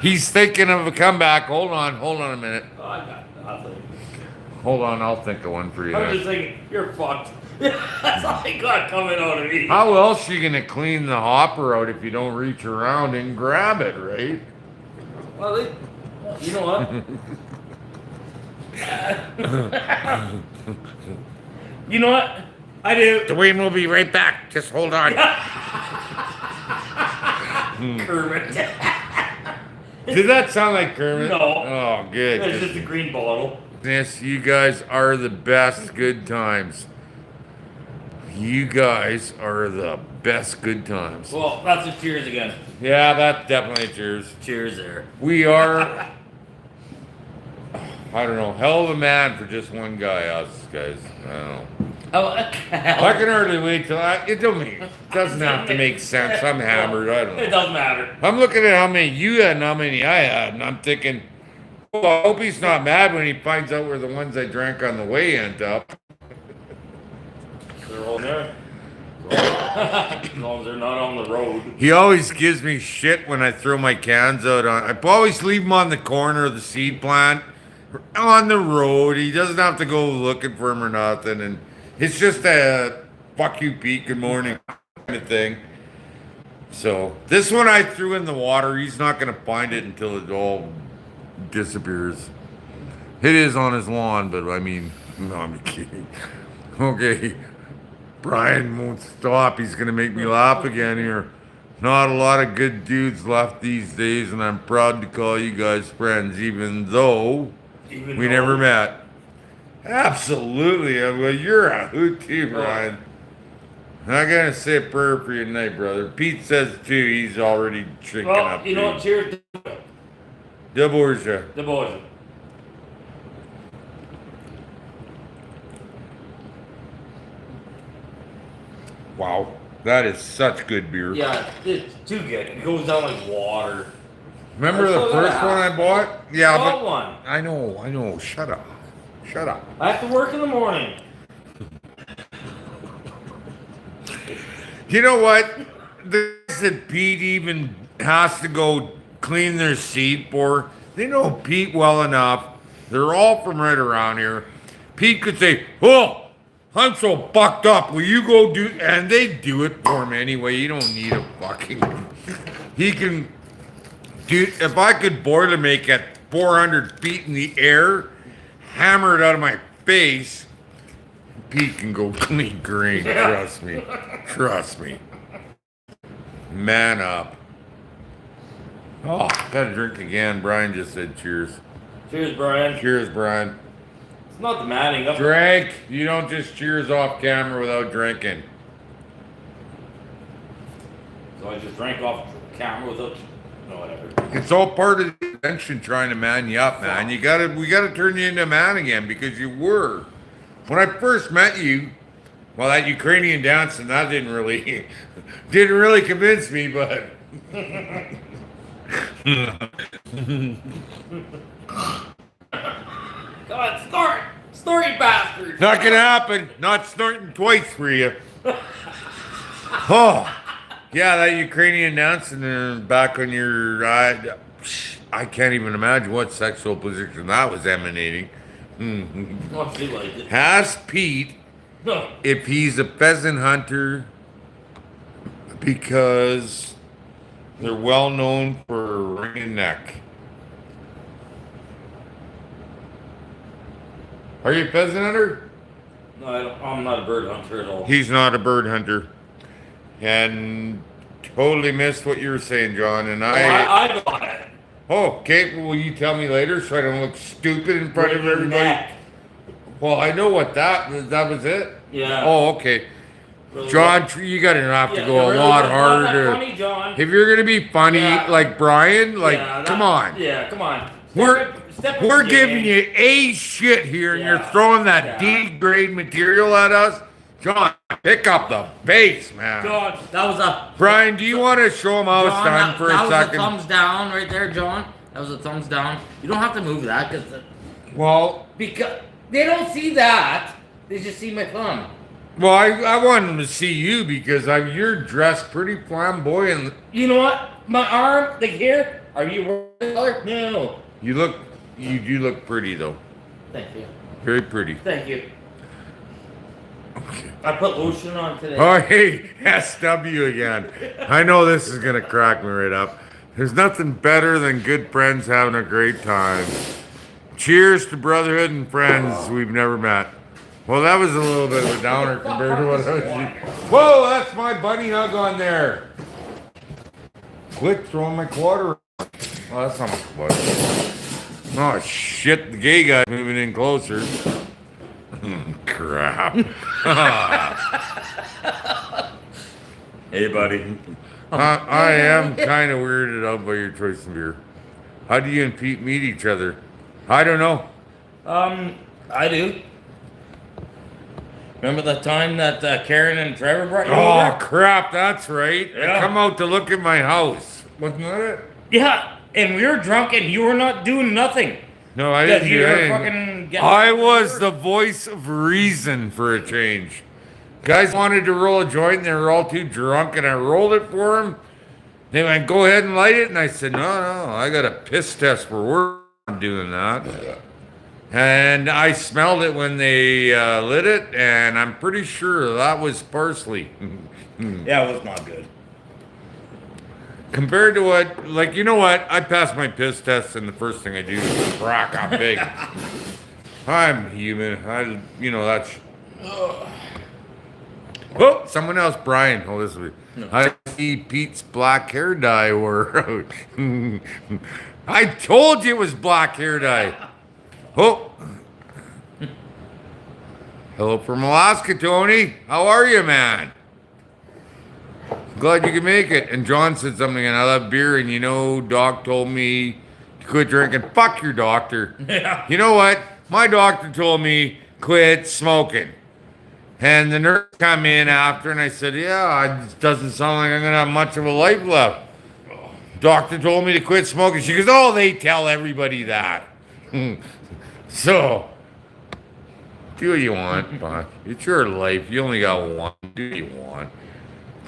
He's thinking of a comeback. Hold on a minute. Oh, I got nothing. Hold on, I'll think of one for you. I'm just thinking, you're fucked. That's all I got coming out of me. How else you gonna clean the hopper out if you don't reach around and grab it, right? Well, you know what? You know what? I do. Dwayne will be right back. Just hold on. Kermit. Did that sound like Kermit? No. Oh, good. It's just a green bottle. Yes, you guys are the best good times. You guys are the best good times. Well, that's a cheers again. Yeah, that's definitely a cheers. Cheers there. We are, I don't know, hell of a man for just one guy, us guys. I don't know. Oh, I can hardly wait till it doesn't have to make sense. I'm hammered. I don't it know. doesn't matter. I'm looking at how many you had and how many I had, and I'm thinking, oh, I hope he's not mad when he finds out where the ones I drank on the way end up. They're all there. As long as they're not on the road. He always gives me shit when I throw my cans out on. I always leave them on the corner of the seed plant, on the road. He doesn't have to go looking for them or nothing, and it's just a fuck you, Pete. Good morning kind of thing. So this one I threw in the water. He's not gonna find it until it all disappears. It is on his lawn, but I mean, no, I'm kidding. Okay. Brian won't stop. He's going to make me laugh again here. Not a lot of good dudes left these days, and I'm proud to call you guys friends, even though we never met. Absolutely. Well, you're a hoot too, Brian. I'm going to say a prayer for you tonight, brother. Pete says too. He's already drinking up. Well, you know what? Cheers. De Borgia. The boys. Wow. That is such good beer. Yeah, it's too good. It goes down like water. Remember the first one I bought? Yeah, Bought but one. I know. Shut up. I have to work in the morning. You know what? This that Pete even has to go clean their seat for. They know Pete well enough. They're all from right around here. Pete could say, "Oh, I'm so fucked up. Will you go do?" And they do it for him anyway. You don't need a fucking. He can. Dude, if I could Boilermake at 400 feet in the air, hammer it out of my face, Pete can go clean green. Trust me. Trust me. Man up. Oh, gotta drink again. Brian just said cheers. Cheers, Brian. Cheers, Brian. It's not the manning up. Drink. You don't just cheers off camera without drinking. So I just drank off camera without. No, whatever. It's all part of the invention trying to man you up, man. We gotta turn you into a man again because you were. When I first met you, well, that Ukrainian dancing, that didn't really convince me, but Come on, snort! Snort, you bastard! not gonna happen. Not snorting twice for you. Oh, yeah, that Ukrainian dancing back on your. I can't even imagine what sexual position that was emanating. Well, she liked it. Ask Pete No. if he's a pheasant hunter because they're well known for ringing neck. Are you a pheasant hunter? No, I'm not a bird hunter at all. He's not a bird hunter. And totally missed what you were saying, John. And I got it. Oh, okay. Will you tell me later so I don't look stupid in front of Right in the everybody? neck. Well, I know what that was it? Yeah. Oh, okay. Really John, you got to have to Yeah, go a really lot not harder. that funny, John. If you're gonna be funny Yeah. like Brian, like Yeah, come on. Yeah, come on. We're giving you A shit here, and you're Yeah. throwing that Yeah. D grade material at us. John, pick up the pace, man. John, that was a Brian, do you want to show him how it's John, done that, for that a was second? a thumbs down right there, John. That was a thumbs down. You don't have to move that Well, because they don't see that. They just see my thumb. I want them to see you because you're dressed pretty flamboyant. You know what? My arm, like here. Are you wearing color? No. You do look pretty though. Thank you. Very pretty. Thank you. I put lotion on today. Oh, hey, SW again. I know this is going to crack me right up. There's nothing better than good friends having a great time. Cheers to brotherhood and friends we've never met. Well, that was a little bit of a downer compared to what I was. Whoa, that's my bunny hug on there. Quit throwing my quarter. Oh, that's not my quarter. Oh, shit, the gay guy's moving in closer. Crap. Hey, buddy. I am kind of weirded out by your choice of beer. How do you and Pete meet each other? I don't know. I do. Remember the time that Karen and Trevor brought you Oh, over? crap, that's right. Yeah. I come out to look at my house. Wasn't that it? Yeah, and we were drunk and you were not doing nothing. No, I Because didn't you do were anything. fucking getting I was the voice of reason for a change. Guys wanted to roll a joint and they were all too drunk and I rolled it for them. They went, go ahead and light it. And I said, no, I got a piss test for work. I'm doing that. And I smelled it when they lit it, and I'm pretty sure that was parsley. Yeah, it was not good. Compared to what, like, you know what? I passed my piss test, and the first thing I do is crack up big. I'm human. That's. Oh, someone else, Brian. Oh, this will be. No. I see Pete's black hair dye wore out. I told you it was black hair dye. Oh. Hello from Alaska, Tony. How are you, man? Glad you could make it. And John said something, and I love beer, and Doc told me to quit drinking. Fuck your doctor. Yeah. You know what? My doctor told me quit smoking. And the nurse come in after, and I said, yeah, it doesn't sound like I'm going to have much of a life left. Doctor told me to quit smoking. She goes, oh, they tell everybody that. So, do what you want, Buck. It's your life. You only got one. Do what you want.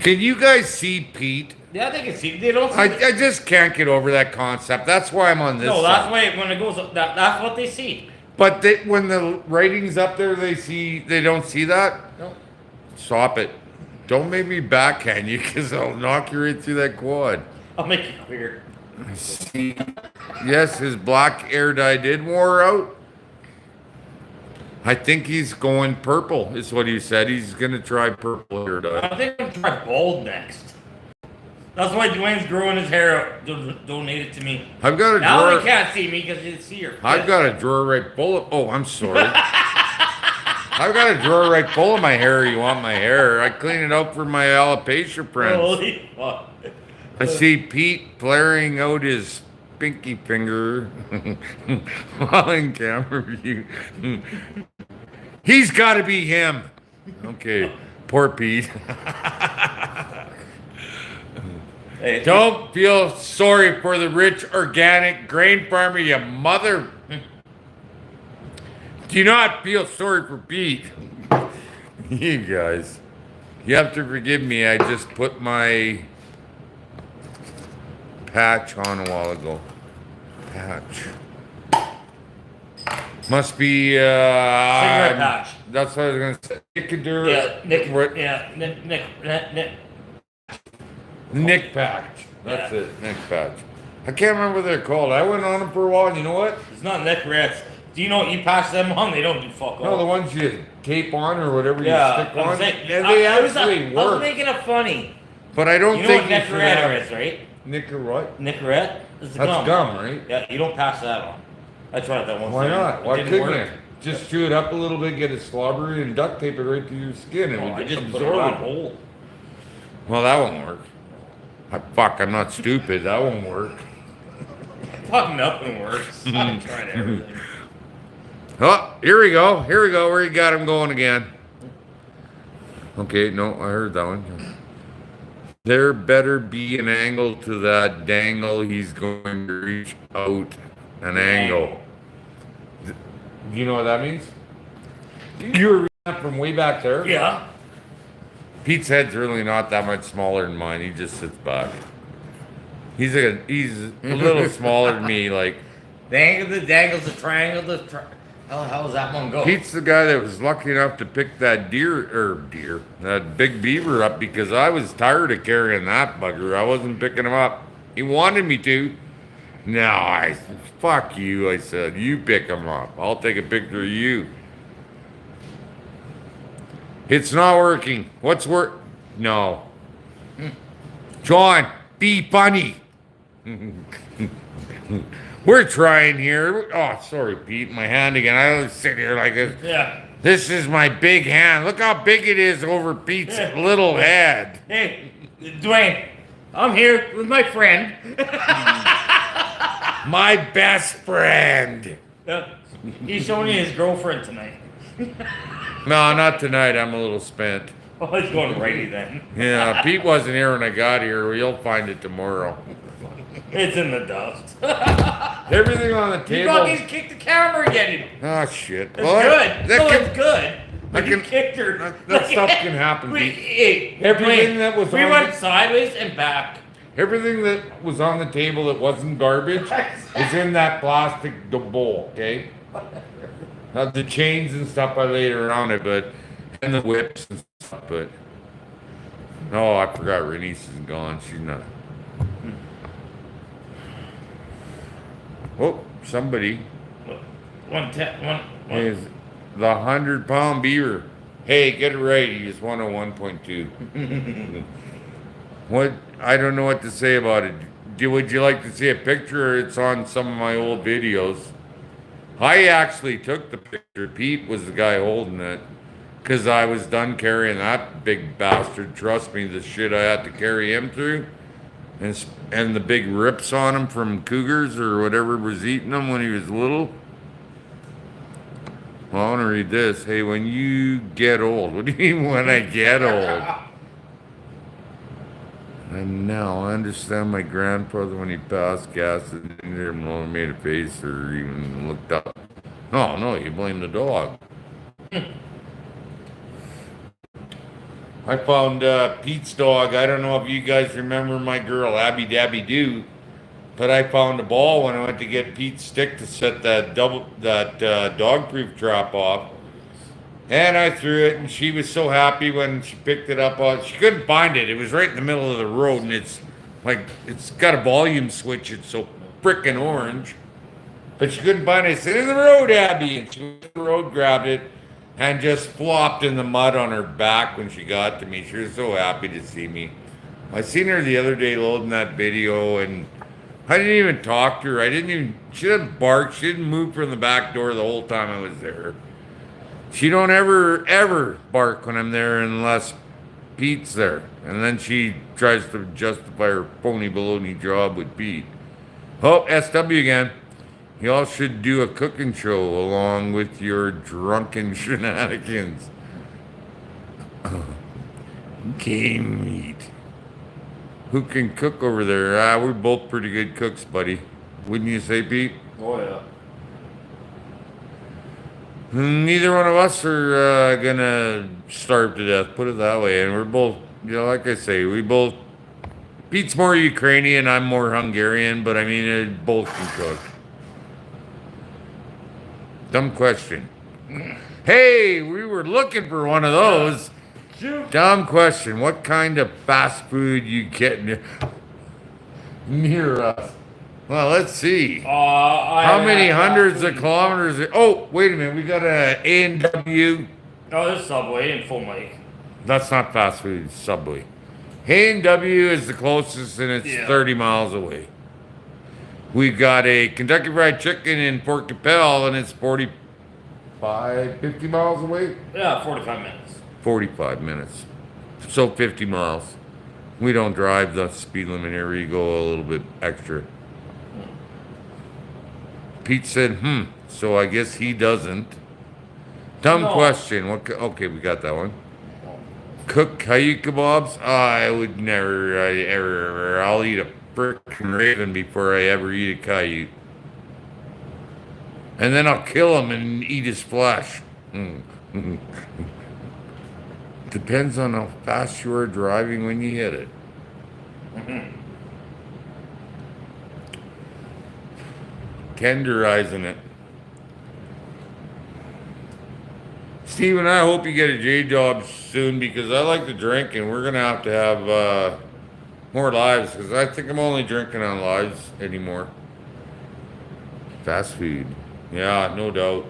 Can you guys see Pete? Yeah, they can see. They don't see. I just can't get over that concept. That's why I'm on this No, side. that's why when it goes up, that's what they see. But when the writing's up there, they don't see that? No. Stop it. Don't make me backhand you, because I'll knock you right through that quad. I'll make it clear. See, yes, his black hair dye did wear out. I think he's going purple, is what he said. He's going to try purple hair dye. I think I'm try bald next. That's why Dwayne's growing his hair out. Donate it to me. I've got a Now drawer. they can't see me because you see your. I've got a drawer right full of. Oh, I'm sorry. I've got a drawer right full of my hair. You want my hair? I clean it out for my alopecia prints. Holy fuck. I see Pete flaring out his pinky finger while in camera view. He's got to be him. Okay, poor Pete. Hey, Don't feel sorry for the rich organic grain farmer, you mother. Do not feel sorry for Pete. You guys, you have to forgive me. I just put my patch on a while ago. Patch. Must be cigarette patch. That's what I was gonna say. Nicodur. Yeah, Nick. What- Yeah, Nick. Nick patch. That's Yeah. it. Nick patch. I can't remember what they're called. I went on them for a while, and you know what? It's not Nick Ritz. Do you know you pass them on? They don't do fuck No, the all. ones you tape on or whatever Yeah, you stick I'm on. saying, They I actually was work. making it funny. But I don't You know think what you should Nicorette have is, right? Nicker what? Nicorette is the That's gum. gum, right? Yeah, you don't pass that on. I tried that once. Why not? Why It didn't couldn't work. you? Just chew it up a little bit, get it slobbery, and duct tape it right to your skin. It No, would I just put absorb it on it. whole. Well, that won't work. Fuck, I'm not stupid. That won't work. Fuck, nothing works. I tried everything. Oh, here we go. Here we go. Where you got him going again? Okay, no, I heard that one. There better be an angle to that dangle. He's going to reach out an angle. Do you know what that means? You were reading that from way back there? Yeah. Pete's head's really not that much smaller than mine. He just sits back. He's a little smaller than me. Like The angle, the dangles, the triangle, how the hell does that one go? Pete's the guy that was lucky enough to pick that that big beaver up because I was tired of carrying that bugger. I wasn't picking him up. He wanted me to. No, fuck you. I said, you pick him up. I'll take a picture of you. It's not working. What's work? No. John, be funny. We're trying here. Oh, sorry, Pete. My hand again. I always sit here like this. Yeah. This is my big hand. Look how big it is over Pete's little head. Hey, Dwayne, I'm here with my friend. My best friend. He's showing you his girlfriend tonight. No, not tonight. I'm a little spent. Oh, he's going righty then. Yeah, Pete wasn't here when I got here. You'll find it tomorrow. It's in the dust. Everything on the You table. fucking kicked the camera again. Oh shit. It's good. No, can- it's good. But I you can- kicked her. that stuff can happen, We, Pete. hey, Everything Dwayne, that was we on went the- sideways and back. Everything that was on the table that wasn't garbage is in that plastic bowl, okay? Now, the chains and stuff I laid around it, and the whips and stuff, but. Oh, I forgot Renice is gone. She's not. Oh, somebody 110, is the 100-pound beaver. Hey, get it right. He just won a 1.2. What? I don't know what to say about it. Would you like to see a picture? It's on some of my old videos. I actually took the picture. Pete was the guy holding it. Because I was done carrying that big bastard. Trust me, the shit I had to carry him through. And the big rips on him from cougars or whatever was eating him when he was little. Well, I want to read this. Hey, when you get old. What do you mean when I get old? And now I understand my grandfather when he passed gas and didn't made a face or even looked up. Oh no, you blame the dog. I found Pete's dog. I don't know if you guys remember my girl Abby Dabby Doo, but I found a ball when I went to get Pete's stick to set that dog-proof trap off. And I threw it, and she was so happy when she picked it up. She couldn't find it. It was right in the middle of the road, and it's got a volume switch. It's so frickin' orange. But she couldn't find it. I said, in the road, Abby. And she went to the road, grabbed it, and just flopped in the mud on her back when she got to me. She was so happy to see me. I seen her the other day loading that video, and I didn't even talk to her. She didn't bark. She didn't move from the back door the whole time I was there. She don't ever bark when I'm there unless Pete's there. And then she tries to justify her phony baloney job with Pete. Oh, SW again. Y'all should do a cooking show along with your drunken shenanigans. Game meat. Who can cook over there? We're both pretty good cooks, buddy. Wouldn't you say, Pete? Oh, yeah. Neither one of us are gonna starve to death, put it that way. And we're both, like I say, Pete's more Ukrainian, I'm more Hungarian, but I mean, both can cook. Dumb question. Hey, we were looking for one of those. Dumb question. What kind of fast food you get near us? Well, let's see. I How haven't many had fast hundreds food of in- kilometers? Oh, wait a minute. We got a A&W. Oh, there's Subway in Full Lake. That's not fast food. It's Subway. A&W is the closest, and it's Yeah. 30 miles away. We got a Kentucky Fried Chicken in Port Capel, and it's 50 miles away. Yeah, 45 minutes. 45 minutes. So 50 miles. We don't drive the speed limit here. We go a little bit extra. Pete said, so I guess he doesn't. Dumb No. question. Okay, we got that one. Cook coyote kebabs? I would never, I'll eat a frickin' raven before I ever eat a coyote. And then I'll kill him and eat his flesh. Depends on how fast you are driving when you hit it. Tenderizing it. Steven, I hope you get a J job soon because I like to drink and we're going to have more lives because I think I'm only drinking on lives anymore. Fast food. Yeah, no doubt.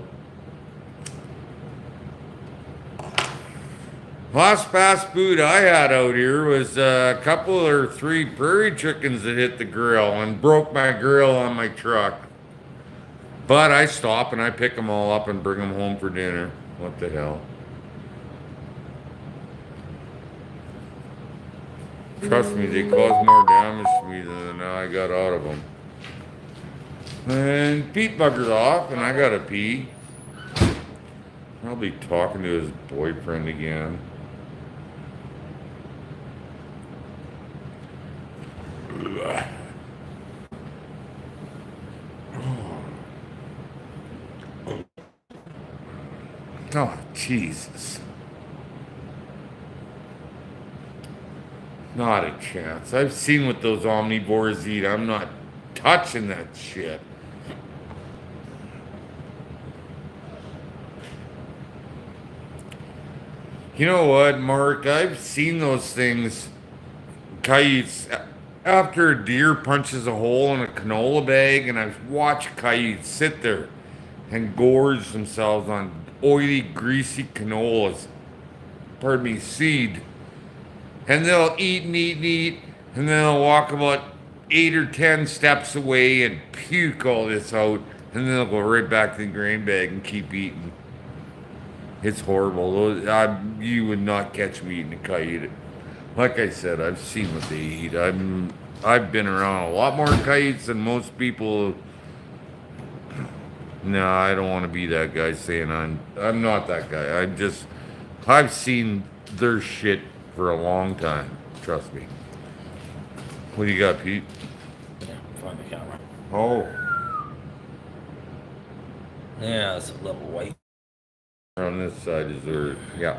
Last fast food I had out here was a couple or three prairie chickens that hit the grill and broke my grill on my truck. But I stop and I pick them all up and bring them home for dinner. What the hell? Trust me, they caused more damage to me than I got out of them. And Pete buggers off and I gotta pee. I'll be talking to his boyfriend again. Oh, Jesus. Not a chance. I've seen what those omnivores eat. I'm not touching that shit. You know what, Mark? I've seen those things. Coyotes, after a deer punches a hole in a canola bag, and I've watched coyotes sit there and gorge themselves on oily, greasy canolas. Pardon me, seed. And they'll eat and eat and eat, and then they'll walk about 8 or 10 steps away and puke all this out, and then they'll go right back to the grain bag and keep eating. It's horrible. You would not catch me eating a coyote. Like I said, I've seen what they eat. I've been around a lot more coyotes than most people. No, I don't want to be that guy saying I'm not that guy. I've seen their shit for a long time. Trust me. What do you got, Pete? Yeah, find the camera. Oh, Yeah, it's a little white. on this side is there. Yeah.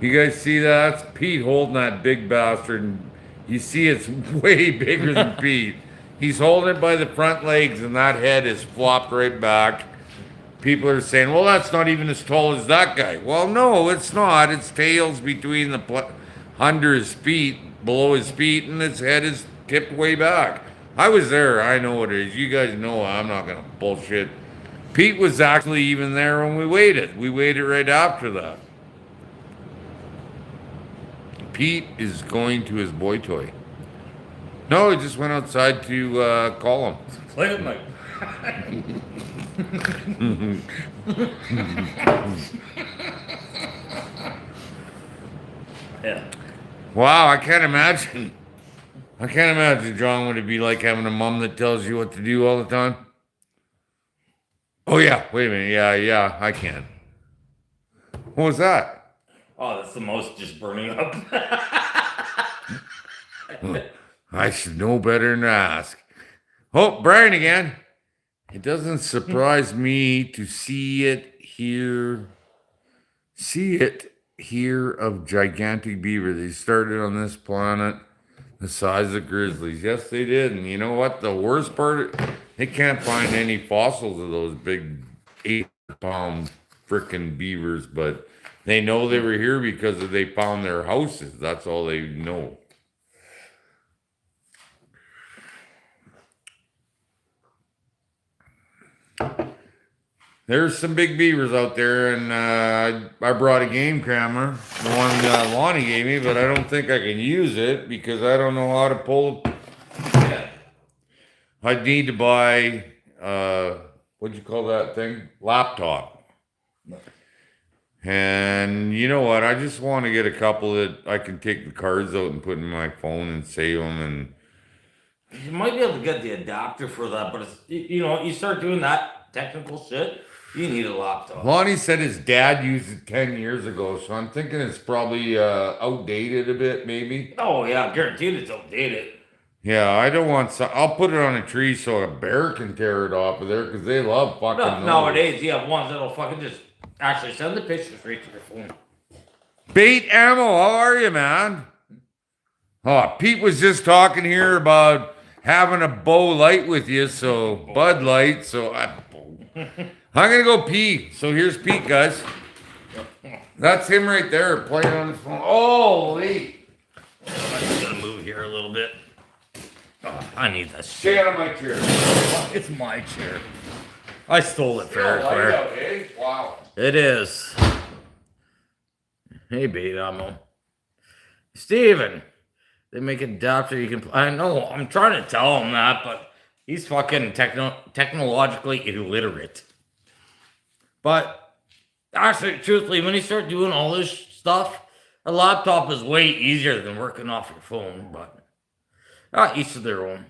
You guys see that? That's Pete holding that big bastard. And you see it's way bigger than Pete. He's holding it by the front legs and that head is flopped right back. People are saying, well, that's not even as tall as that guy. Well, no, it's not. Its tail's between under his feet, below his feet, and its head is tipped way back. I was there. I know what it is. You guys know I'm not going to bullshit. Pete was actually even there when we waited. We waited right after that. Pete is going to his boy toy. No, he just went outside to call him. Look at my. Yeah. Wow, I can't imagine. I can't imagine, John, what it'd be like having a mom that tells you what to do all the time. Oh, yeah. Wait a minute. Yeah, I can. What was that? Oh, that's the most just burning up. I should know better than to ask. Oh, Brian again. It doesn't surprise me to see it here of gigantic beaver. They started on this planet the size of grizzlies. Yes, they did. And you know what? The worst part, they can't find any fossils of those big 8-pound frickin' beavers, but they know they were here because they found their houses. That's all they know. there's some big beavers out there, and I brought a game camera, the one Lonnie gave me, but I don't think I can use it because I don't know how to pull. I'd need to buy what'd you call that thing? Laptop. And you know what? I just want to get a couple that I can take the cards out and put in my phone and save them. And You might be able to get the adapter for that, but it's, you start doing that technical shit, you need a laptop. Lonnie said his dad used it 10 years ago, so I'm thinking it's probably outdated a bit, maybe. Oh yeah, guaranteed it's outdated. Yeah, I don't want some. I'll put it on a tree so a bear can tear it off of there because they love fucking those. Nowadays, you have ones that'll fucking just actually send the picture straight to your phone. Bait ammo, how are you, man? Oh, Pete was just talking here about having a Bow Light with you, so Bud Light. So I'm gonna go pee. So here's Pete, guys. That's him right there playing on his phone. Holy! I'm just gonna move here a little bit. Oh, I need that Stay shit. out of my chair. It's my chair. I stole it fair and Light square. out, eh? Wow. It is. Hey, bait ammo. Steven, they make an adapter you can. I know. I'm trying to tell him that, but he's fucking technologically illiterate. But actually, truthfully, when you start doing all this stuff, a laptop is way easier than working off your phone. But each to their own.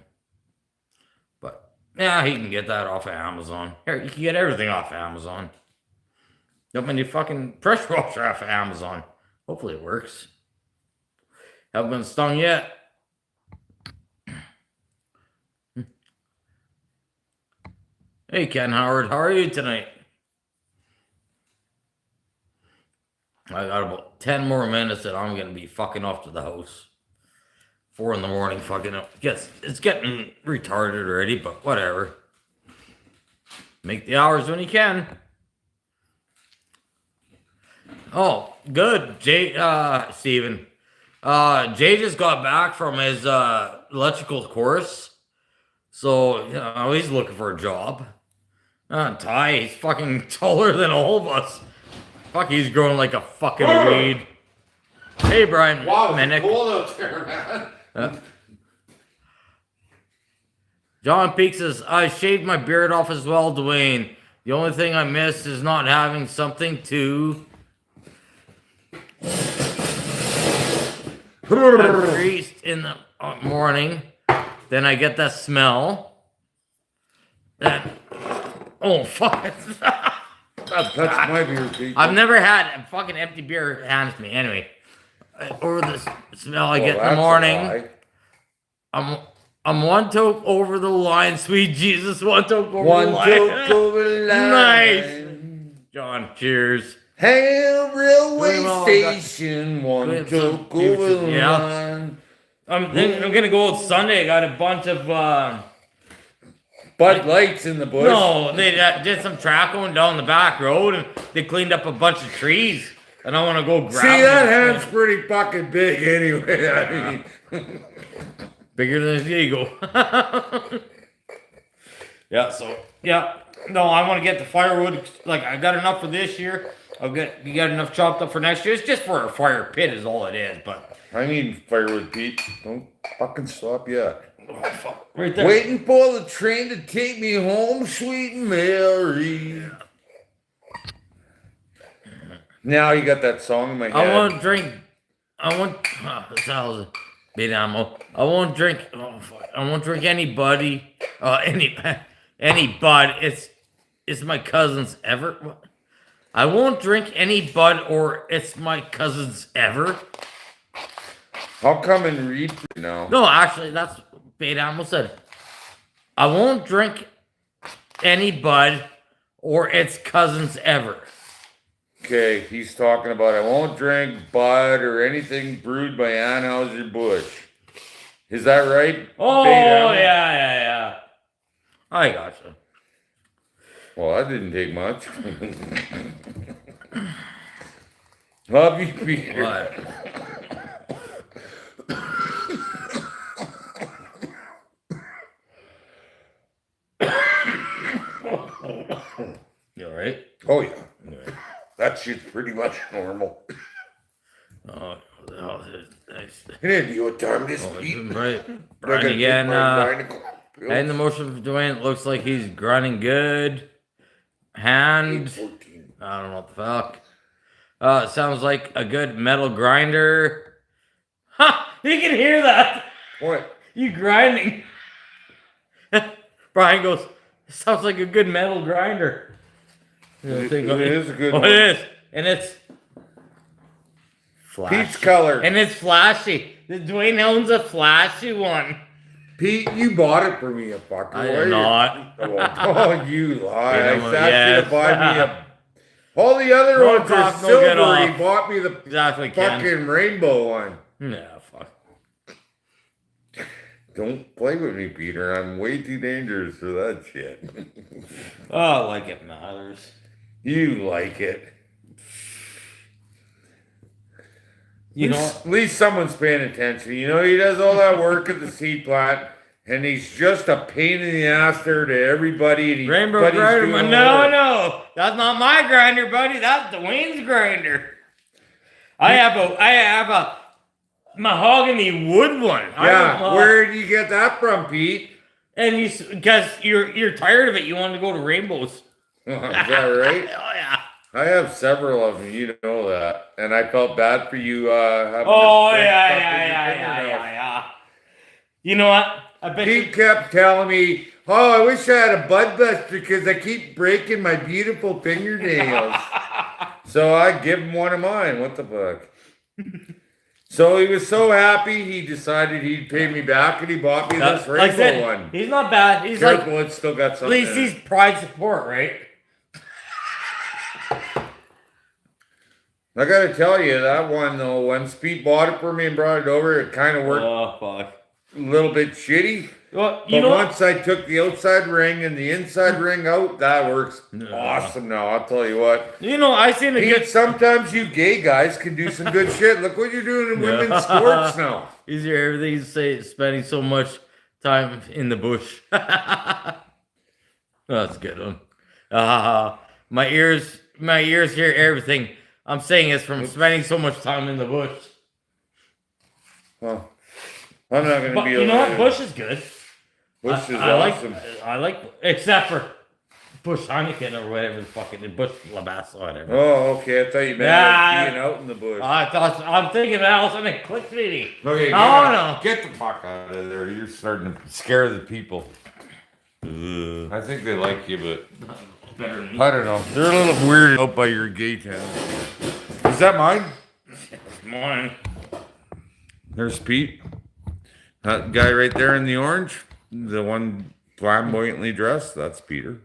But yeah, he can get that off of Amazon. Here, you can get everything off of Amazon. Got my new fucking pressure washer off of Amazon. Hopefully it works. Haven't been stung yet. Hey, Ken Howard, how are you tonight? I got about 10 more minutes and I'm gonna be fucking off to the house. 4 in the morning, fucking up. It's getting retarded already, but whatever. Make the hours when you can. Oh, good. Steven. Jay just got back from his electrical course. So, he's looking for a job. Ty, he's fucking taller than all of us. Fuck, he's growing like a fucking weed. Hey, Brian. Wow, Minnick. it's cold out there, man. John Peak says, I shaved my beard off as well, Dwayne. The only thing I missed is not having something to priest in the morning. Then I get that smell. Then, oh, fuck. That's my beer, Pete. I've never had a fucking empty beer handed to me. Anyway, or the smell I get in the morning. I'm one toke over the line, sweet Jesus. One toke over the line. One toke over the line. Nice. John, cheers. Hail railway station, one toke over the Yeah. line. I'm gonna go out Sunday. I got a bunch of Bud Lights in the bush. no, they did some track going down the back road and they cleaned up a bunch of trees. And I want to go grab See, that them. hand's pretty fucking big anyway. I mean, Bigger than his ego. No, I want to get the firewood. Like, I got enough for this year. You got enough chopped up for next year. It's just for a fire pit is all it is. But I need firewood, Pete. Don't fucking stop yet. oh, fuck. Right there. Waiting for the train to take me home, sweet Mary. Now you got that song in my head. I won't drink. This hell's bait ammo. I won't drink. Oh, fuck. I won't drink anybody. Any bud. It's my cousin's ever. What? I won't drink any bud or it's my cousin's ever. I'll come and read for you now. No, actually, that's what bait ammo said. I won't drink any bud or its cousins ever. Okay, he's talking about I won't drink Bud or anything brewed by Anheuser-Busch. Is that right? Oh, Bait ammo? yeah. I gotcha. Well, that didn't take much. Love you, Peter. You alright? shit's pretty much normal. Oh, nice. Any idea what time it is, Oh, Pete? right. I Brian gotta again. take my 9 o'clock pills. And the motion for Dwayne, it looks like he's grinding good. Hand. 8:14. I don't know what the fuck. Sounds like a good metal grinder. Ha! You can hear that. What? You grinding. Brian goes, sounds like a good metal grinder. It is a good one. one. It is. And it's flashy. Pete's color. And it's flashy. The Dwayne owns a flashy one. Pete, you bought it for me, you fucker. I did not. Oh, you lie. I Minimum, asked you to buy me a... All the other No ones are cost, no get silver. He off. bought me the Exactly, Ken. fucking rainbow one. Yeah, fuck. Don't play with me, Peter. I'm way too dangerous for that shit. Oh, like it matters. You like it. You know, At least someone's paying attention. You know, he does all that work at the seed plant, and he's just a pain in the ass there to everybody. And Rainbow but he's grinder. doing all No, that. no, that's not my grinder, buddy. That's Dwayne's grinder. I have a mahogany wood one. Yeah, where did you get that from, Pete? And because you're tired of it, you want to go to rainbows. Is that right? Oh yeah. I have several of them, you know that, and I felt bad for you having. Oh to yeah, stuff in yeah, your yeah, fingernails. yeah, yeah. You know what? I bet He you. kept telling me, "Oh, I wish I had a bud buster because I keep breaking my beautiful fingernails." So I give him one of mine. What the fuck? So he was so happy, he decided he'd pay me back, and he bought me this Like I rainbow said, one. he's not bad. He's Careful, like, it's still got at something. least in it. he's pride support, right? I gotta tell you, that one though, when Pete bought it for me and brought it over, it kind of worked Oh fuck. a little bit shitty. Well, But once I took the outside ring and the inside ring out, that works awesome now. I'll tell you what. You know, I seen a Pete, good. sometimes you gay guys can do some good shit. Look what you're doing in women's sports now. Easier everything you say, spending so much time in the bush. That's a good one. My ears hear everything. I'm saying it's from spending so much time in the bush. Well, I'm not gonna But be you able know what? to. Bush is good. Bush is I awesome. I like, except for Bush Heineken or whatever the fucking Bush Labassa or whatever. Oh, okay. I thought you meant Nah. being out in the bush. I'm thinking that all of a sudden it clicked me. Okay, No. get the fuck out of there. You're starting to scare the people. I think they like you, but Better than me. I don't know. They're a little weirded out by your gay town. Is that mine? Mine. There's Pete. That guy right there in the orange, the one flamboyantly dressed, that's Peter.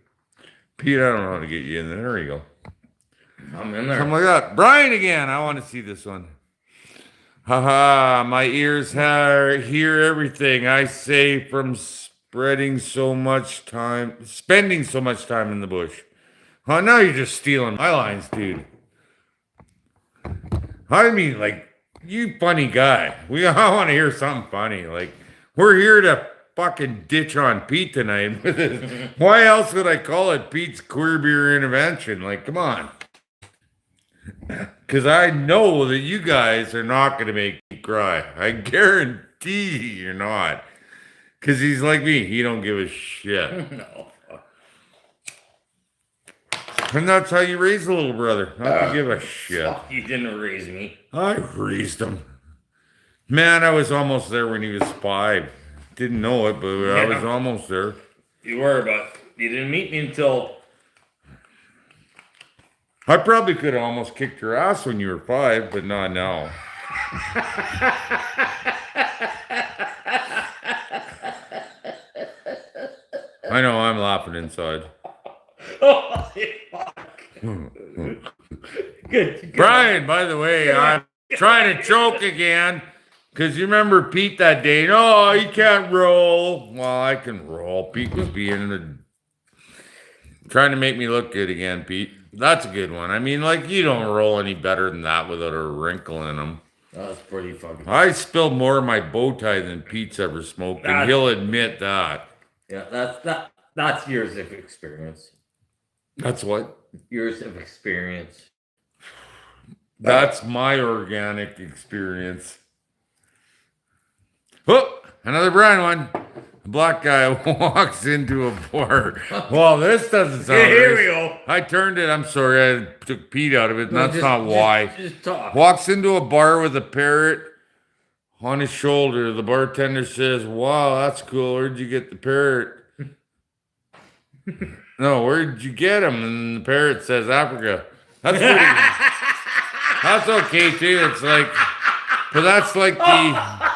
Pete, I don't know how to get you in there. There you go. I'm in there. Something like that. Brian again. I want to see this one. Haha, my ears hear everything I say from spending so much time in the bush. Oh, now you're just stealing my lines, dude. I mean, like, you funny guy. I want to hear something funny. Like, we're here to fucking ditch on Pete tonight. Why else would I call it Pete's Queerbeer intervention? Like, come on. Because I know that you guys are not going to make me cry. I guarantee you're not. Because he's like me. He don't give a shit. No. And that's how you raise a little brother. Not to give a shit. You didn't raise me. I raised him. Man, I was almost there when he was 5. Didn't know it, but I was almost there. You were, but you didn't meet me until. I probably could have almost kicked your ass when you were 5, but not now. I know, I'm laughing inside. Oh, fuck. Good. Brian, by the way, I'm trying to choke again. Because you remember Pete that day? No, you can't roll. Well, I can roll. Pete was trying to make me look good again, Pete. That's a good one. I mean, like, you don't roll any better than that without a wrinkle in them. That's pretty fucking. I spilled more of my bow tie than Pete's ever smoked, and he'll admit that. Yeah, that's years of experience. That's what? Years of experience. That's my organic experience. Oh, another brown one. A black guy walks into a bar. Well, this doesn't sound Okay, here we racist. go. I turned it. I'm sorry. I took Pete out of it. No, That's not why. Just talk. Walks into a bar with a parrot on his shoulder. The bartender says, "Wow, that's cool. Where'd you get the parrot?" No, where'd you get him? And the parrot says, "Africa." That's pretty. That's okay too. It's like, but that's like the.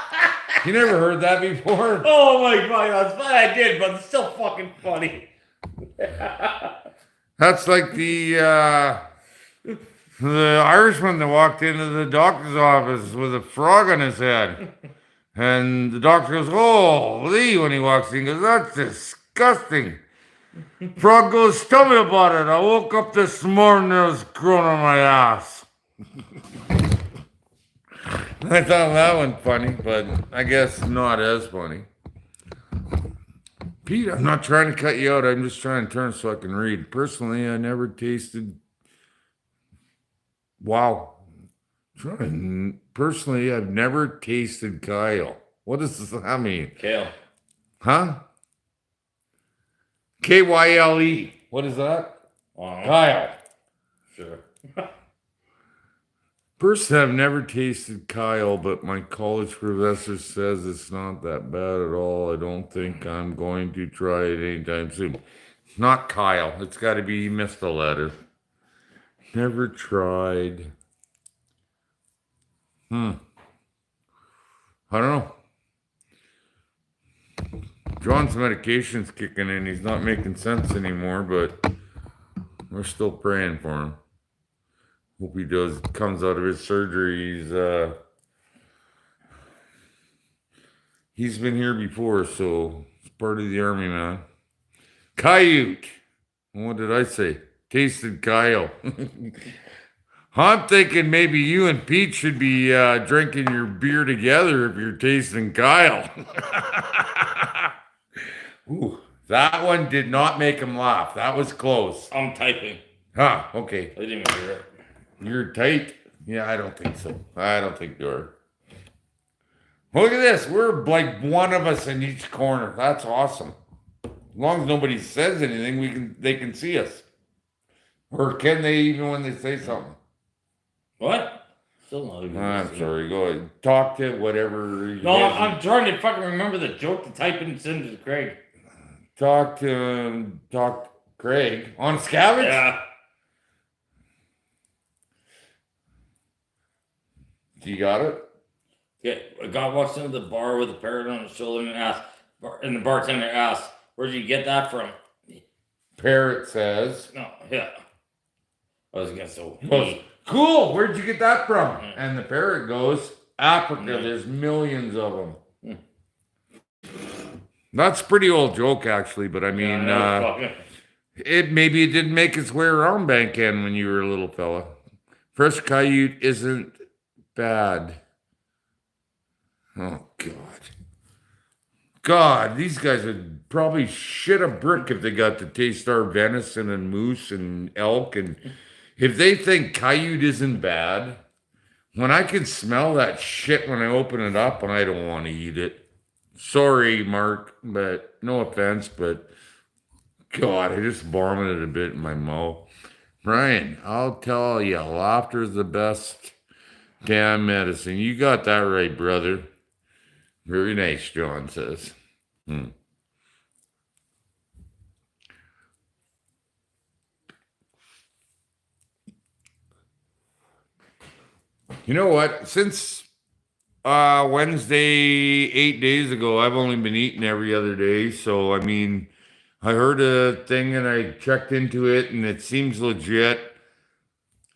You never heard that before? Oh my god, that's funny. I did, but it's still fucking funny. That's like the Irishman that walked into the doctor's office with a frog on his head. And the doctor goes, "Oh, Lee," when he walks in, he goes, "That's disgusting." Frog goes, "Tell me about it. I woke up this morning, there was growing on my ass." I thought that one funny, but I guess not as funny. Pete, I'm not trying to cut you out. I'm just trying to turn so I can read. Personally, I never tasted. Wow. Personally, I've never tasted Kyle. What does that mean? Kale. Huh? Kyle. What is that? Kyle. Sure. Personally, I've never tasted Kyle, but my college professor says it's not that bad at all. I don't think I'm going to try it anytime soon. It's not Kyle. It's got to be, he missed a letter. Never tried. I don't know. John's medication's kicking in. He's not making sense anymore, but we're still praying for him. Hope he comes out of his surgery. He's been here before, so he's part of the army, man. Coyote. What did I say? Tasted Kyle. I'm thinking maybe you and Pete should be drinking your beer together if you're tasting Kyle. Ooh, that one did not make him laugh. That was close. I'm typing. Huh, okay. I didn't even hear it. You're tight? Yeah, I don't think so. I don't think you are. Look at this. We're like one of us in each corner. That's awesome. As long as nobody says anything, they can see us. Or can they even when they say something? What? Still not even. I'm sorry. Go ahead. Talk to whatever. No, I'm trying to fucking remember the joke to type and send it to Craig. Talk to Craig on Scavenge? Yeah. You got it? Yeah, a guy walks into the bar with a parrot on his shoulder and the bartender asks, "Where'd you get that from?" Parrot says. No, yeah. I was gonna say, Goes, "Cool, where'd you get that from?" And the parrot goes, "Africa, there's millions of them." That's a pretty old joke, actually, but I mean, maybe it didn't make its way around Bank End when you were a little fella. Fresh coyote isn't bad. Oh, God, these guys would probably shit a brick if they got to taste our venison and moose and elk. And if they think coyote isn't bad, when I can smell that shit when I open it up and I don't want to eat it. Sorry, Mark, but no offense, but God, I just vomited a bit in my mouth. Brian, I'll tell you, laughter is the best damn medicine. You got that right, brother. Very nice, John says. You know what? Since Wednesday, 8 days ago, I've only been eating every other day. So, I mean, I heard a thing and I checked into it and it seems legit.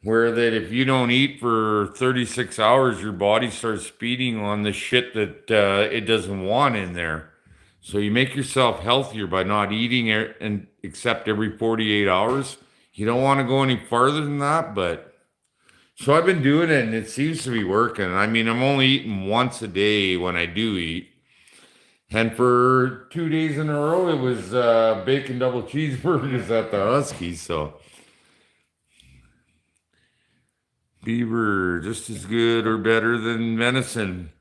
Where that if you don't eat for 36 hours, your body starts feeding on the shit that it doesn't want in there. So you make yourself healthier by not eating it and except every 48 hours. You don't want to go any farther than that, but so I've been doing it and it seems to be working. I mean, I'm only eating once a day when I do eat. And for 2 days in a row, it was bacon double cheeseburgers at the Husky. So Beaver just as good or better than venison.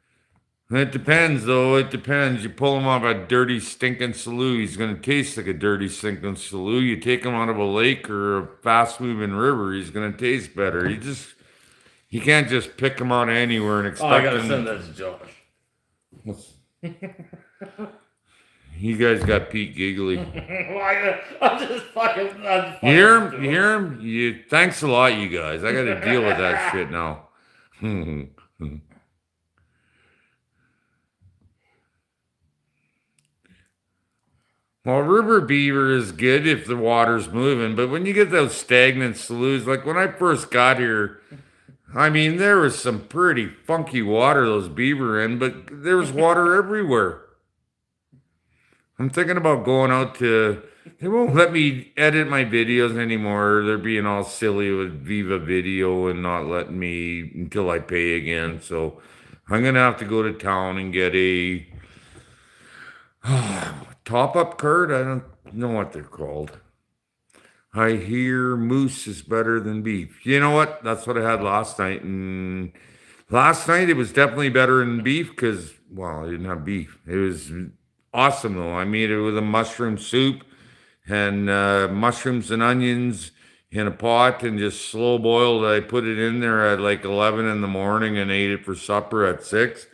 It depends, though. It depends. You pull him out of a dirty, stinking slough, he's going to taste like a dirty, stinking slough. You take him out of a lake or a fast-moving river, he's going to taste better. You can't just pick him out of anywhere and Oh, I expect gotta him. send that to Josh. You guys got Pete giggly. I'm just fucking. You hear him? You hear him? Thanks a lot, you guys. I got to deal with that shit now. Well, river beaver is good if the water's moving, but when you get those stagnant sloughs, like when I first got here, I mean, there was some pretty funky water those beaver in, but there was water everywhere. I'm thinking about going out to. They won't let me edit my videos anymore. They're being all silly with Viva Video and not letting me until I pay again. So I'm gonna have to go to town and get a top-up card. I don't know what they're called. I hear moose is better than beef. You know what? That's what I had last night, and last night it was definitely better than beef because, well, I didn't have beef. It was awesome though. I made it with a mushroom soup and mushrooms and onions in a pot and just slow boiled. I put it in there at like 11 in the morning and ate it for supper at 6.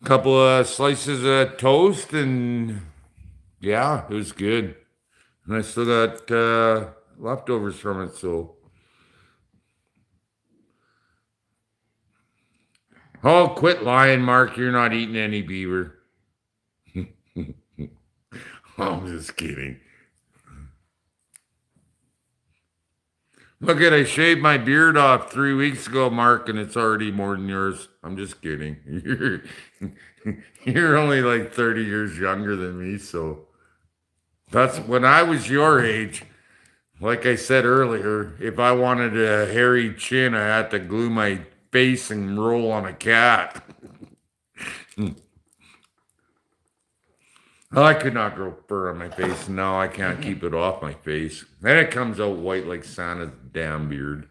Couple of slices of toast and yeah, it was good. And I still got leftovers from it, so. Oh, quit lying, Mark. You're not eating any beaver. I'm just kidding. Look at, I shaved my beard off 3 weeks ago, Mark, and it's already more than yours. I'm just kidding. You're only like 30 years younger than me, so that's when I was your age. Like I said earlier, if I wanted a hairy chin, I had to glue my face and roll on a cat. I could not grow fur on my face, and now I can't keep it off my face. Then it comes out white like Santa's damn beard.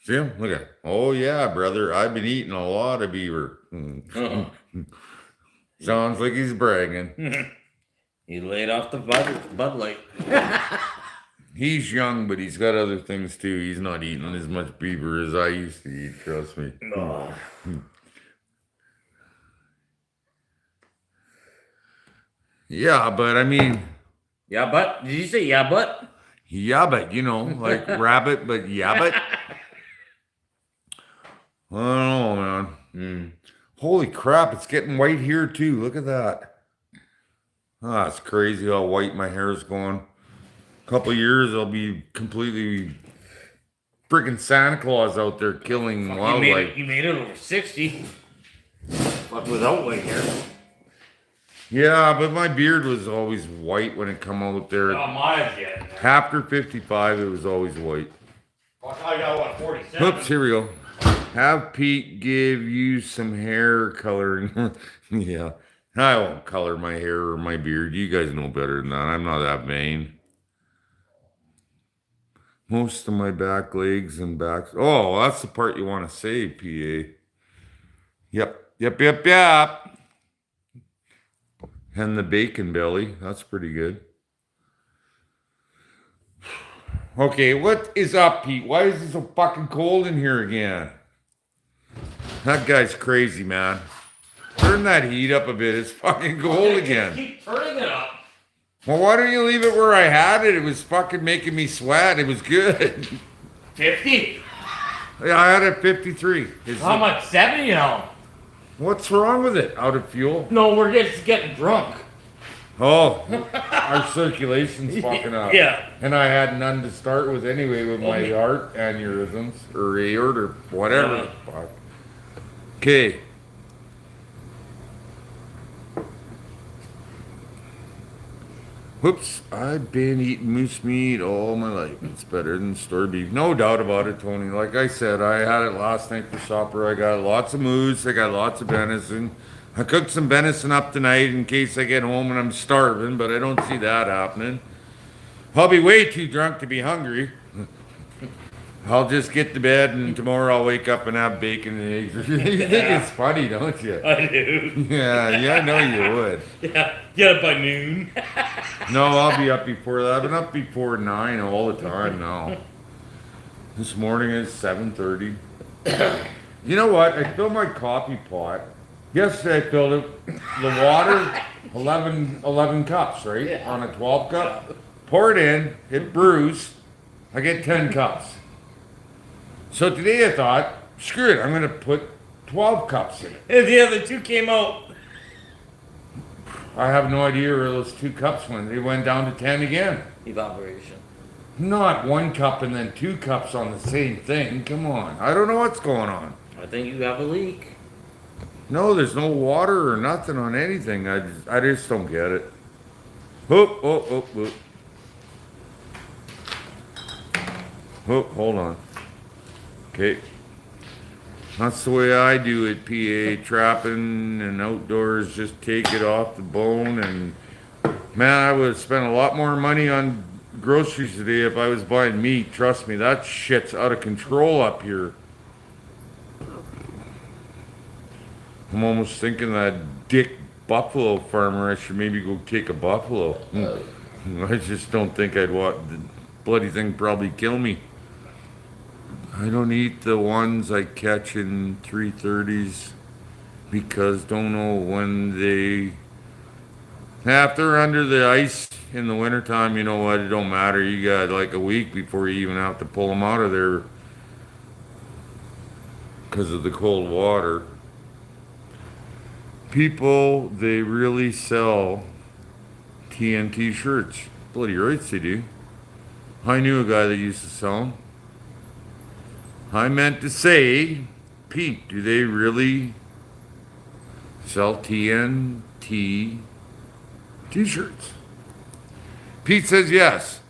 See him? Look at it. Oh, yeah, brother. I've been eating a lot of beaver. Sounds like he's bragging. He laid off the Bud Light. He's young, but he's got other things too. He's not eating as much beaver as I used to eat, trust me. Oh. Yeah, but I mean, Yeah, but did you say yeah, but? yeah, but you know, like rabbit, but yeah, but I don't know, man. Holy crap, it's getting white here too. Look at that. Ah, it's crazy how white my hair is going. Couple years, I'll be completely freaking Santa Claus out there killing wildlife. You made it over 60. But without white hair. Yeah, but my beard was always white when it come out there. Oh, mine's getting there. After 55, it was always white. I got what, 47? Oops, here we go. Have Pete give you some hair coloring. Yeah, I won't color my hair or my beard. You guys know better than that. I'm not that vain. Most of my back legs and backs. Oh, that's the part you want to save, PA. Yep. And the bacon belly. That's pretty good. Okay, what is up, Pete? Why is it so fucking cold in here again? That guy's crazy, man. Turn that heat up a bit. It's fucking cold again. Keep turning it up. Well, why don't you leave it where I had it? It was fucking making me sweat. It was good. 50? Yeah, I had it 53. How much? 70 now? What's wrong with it? Out of fuel? No, we're just getting drunk. Oh, our circulation's fucking up. Yeah. And I had none to start with anyway with my heart aneurysms or aorta or whatever. Fuck. Okay. Whoops, I've been eating moose meat all my life. It's better than store beef. No doubt about it, Tony. Like I said, I had it last night for supper. I got lots of moose. I got lots of venison. I cooked some venison up tonight in case I get home and I'm starving, but I don't see that happening. I'll be way too drunk to be hungry. I'll just get to bed and tomorrow I'll wake up and have bacon and eggs. You think it's funny, don't you? I do. Yeah, I know you would. Yeah, get up by noon. No, I'll be up before that. I've been up before 9 all the time now. This morning is 7:30. You know what? I filled my coffee pot. Yesterday I filled it, the water, 11 cups, right? Yeah. On a 12 cup. Pour it in, it brews. I get 10 cups. So today I thought, screw it, I'm going to put 12 cups in it. And the other two came out. I have no idea where those 2 cups went. They went down to 10 again. Evaporation. Not 1 cup and then 2 cups on the same thing. Come on. I don't know what's going on. I think you have a leak. No, there's no water or nothing on anything. I just don't get it. Whoop, whoop, whoop, whoop. Whoop, hold on. Okay. That's the way I do it, PA. Trapping and outdoors, just take it off the bone. And man, I would have spent a lot more money on groceries today if I was buying meat. Trust me, that shit's out of control up here. I'm almost thinking that dick buffalo farmer, I should maybe go take a buffalo. I just don't think I'd want the bloody thing probably kill me. I don't eat the ones I catch in 330s because don't know when they, if they're under the ice in the wintertime, you know what, it don't matter. You got like a week before you even have to pull them out of there because of the cold water. People, they really sell TNT shirts. Bloody rights they do. I knew a guy that used to sell them. I meant to say, Pete, do they really sell TNT t-shirts? Pete says yes.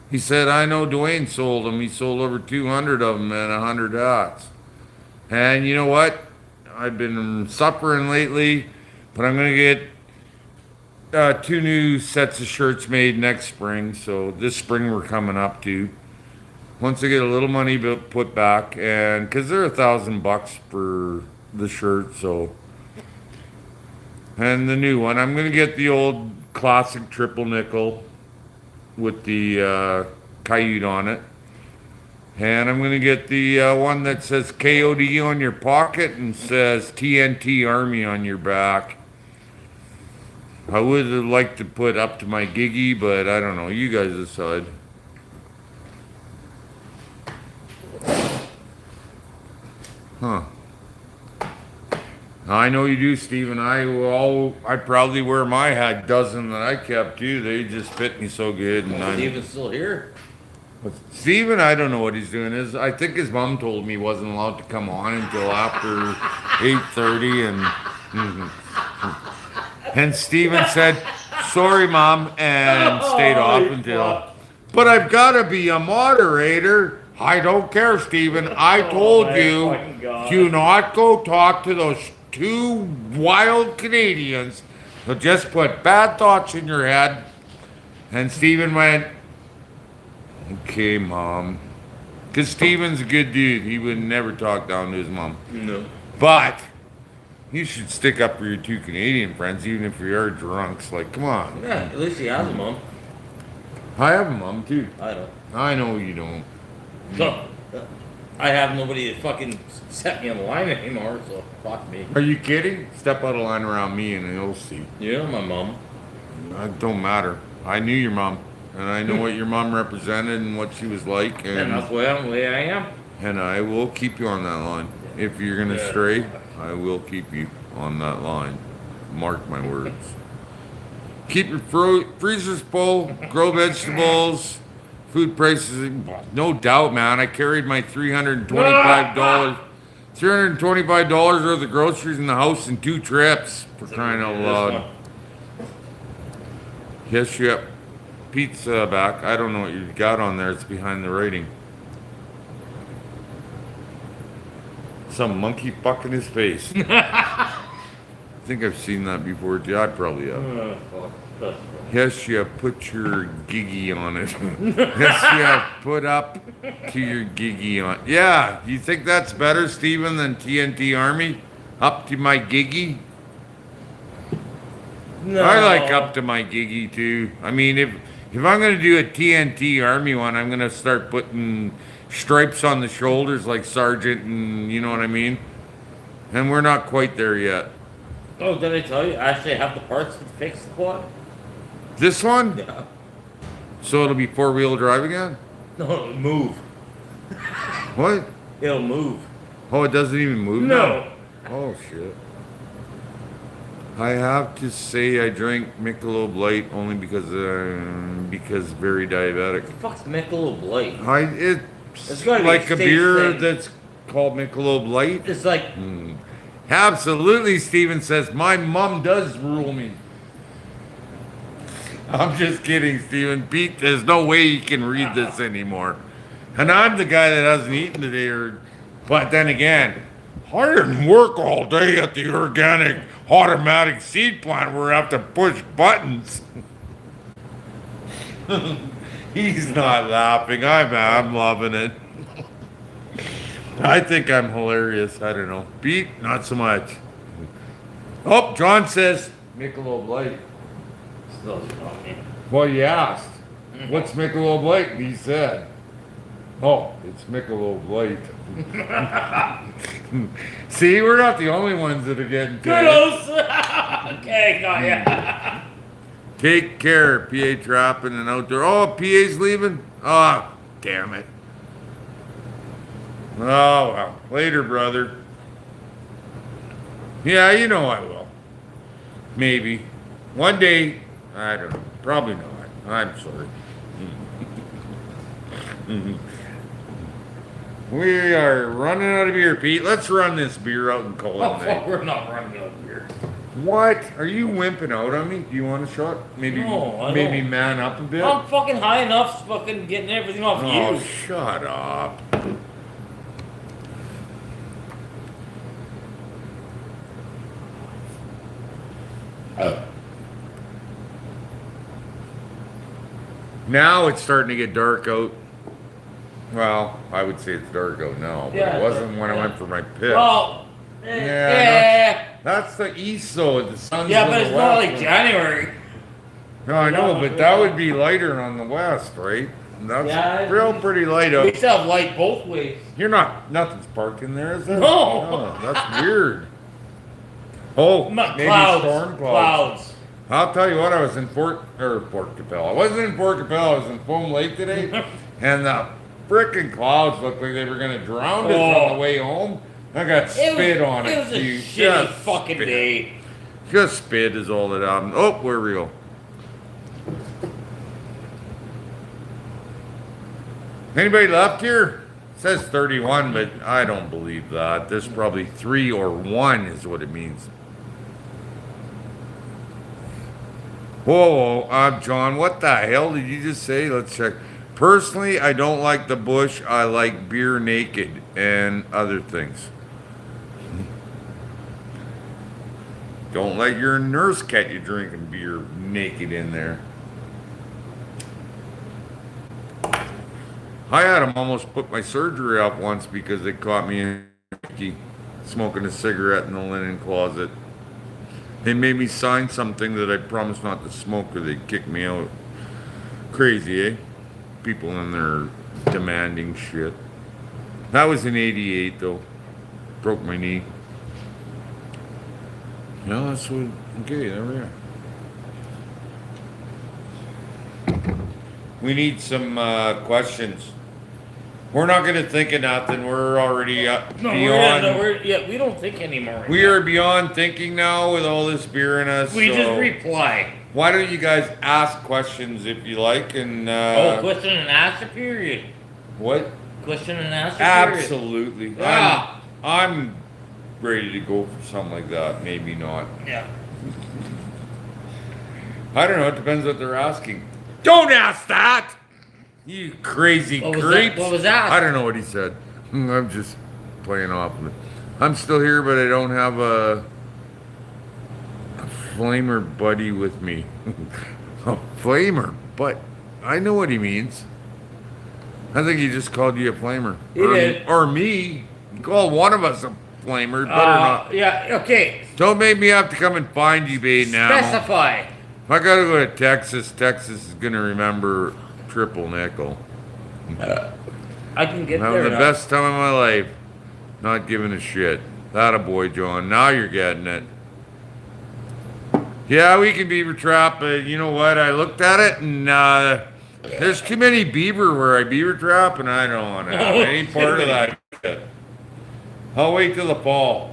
He said, I know Dwayne sold them. He sold over 200 of them and 100 hats. And you know what? I've been suffering lately, but I'm going to get 2 new sets of shirts made next spring. So this spring we're coming up to. Once I get a little money put back, and because they're $1,000 for the shirt, so. And the new one, I'm going to get the old classic triple nickel with the coyote on it. And I'm going to get the one that says KOD on your pocket and says TNT Army on your back. I would have liked to put up to my giggy, but I don't know. You guys decide. Huh. I know you do, Stephen. I probably wear my hat dozen that I kept too. They just fit me so good. And I'm Steven's still here. Stephen, I don't know what he's doing. I think his mom told me he wasn't allowed to come on until after 8:30, and Stephen said, "Sorry, mom," and stayed off until. But I've got to be a moderator. I don't care, Stephen. I told you, do not go talk to those 2 wild Canadians who just put bad thoughts in your head. And Stephen went, okay, Mom. Because Steven's a good dude. He would never talk down to his mom. No. But you should stick up for your 2 Canadian friends, even if you are drunks. Like, come on. Yeah, at least he has a mom. I have a mom, too. I don't. I know you don't. So, I have nobody to fucking set me on the line anymore, so fuck me. Are you kidding? Step out of line around me and you'll see. You know my mom. It don't matter. I knew your mom. And I know what your mom represented and what she was like. And that's the way I am. And I will keep you on that line. If you're going to stray, I will keep you on that line. Mark my words. Keep your freezers full, grow vegetables, food prices, no doubt, man. I carried my $325 worth of groceries in the house in 2 trips, for crying out loud. Yes, yep. Pizza back. I don't know what you got on there. It's behind the writing. Some monkey fucking his face. I think I've seen that before. Yeah, I probably have. Yes, you put your giggy on it. Yes, you put up to your giggy on. Yeah, you think that's better, Steven, than TNT Army? Up to my giggy? I like up No. to my giggy too. I mean, if I'm gonna do a TNT Army one, I'm gonna start putting stripes on the shoulders like Sergeant, and you know what I mean. And we're not quite there yet. Oh, did I tell you? I actually have the parts to fix the quad. This one, Yeah. so it'll be four-wheel drive again. No, it'll move. What? It'll move. Oh, it doesn't even move now? No. Oh shit. I have to say I drank Michelob Light only because very diabetic. The fuck's Michelob Light? It's It's gotta be like a a state beer thing. that's called Michelob Light. It's like, Absolutely, Steven says my mom does rule me. I'm just kidding, Steven. Pete, there's no way you can read this anymore. And I'm the guy that hasn't eaten today. But then again, I didn't work all day at the organic automatic seed plant where I have to push buttons. He's not laughing. I'm loving it. I think I'm hilarious. I don't know. Pete, not so much. Oh, John says Michelob Light. still not me. Well, you asked. What's Michelob Light? And he said, oh, it's Michelob Light. See, we're not the only ones that are getting to it. Kudos! Okay, got ya. Take care, PA trapping and outdoor. Oh, PA's leaving? Oh, damn it. Oh, well. Later, brother. Yeah, you know I will. Maybe. One day. I don't know. Probably not. I'm sorry. We are running out of beer, Pete. Let's run this beer out and call Oh, it a fuck, night. we're not running out of here. What? Are you wimping out on me? Do you want a shot? Maybe, No, I maybe don't. man up a bit. I'm fucking high enough, fucking getting everything off Oh, you. shut up. Now it's starting to get dark out. Well, I would say it's dark out now, but Yeah, it wasn't when I yeah. went for my piss. Oh, Yeah, That's the east, though. The sun's yeah, in but the it's not west. like January. No, I know, but that would be lighter on the west, right? And that's Yeah, real pretty light We up. still have light both ways. You're not, nothing's parked in there, is there? No. Oh, that's weird. Oh, maybe storm clouds. Clouds. I'll tell you what, I was in Port Capel. I wasn't in Port Capel, I was in Foam Lake today, and the frickin' clouds looked like they were gonna drown us on the way home. I got spit on it. It was a dude. shitty Just fucking spit. day. Just spit is all that happened. Oh, we're real. Anybody left here? It says 31, but I don't believe that. There's probably 3 or 1 is what it means. Whoa, John, what the hell did you just say? Let's check. Personally, I don't like the bush. I like beer naked and other things. Don't let your nurse catch you drinking beer naked in there. I had them almost put my surgery off once because they caught me smoking a cigarette in the linen closet. They made me sign something that I promised not to smoke or they'd kick me out. Crazy, eh? People in there demanding shit. That was in '88 though. Broke my knee. Yeah, that's what, okay, there we are. We need some questions. We're not going to think of nothing. We're already beyond. We don't think anymore. We are beyond thinking now with all this beer in us. We so just reply. why don't you guys ask questions if you like? And Question and answer period. what? Question and answer period. Absolutely. Yeah. I'm ready to go for something like that. Maybe not. Yeah. I don't know. It depends what they're asking. Don't ask that. You crazy What was creeps. that? What was that? I don't know what he said. I'm just playing off of it. I'm still here, but I don't have a flamer buddy with me. A flamer, but I know what he means. I think he just called you a flamer. He did. Or me. He called one of us a flamer, better not. Yeah, okay. Don't make me have to come and find you, bait now. Specify. If I gotta go to Texas, Texas is gonna remember triple nickel. I can get Having there. the now. best time of my life. Not giving a shit. That a boy, John. Now you're getting it. Yeah, we can beaver trap, but you know what? I looked at it and there's too many beaver where I beaver trap, and I don't want to have any part of that shit. I'll wait till the fall.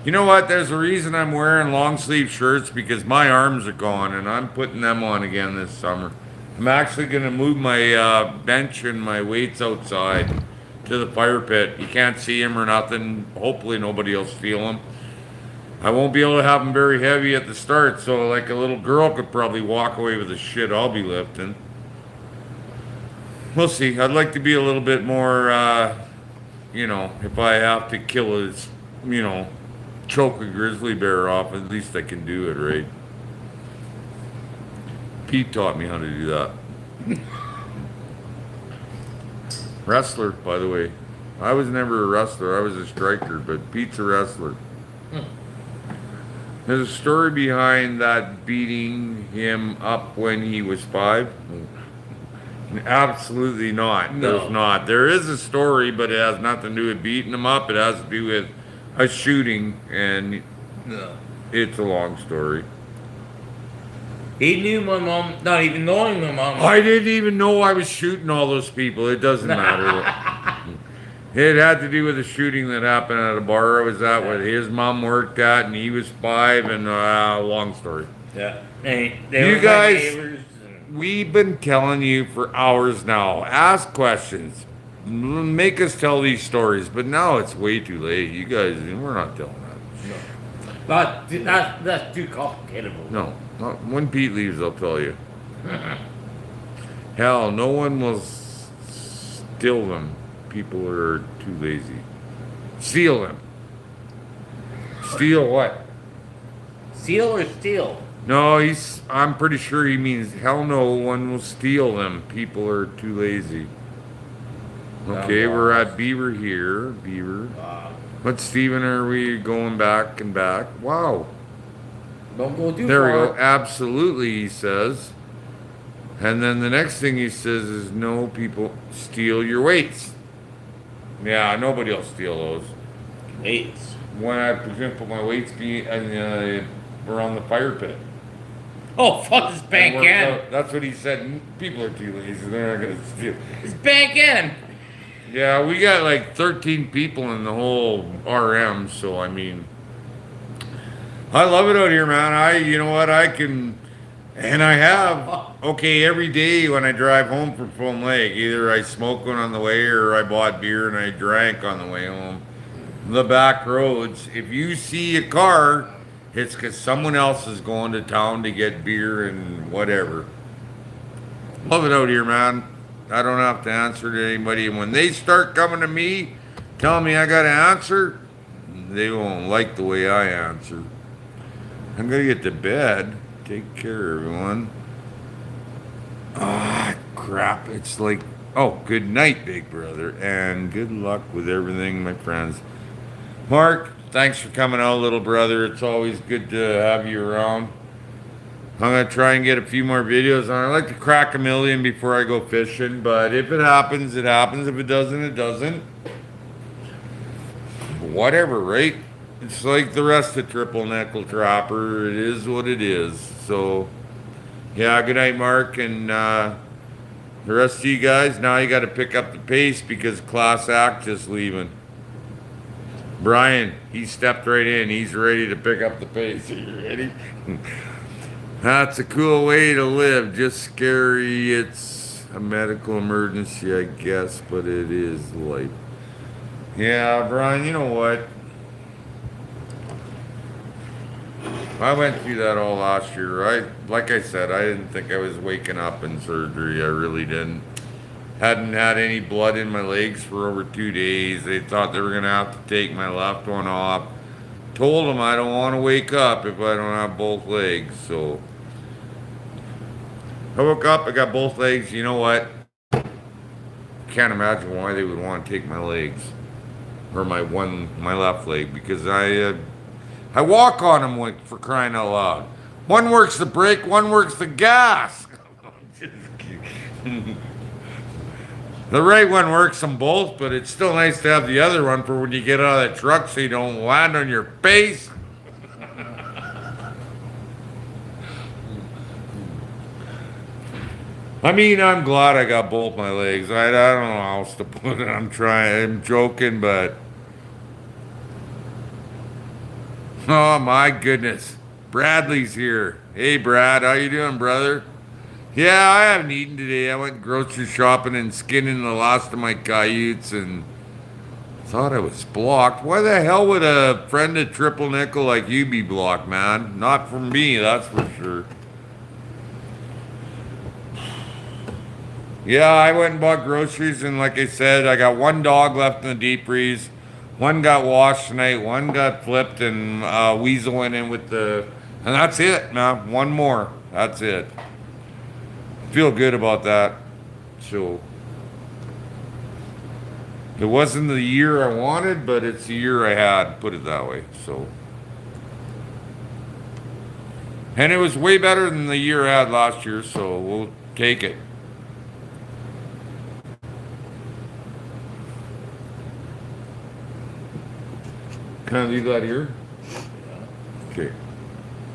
You know what? There's a reason I'm wearing long sleeve shirts because my arms are gone, and I'm putting them on again this summer. I'm actually gonna move my bench and my weights outside to the fire pit. You can't see them or nothing. Hopefully nobody else feel them. I won't be able to have them very heavy at the start, so like a little girl could probably walk away with the shit I'll be lifting. We'll see. I'd like to be a little bit more, if I have to kill choke a grizzly bear off, at least I can do it, right? Pete taught me how to do that. Wrestler, by the way. I was never a wrestler. I was a striker, but Pete's a wrestler. There's a story behind that beating him up when he was 5. Absolutely not. No. There's not. There is a story, but it has nothing to do with beating him up. It has to do with a shooting, and it's a long story. He knew my mom, not even knowing my mom. I didn't even know I was shooting all those people. It doesn't matter. It had to do with a shooting that happened at a bar I was at where his mom worked at, and he was 5, and long story. Yeah. You guys, we've been telling you for hours now. Ask questions. Make us tell these stories, but now it's way too late. You guys, we're not telling that. That's too complicated. No. When Pete leaves, I'll tell you. Hell, no one will steal them. People are too lazy. Steal them. Steal what? Seal or steal? No, I'm pretty sure he means hell no one will steal them. People are too lazy. Okay, we're at Beaver here. Beaver. What, Stephen, are we going back and back? Wow. Don't go too There far. we go. Absolutely, he says. And then the next thing he says is no people steal your weights. Yeah, nobody will steal those. Weights. When I presume put my weights around the fire pit. Oh, fuck, it's bank in. That's what he said. People are too lazy. They're not going to steal. It's bank in. Yeah, we got like 13 people in the whole RM, so I mean, I love it out here, man. You know what, I can, and I have, okay, every day when I drive home from Foam Lake, either I smoked one on the way or I bought beer and I drank on the way home. The back roads, if you see a car, it's because someone else is going to town to get beer and whatever. Love it out here, man. I don't have to answer to anybody. And when they start coming to me, telling me I got to answer, they won't like the way I answer. I'm going to get to bed. Take care, everyone. Ah, crap. It's like, oh, good night, big brother. And good luck with everything, my friends. Mark, thanks for coming out, little brother. It's always good to have you around. I'm going to try and get a few more videos on. I like to crack 1,000,000 before I go fishing, but if it happens, it happens. If it doesn't, it doesn't. Whatever, right? It's like the rest of Triple Nickel Trapper. It is what it is. So, yeah, good night, Mark. And the rest of you guys, now you got to pick up the pace because Class Act just leaving. Brian, he stepped right in. He's ready to pick up the pace. Are you ready? That's a cool way to live. Just scary. It's a medical emergency, I guess, but it is life. Yeah, Brian, you know what? I went through that all last year. Like I said, I didn't think I was waking up in surgery. I really didn't. Hadn't had any blood in my legs for over 2 days. They thought they were going to have to take my left one off. told him I don't want to wake up if I don't have both legs. So I woke up, I got both legs. You know what? Can't imagine why they would want to take my legs or my left leg, because I walk on them, like, for crying out loud. One works the brake, one works the gas. The right one works them both, but it's still nice to have the other one for when you get out of the truck so you don't land on your face. I mean, I'm glad I got both my legs. I don't know how else to put it. I'm joking, but oh my goodness. Bradley's here. Hey Brad, how you doing, brother? Yeah, I haven't eaten today. I went grocery shopping and skinning the last of my coyotes and thought I was blocked. Why the hell would a friend of Triple Nickel like you be blocked, man? Not from me, that's for sure. Yeah, I went and bought groceries, and like I said, I got one dog left in the deep freeze. One got washed tonight, one got flipped, and Weasel went in with and that's it, man. One more. That's it. Feel good about that. So, it wasn't the year I wanted, but it's the year I had, put it that way. So, and it was way better than the year I had last year, so we'll take it. Can I leave that here? Okay.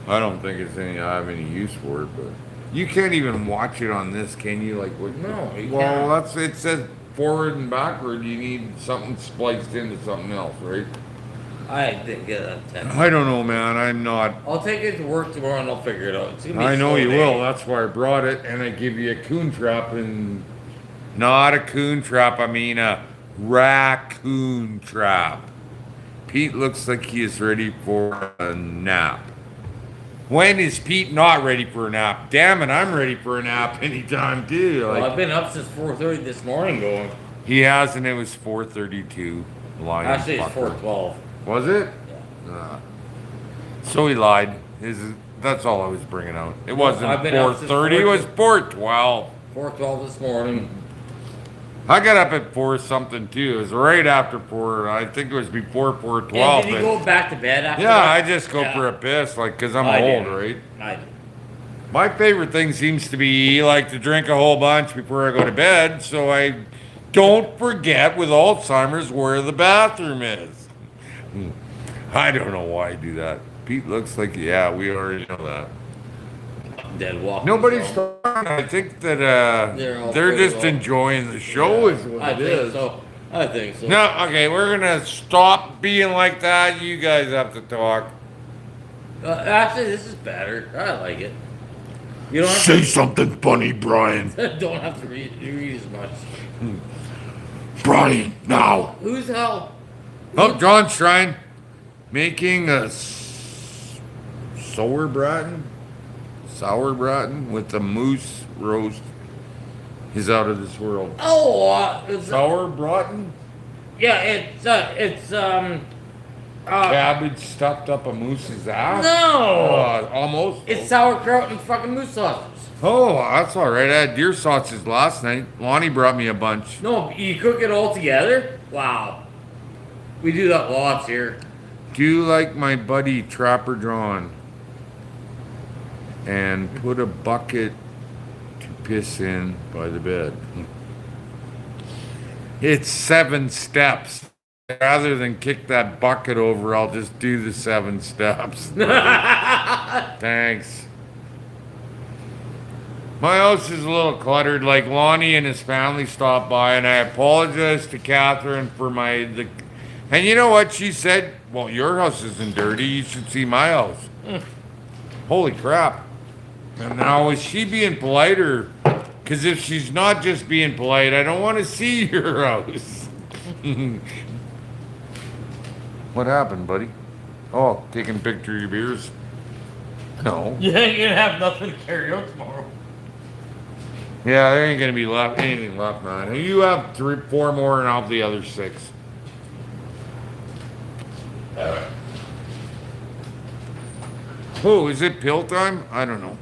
I don't think I have any use for it, but you can't even watch it on this, can you? Like, what? No, you well, can't. it says forward and backward. You need something spliced into something else, right? I didn't get that text. I don't know, man. I'm not. I'll take it to work tomorrow and I'll figure it out. It's gonna be I a know slow you day. will. That's why I brought it, and I give you a coon trap, and not a coon trap. I mean a raccoon trap. Pete looks like he is ready for a nap. When is Pete not ready for a nap? Damn it, I'm ready for a nap anytime too. Well, Like, I've been up since 4:30 this morning going. he has, and it was 4:32. Lying Actually, it's fucker. 4:12. Was it? Yeah. So he lied. That's all I was bringing out. It wasn't I've been up since 4:30. It was 4:12. 4:12 this morning. I got up at 4 something too. It was right after 4. I think it was before 4:12. Yeah, did you go back to bed after yeah, that? I just go Yeah. for a piss, like, cause I'm I old, did. right? I did. My favorite thing seems to be I like to drink a whole bunch before I go to bed, so I don't forget with Alzheimer's where the bathroom is. I don't know why I do that. Pete looks like, yeah, we already know that. Dead walking. Nobody's so. talking. I think that They're all they're pretty just well. enjoying the show, is what I it think is. so. I think so. No, okay, we're gonna stop being like that. You guys have to talk. Actually, this is better. I like it. You don't have Say something funny, Brian. to, don't have to read as much. Brian, now. Who's hell? Oh, John's trying making a sour braten with the moose roast. Is out of this world. Oh, it's, Sour braten? yeah, it's Cabbage stuffed up a moose's ass? no, Almost. it's sauerkraut and fucking moose sausages. Oh, that's all right. I had deer sausages last night. Lonnie brought me a bunch. No, you cook it all together? Wow, we do that lots here. Do you like my buddy Trapper John? And put a bucket to piss in by the bed. It's 7 steps. Rather than kick that bucket over, I'll just do the 7 steps. Thanks. My house is a little cluttered. Like, Lonnie and his family stopped by, and I apologize to Catherine for and you know what she said? Well, your house isn't dirty. You should see my house. Holy crap. And now, is she being polite, or? Because if she's not just being polite, I don't want to see your house. What happened, buddy? Oh, taking a picture of your beers? No. You ain't gonna have nothing to carry out tomorrow. Yeah, there ain't gonna be anything left, man. You have 4 more, and I'll have the other 6. Oh, is it pill time? I don't know.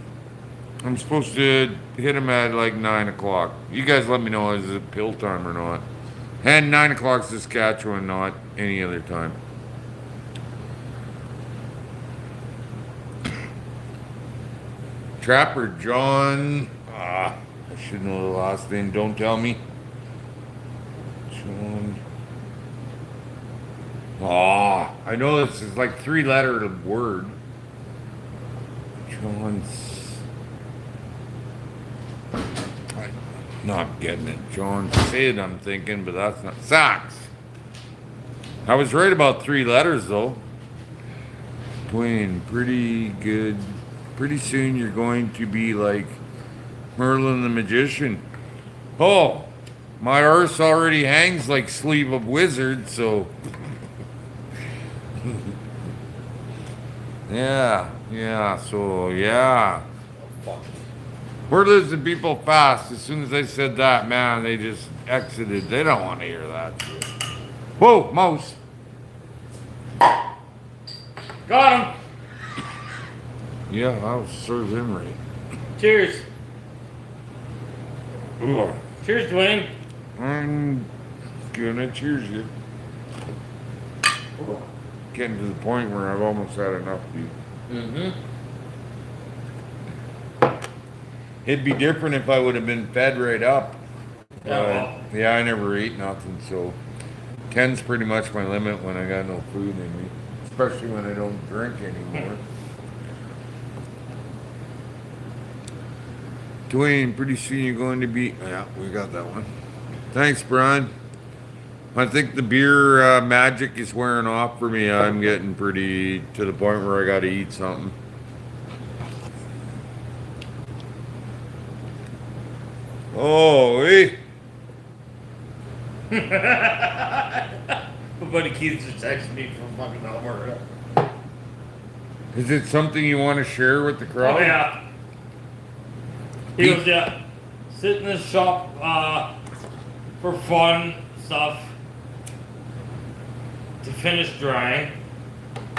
I'm supposed to hit him at like 9 o'clock. You guys let me know, is it pill time or not? And 9 o'clock Saskatchewan, not any other time. Trapper John. I should know the last name. Don't tell me. John. I know this is like 3-letter word. John's. I'm not getting it. John Sid, I'm thinking, but that's not. Sachs. I was right about 3 letters though. Dwayne, pretty good. Pretty soon you're going to be like Merlin the Magician. Oh, my arse already hangs like sleeve of wizard, so. yeah. We're losing people fast. As soon as I said that, man, they just exited. They don't want to hear that shit. Whoa, mouse. Got him. Yeah, I'll serve him right. Cheers. Ugh. Cheers, Dwayne. I'm gonna cheers you. Getting to the point where I've almost had enough, dude. It'd be different if I would have been fed right up. Yeah, I never eat nothing, so 10's pretty much my limit when I got no food in me, especially when I don't drink anymore. Dwayne, pretty soon you're going to be. Yeah, we got that one. Thanks, Brian. I think the beer magic is wearing off for me. I'm getting pretty to the point where I got to eat something. Oh, hey. My buddy Keith just texted me from fucking Alberta. Is it something you want to share with the crowd? Oh, yeah. He goes, yeah, sit in the shop for fun stuff to finish drying.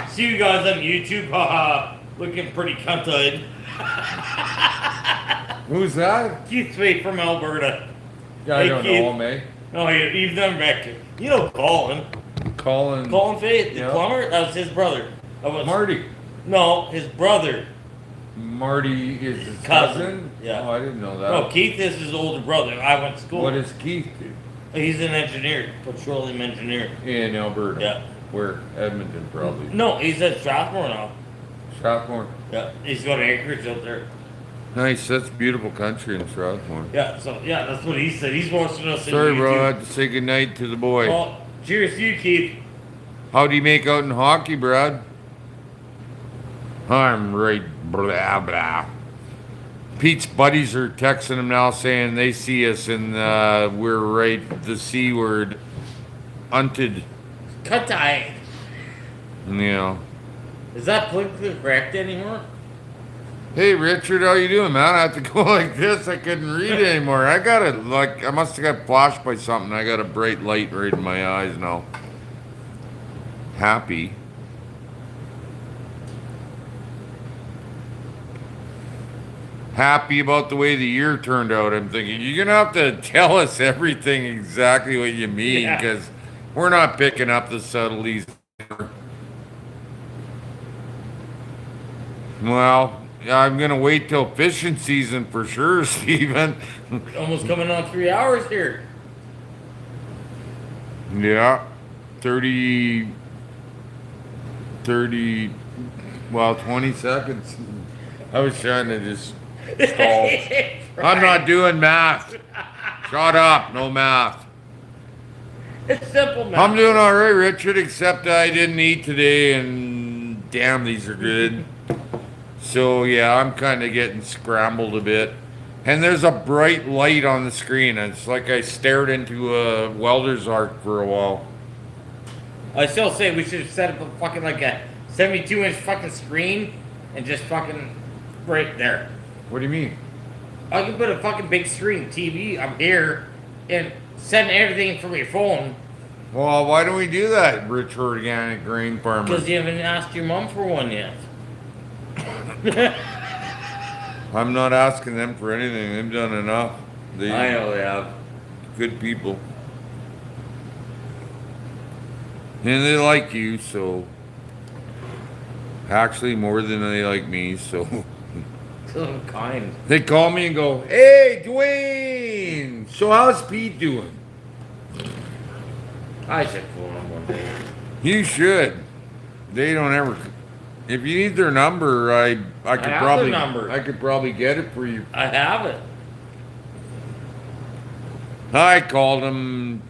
See you guys on YouTube, haha, looking pretty cunt-eyed. Who's that? Keith Spade from Alberta. Yeah, I Hey, don't Keith. know him, eh? No, he's never met you. You know Colin. Colin. Colin Faith, the Yeah. plumber, that was his brother. That was, Marty. No, his brother. Marty is his Cousin. cousin? Yeah. Oh, I didn't know that. No, Keith is his older brother. I went to school. What does Keith do? He's an engineer, petroleum engineer. In Alberta. Yeah. Where? Edmonton, probably. No, he's at Strathmore now. Strathmore. Yeah, he's got acreage out there. Nice. That's beautiful country in Strathmore. Yeah, so yeah, that's what he said. He's watching us. Sorry, on bro. I YouTube. had to say goodnight to the boy. Well, cheers to you, Keith. How'd he make out in hockey, Brad? I'm right, blah, blah. Pete's buddies are texting him now saying they see us and we're right, the C word, unted. Cut eye. You know. Is that politically correct anymore? Hey, Richard, how you doing, man? I have to go like this. I couldn't read anymore. I got it, like, I must have got flashed by something. I got a bright light right in my eyes now. Happy. Happy about the way the year turned out. I'm thinking, you're going to have to tell us everything exactly what you mean, Yeah. because we're not picking up the subtleties. Well, I'm going to wait till fishing season for sure, Stephen. Almost coming on 3 hours here. Yeah. 30, well, 20 seconds. I was trying to just stall. I'm not doing math. Shut up, no math. It's simple, man. I'm doing all right, Richard, except I didn't eat today, and damn, these are good. So, yeah, I'm kind of getting scrambled a bit. And there's a bright light on the screen. It's like I stared into a welder's arc for a while. I still say we should have set up a fucking like a 72-inch fucking screen and just fucking right there. What do you mean? I can put a fucking big screen TV up here and send everything from your phone Well, why don't we do that, Rich Organic Grain Farmer? because you haven't asked your mom for one yet. I'm not asking them for anything. They've done enough. I They know they have. good people. And they like you, so actually more than they like me, so So kind. they call me and go, "Hey, Dwayne, so how's Pete doing?" I should phone them one day. You should. They don't ever. If you need their number, I could have probably their number. I could probably get it for you. I have it. I called him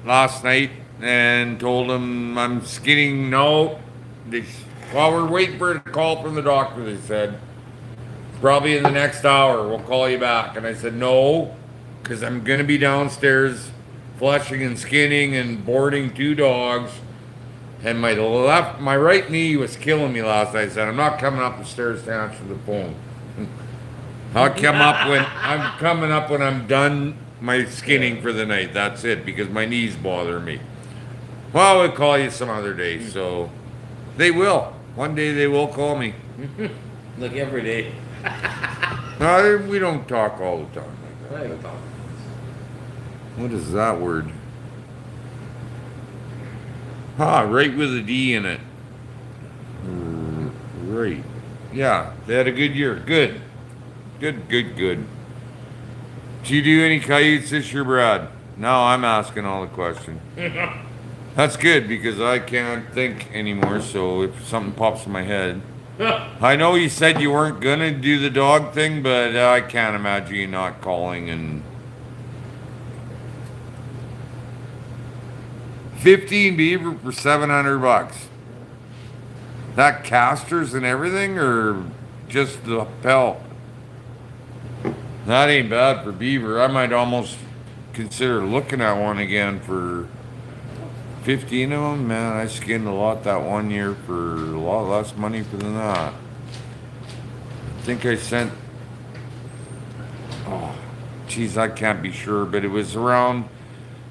last night and told him I'm skinning. No, they, while we're waiting for a call from the doctor, they said probably in the next hour we'll call you back. And I said no, because I'm gonna be downstairs flushing and skinning and boarding 2 dogs. And my right knee was killing me last night. I said I'm not coming up the stairs to answer the phone. I'm coming up when I'm done my skinning for the night. That's it, because my knees bother me. Well, we'll call you some other day. So they will. One day they will call me. Look, every day. No, we don't talk all the time like that. I don't talk. What is that word? Right with a D in it. Right. Yeah, they had a good year. Good. Good. Did you do any coyotes this year, Brad? No, I'm asking all the questions. That's good, because I can't think anymore, so if something pops in my head. I know you said you weren't gonna do the dog thing, but I can't imagine you not calling. And 15 beaver for $700. That casters and everything, or just the pelt? That ain't bad for beaver. I might almost consider looking at one again for 15 of them. Man, I skinned a lot that one year for a lot less money than that. I think I sent, oh, geez, I can't be sure, but it was around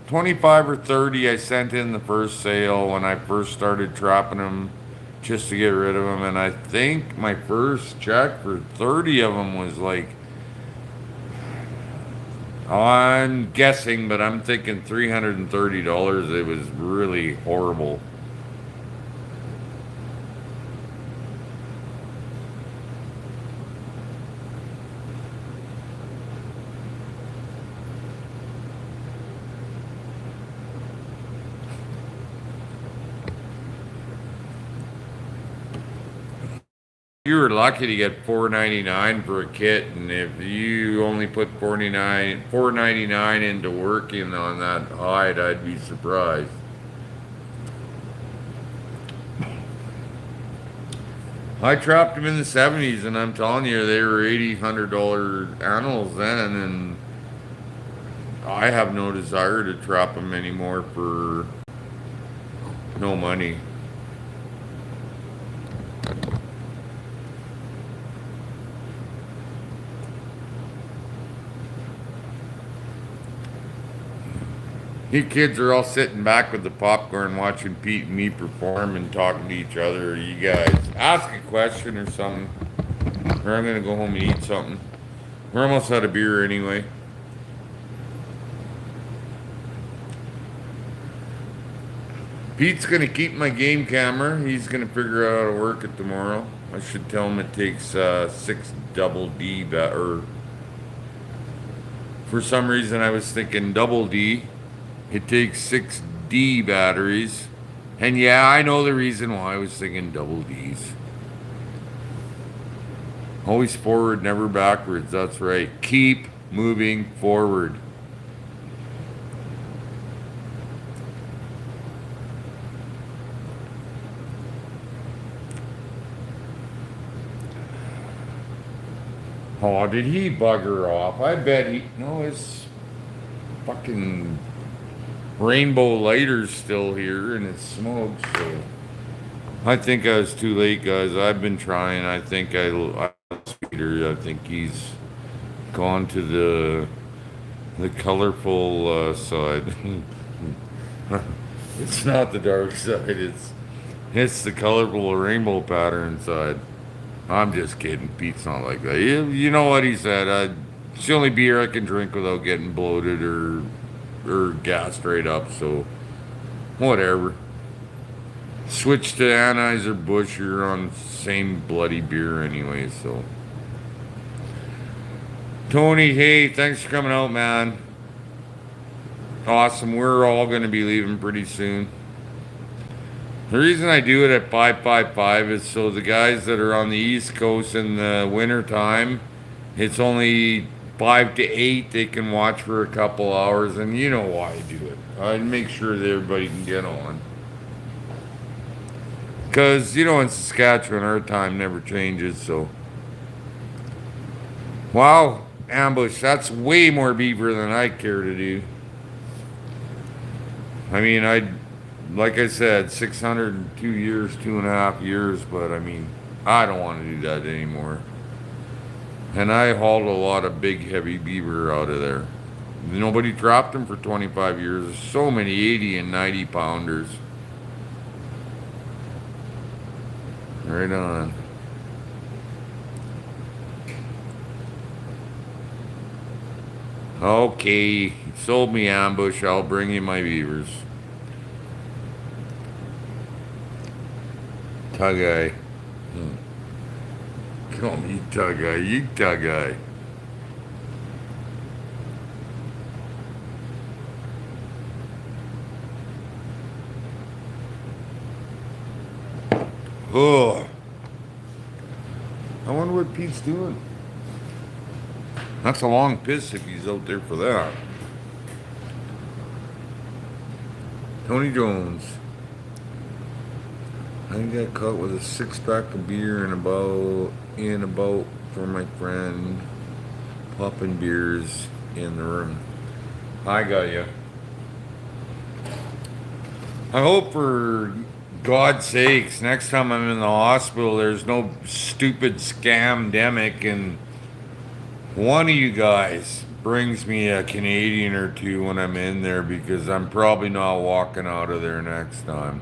25 or 30 I sent in the first sale when I first started trapping them, just to get rid of them. And I think my first check for 30 of them was like, I'm guessing, but I'm thinking $330. It was really horrible. You were lucky to get $4.99 for a kit, and if you only put $4.99 into working on that hide, I'd be surprised. I trapped them in the 70s, and I'm telling you, they were $100 animals then, and I have no desire to trap them anymore for no money. You kids are all sitting back with the popcorn watching Pete and me perform and talking to each other. You guys ask a question or something, or I'm gonna go home and eat something. We're almost out of beer anyway. Pete's gonna keep my game camera. He's gonna figure out how to work it tomorrow. I should tell him it takes 6 double D or for some reason I was thinking double D. It takes 6 D batteries. And yeah, I know the reason why I was thinking double Ds. Always forward, never backwards. That's right. Keep moving forward. Oh, did he bugger off? I bet he... No, his fucking rainbow lighter's still here and it smokes, so... I think I was too late, guys. I've been trying. I think I lost Peter. I think he's gone to the colorful side. It's not the dark side. It's the colorful rainbow pattern side. I'm just kidding. Pete's not like that. You know what he said. It's the only beer I can drink without getting bloated or gassed right up. So whatever. Switch to Anheuser-Busch. You're on same bloody beer anyway. So Tony, hey, thanks for coming out, man. Awesome. We're all going to be leaving pretty soon. The reason I do it at 5:55 is so the guys that are on the East Coast in the winter time, it's only 5 to 8. They can watch for a couple hours, and you know why I do it. I make sure that everybody can get on. Because, you know, in Saskatchewan, our time never changes, so. Wow, ambush. That's way more beaver than I care to do. I mean, like I said, 602 years, 2.5 years, but I mean, I don't want to do that anymore. And I hauled a lot of big, heavy beaver out of there. Nobody dropped them for 25 years. So many 80 and 90 pounders. Right on. Okay, you sold me ambush. I'll bring you my beavers. Tug-eye. Call me Tug-eye. You Tug-eye. Oh. I wonder what Pete's doing. That's a long piss if he's out there for that. Tony Jones. I got caught with a 6-pack of beer and about for my friend popping beers in the room. I got you. I hope for God's sakes next time I'm in the hospital there's no stupid scam-demic and one of you guys brings me a Canadian or two when I'm in there because I'm probably not walking out of there next time.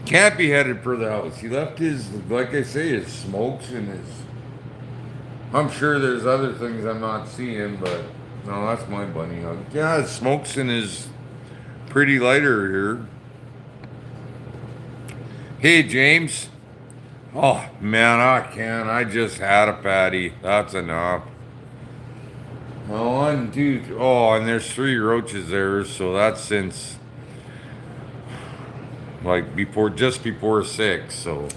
Can't be headed for the house. He left his, like I say, his smokes and his. I'm sure there's other things I'm not seeing, but no, that's my bunny hug. Yeah, his smokes in his pretty lighter here. Hey, James. Oh, man, I can't. I just had a patty. That's enough. One, two, oh, and there's 3 roaches there, so that's since like just before 6, so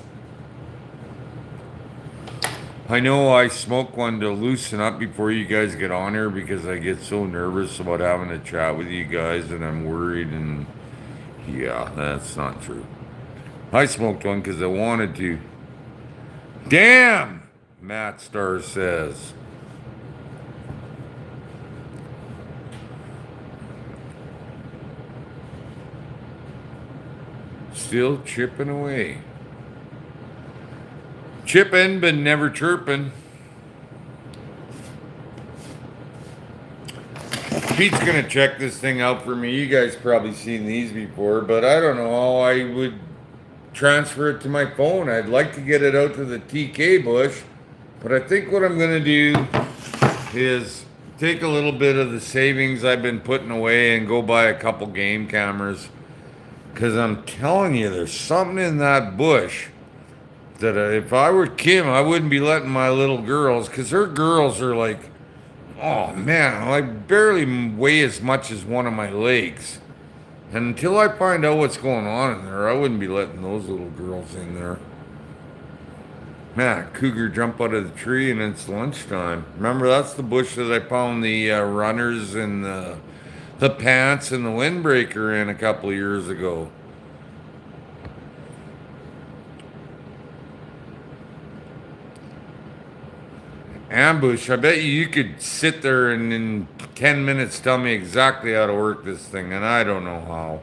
I know I smoke one to loosen up before you guys get on here because I get so nervous about having a chat with you guys and I'm worried and yeah, that's not true. I smoked one because I wanted to. Damn, Matt Star says. Still chipping away. Chipping, but never chirping. Pete's gonna check this thing out for me. You guys probably seen these before, but I don't know how I would transfer it to my phone. I'd like to get it out to the TK bush, but I think what I'm gonna do is take a little bit of the savings I've been putting away and go buy a couple game cameras. Because I'm telling you, there's something in that bush that if I were Kim, I wouldn't be letting my little girls, because her girls are like, oh man, I barely weigh as much as one of my legs. And until I find out what's going on in there, I wouldn't be letting those little girls in there. Man, a cougar jump out of the tree and it's lunchtime. Remember, that's the bush that I found the runners and the pants and the windbreaker in a couple of years ago. Ambush, I bet you could sit there and in 10 minutes tell me exactly how to work this thing, and I don't know how.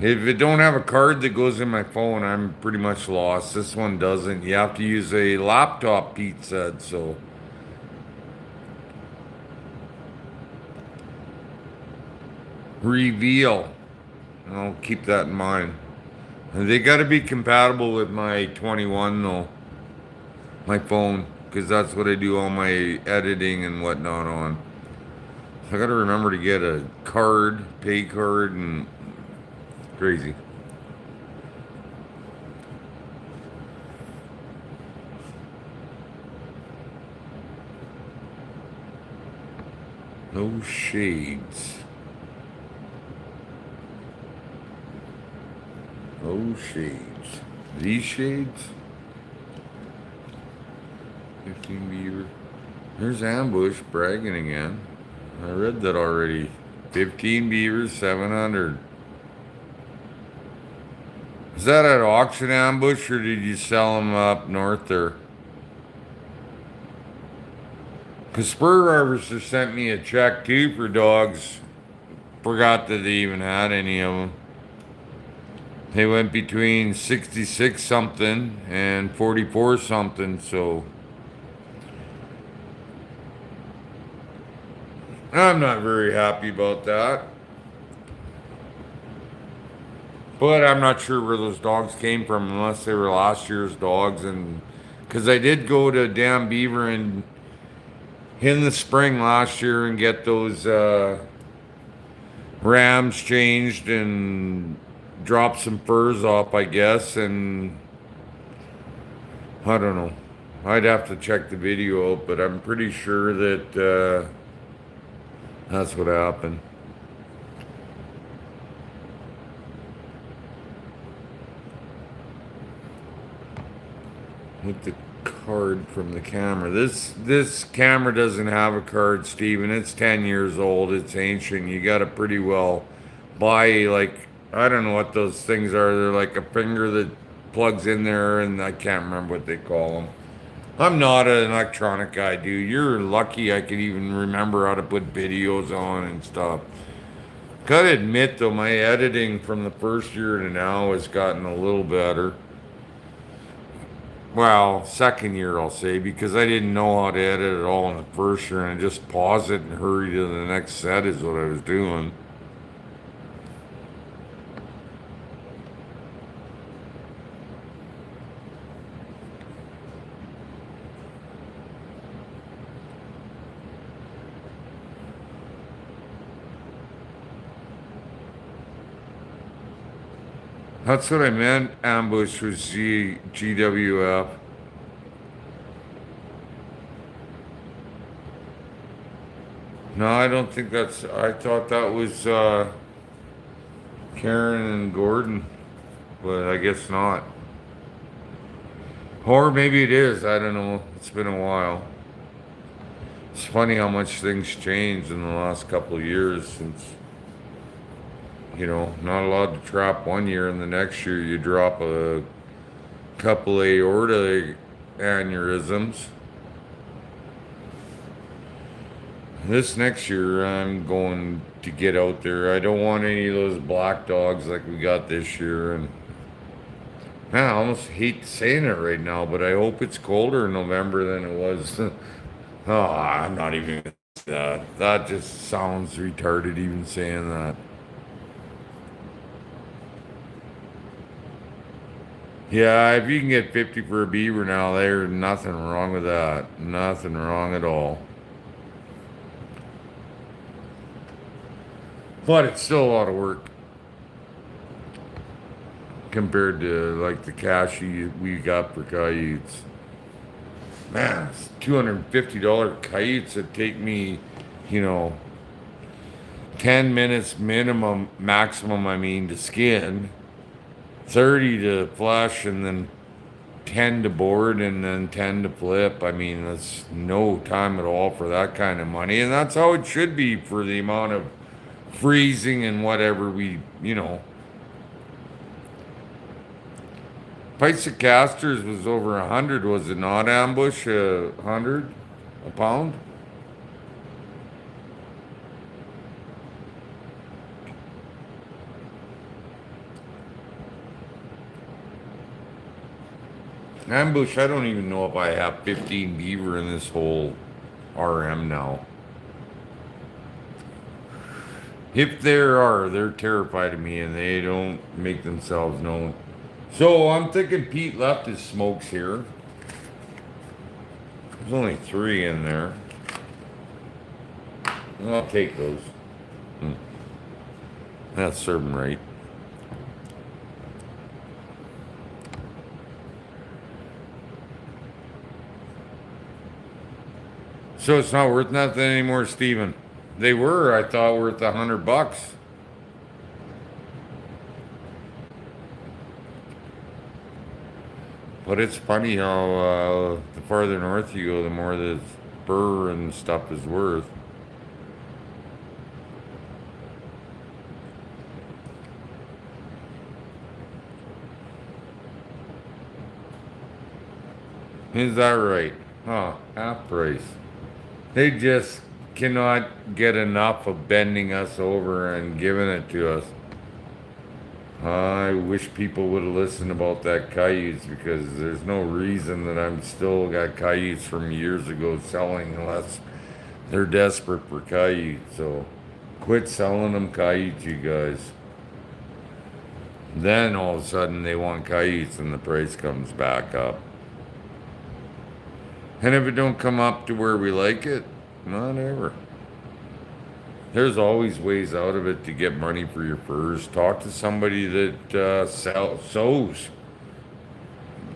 If it don't have a card that goes in my phone, I'm pretty much lost. This one doesn't. You have to use a laptop, Pete said, so. Reveal. I'll keep that in mind. They got to be compatible with my 21 though, my phone, because that's what I do all my editing and whatnot on. So I got to remember to get a card, pay card, and crazy. No shades. No shades. These shades? 15 beaver. There's ambush bragging again. I read that already. 15 beavers, 700. Is that at auction ambush or did you sell them up north there? Because Spur Harvester sent me a check too for dogs. Forgot that they even had any of them. They went between 66 something and 44 something, so I'm not very happy about that. But I'm not sure where those dogs came from unless they were last year's dogs. And because I did go to Dam Beaver in the spring last year and get those rams changed and drop some furs off, I guess. And I don't know. I'd have to check the video out, but I'm pretty sure that that's what happened. With the card from the camera. This camera doesn't have a card, Steven. It's 10 years old. It's ancient. You got to pretty well buy like I don't know what those things are. They're like a finger that plugs in there, and I can't remember what they call them. I'm not an electronic guy, dude. You're lucky I could even remember how to put videos on and stuff. Gotta admit though, my editing from the first year to now has gotten a little better. Well, second year I'll say, because I didn't know how to edit at all in the first year, and I just pause it and hurry to the next set is what I was doing. That's what I meant. Ambush was GWF. No, I don't think that's. I thought that was Karen and Gordon, but I guess not. Or maybe it is. I don't know. It's been a while. It's funny how much things changed in the last couple of years since, not allowed to trap one year and the next year you drop a couple aorta aneurysms. This next year I'm going to get out there. I don't want any of those black dogs like we got this year. And man, I almost hate saying it right now, but I hope it's colder in November than it was. Oh, I'm not even that. That just sounds retarded even saying that. Yeah, if you can get 50 for a beaver now, there's nothing wrong with that. Nothing wrong at all. But it's still a lot of work compared to like the cash we got for coyotes. Man, it's $250 coyotes that take me, you know, 10 minutes minimum, maximum, I mean, to skin, 30 to flush, and then 10 to board, and then 10 to flip. I mean, that's no time at all for that kind of money. And that's how it should be for the amount of freezing and whatever Price of casters was over 100, was it not, Ambush? 100 a pound? Ambush, I don't even know if I have 15 beaver in this whole RM now. If there are, they're terrified of me and they don't make themselves known. So I'm thinking Pete left his smokes here. There's only 3 in there. I'll take those. That's serve 'em right. So it's not worth nothing anymore, Steven. They were, I thought, worth $100. But it's funny how the farther north you go, the more the burr and stuff is worth. Is that right? Huh, half price. They just cannot get enough of bending us over and giving it to us. I wish people would have listened about that cayuse, because there's no reason that I'm still got cayuse from years ago selling unless they're desperate for cayuse. So quit selling them cayuse, you guys. Then all of a sudden they want cayuse and the price comes back up. And if it don't come up to where we like it, whatever. There's always ways out of it to get money for your furs. Talk to somebody that sews.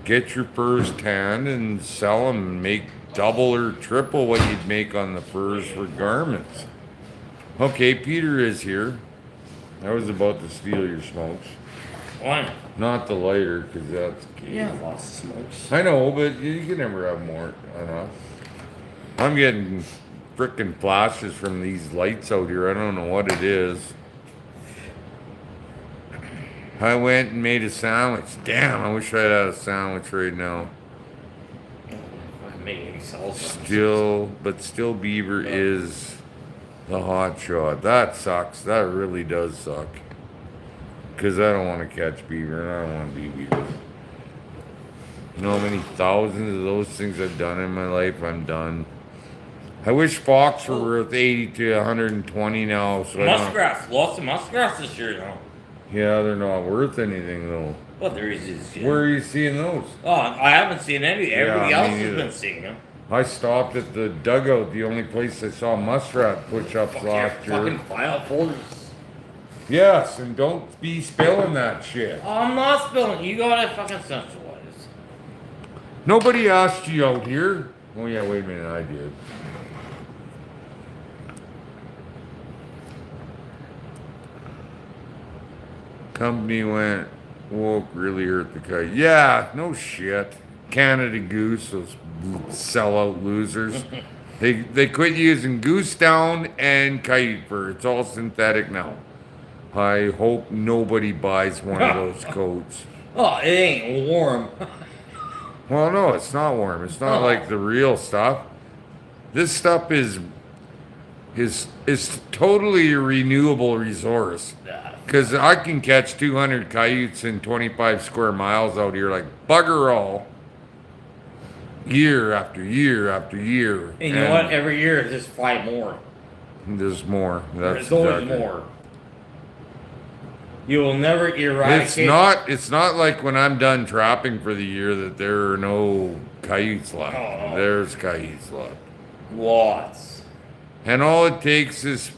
Get your furs tanned and sell them and make double or triple what you'd make on the furs for garments. Okay, Peter is here. I was about to steal your smokes. Why? Not the lighter, because that's key. Yeah, lots of smokes. I know, but you can never have more enough. I'm getting frickin' flashes from these lights out here. I don't know what it is. I went and made a sandwich. Damn, I wish I had a sandwich right now. I make any salsa. Still Beaver is the hot shot. That sucks. That really does suck. Because I don't want to catch beaver and I don't want to be beaver. You know how many thousands of those things I've done in my life? I'm done. I wish fox were worth 80 to 120 now. So Muskrats. Lots of muskrats this year now. Yeah, they're not worth anything though. Well, there is. Yeah. Where are you seeing those? Oh, I haven't seen any. Everybody Yeah, else me has neither. been seeing them. I stopped at the dugout, the only place I saw muskrat push-ups last year. Fucking file folders. Yes, and don't be spilling that shit. Oh, I'm not spilling. You gotta fucking centralize. Nobody asked you out here. Oh yeah, wait a minute, I did. Company went woke, really hurt the kite. Yeah, no shit. Canada Goose, those sellout losers. They quit using goose down and kite fur. It's all synthetic now. I hope nobody buys one of those coats. Oh, it ain't warm. Well, no, it's not warm. It's not like the real stuff. This stuff is totally a renewable resource. Because I can catch 200 coyotes in 25 square miles out here like bugger all. Year after year after year. And you know what? Every year there's 5 more. There's more. That's There's always exactly. more. You will never eradicate. It's not like when I'm done trapping for the year that there are no coyotes left. Oh. There's coyotes left. Lots. And all it takes is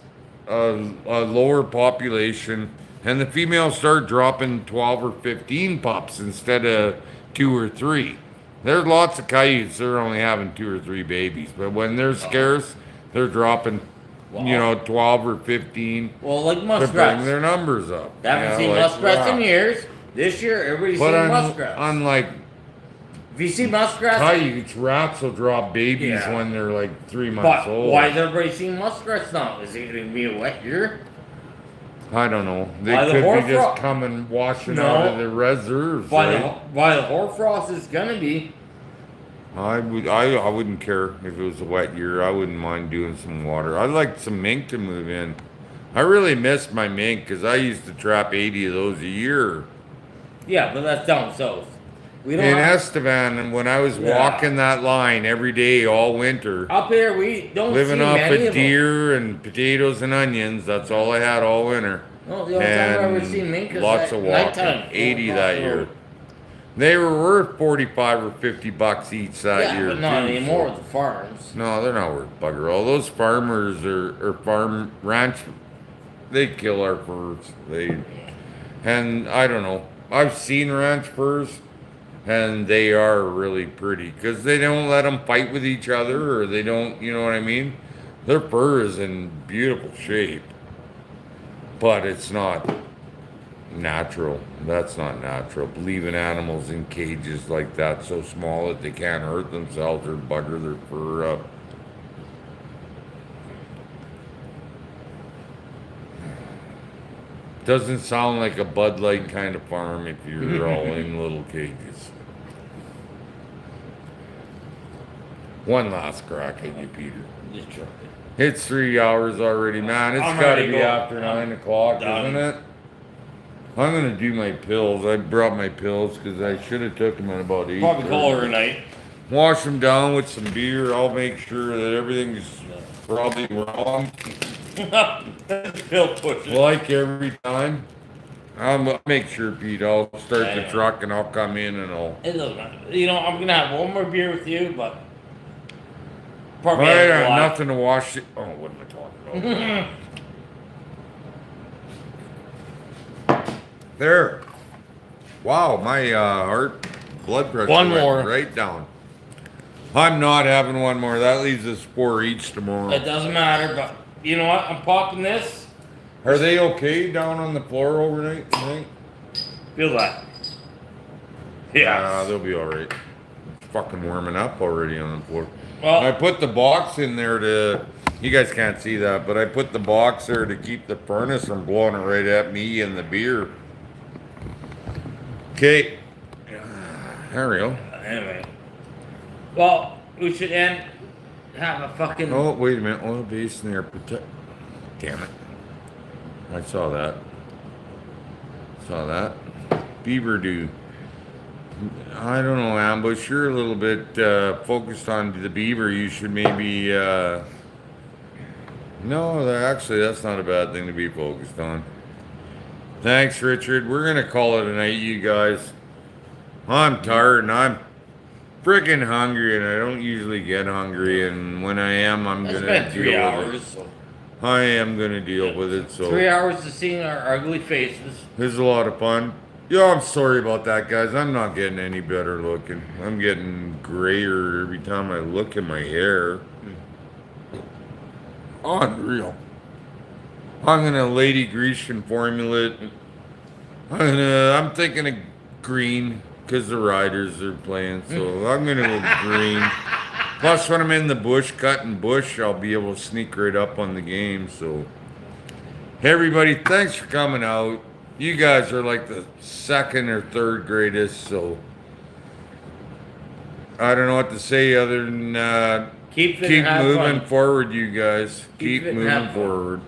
a lower population, and the females start dropping 12 or 15 pups instead of 2 or 3. There's lots of coyotes that are only having 2 or 3 babies, but when they're scarce, they're dropping, 12 or 15 Well, like to bring muskrats. their numbers up. Haven't seen like muskrats in rats. years. This year, everybody's seen muskrats. Unlike If you see muskrats, coyotes, rats will drop babies Yeah. when they're like 3 months but old. why is everybody seeing muskrats now? Is it going to be a wet year? I don't know. They By the could be hoarfrost. just coming washing No. out of the reserves. By Right? the hoarfrost is going to be. I wouldn't care if it was a wet year. I wouldn't mind doing some water. I'd like some mink to move in. I really miss my mink because I used to trap 80 of those a year Yeah, but that's down south. We don't in have, Estevan, and when I was Yeah. walking that line every day all winter, up here, we don't living see off many of them. deer and potatoes and onions, that's all I had all winter. No, the only time I've ever And seen mink is lots at of walking. nighttime. 80 Across that the year. road. They were worth 45 or 50 bucks each that Yeah, year. but not too, anymore so- with the farms. No, they're not worth bugger all. Those farmers or farm ranch, they kill our furs. And I don't know. I've seen ranch furs, and they are really pretty because they don't let them fight with each other, or they don't. You know what I mean? Their fur is in beautiful shape, but it's not natural. That's not natural. Leaving animals in cages like that, so small that they can't hurt themselves or bugger their fur up. Doesn't sound like a Bud Light kind of farm if you're all in little cages. One last crack at you, Peter. Just joking. It's 3 hours already, man. It's I'm got to ready to be go. after I'm 9 o'clock, done. isn't it? I'm gonna do my pills. I brought my pills because I should have took them at about 8. Probably call her a night. Wash them down with some beer. I'll make sure that everything's probably wrong, Bill pushes. like every time. I'll make sure, Pete. I'll start the Yeah. truck and I'll come in and I'll. It doesn't matter. You know, I'm gonna have one more beer with you, but I probably have a have lot. nothing to wash it. Oh, what am I talking about? There. Wow, my heart blood pressure One went more. right down. I'm not having one more. That leaves us 4 each tomorrow. It doesn't matter, but you know what? I'm popping this. Are they okay down on the floor overnight tonight? Feel that? Yeah. They'll be all right. It's fucking warming up already on the floor. Well, I put the box in there to. You guys can't see that, but I put the box there to keep the furnace from blowing it right at me and the beer. Okay. There we go. anyway. Well, we should have a fucking. Oh, wait a minute. Oil base in there. Damn it. I saw that. Saw that. Beaver do. I don't know, Ambush. You're a little bit focused on the beaver. You should maybe. No, actually, that's not a bad thing to be focused on. Thanks, Richard. We're going to call it a night, you guys. I'm tired and I'm freaking hungry, and I don't usually get hungry. And when I am, I'm That's going been to 3 deal hours. with it. So. I am going to deal with it. So 3 hours to seeing our ugly faces. this is a lot of fun. Yeah, I'm sorry about that, guys. I'm not getting any better looking. I'm getting grayer every time I look at my hair. Unreal. I'm gonna Lady Grecian formula it. I'm thinking of green because the Riders are playing, so I'm gonna go green. Plus, when I'm in the bush cutting bush, I'll be able to sneak right up on the game. So, hey everybody, thanks for coming out. You guys are like the second or third greatest, so I don't know what to say other than Keep fit keep and have moving fun. forward, you guys. Keep Keep fit and moving have fun. forward.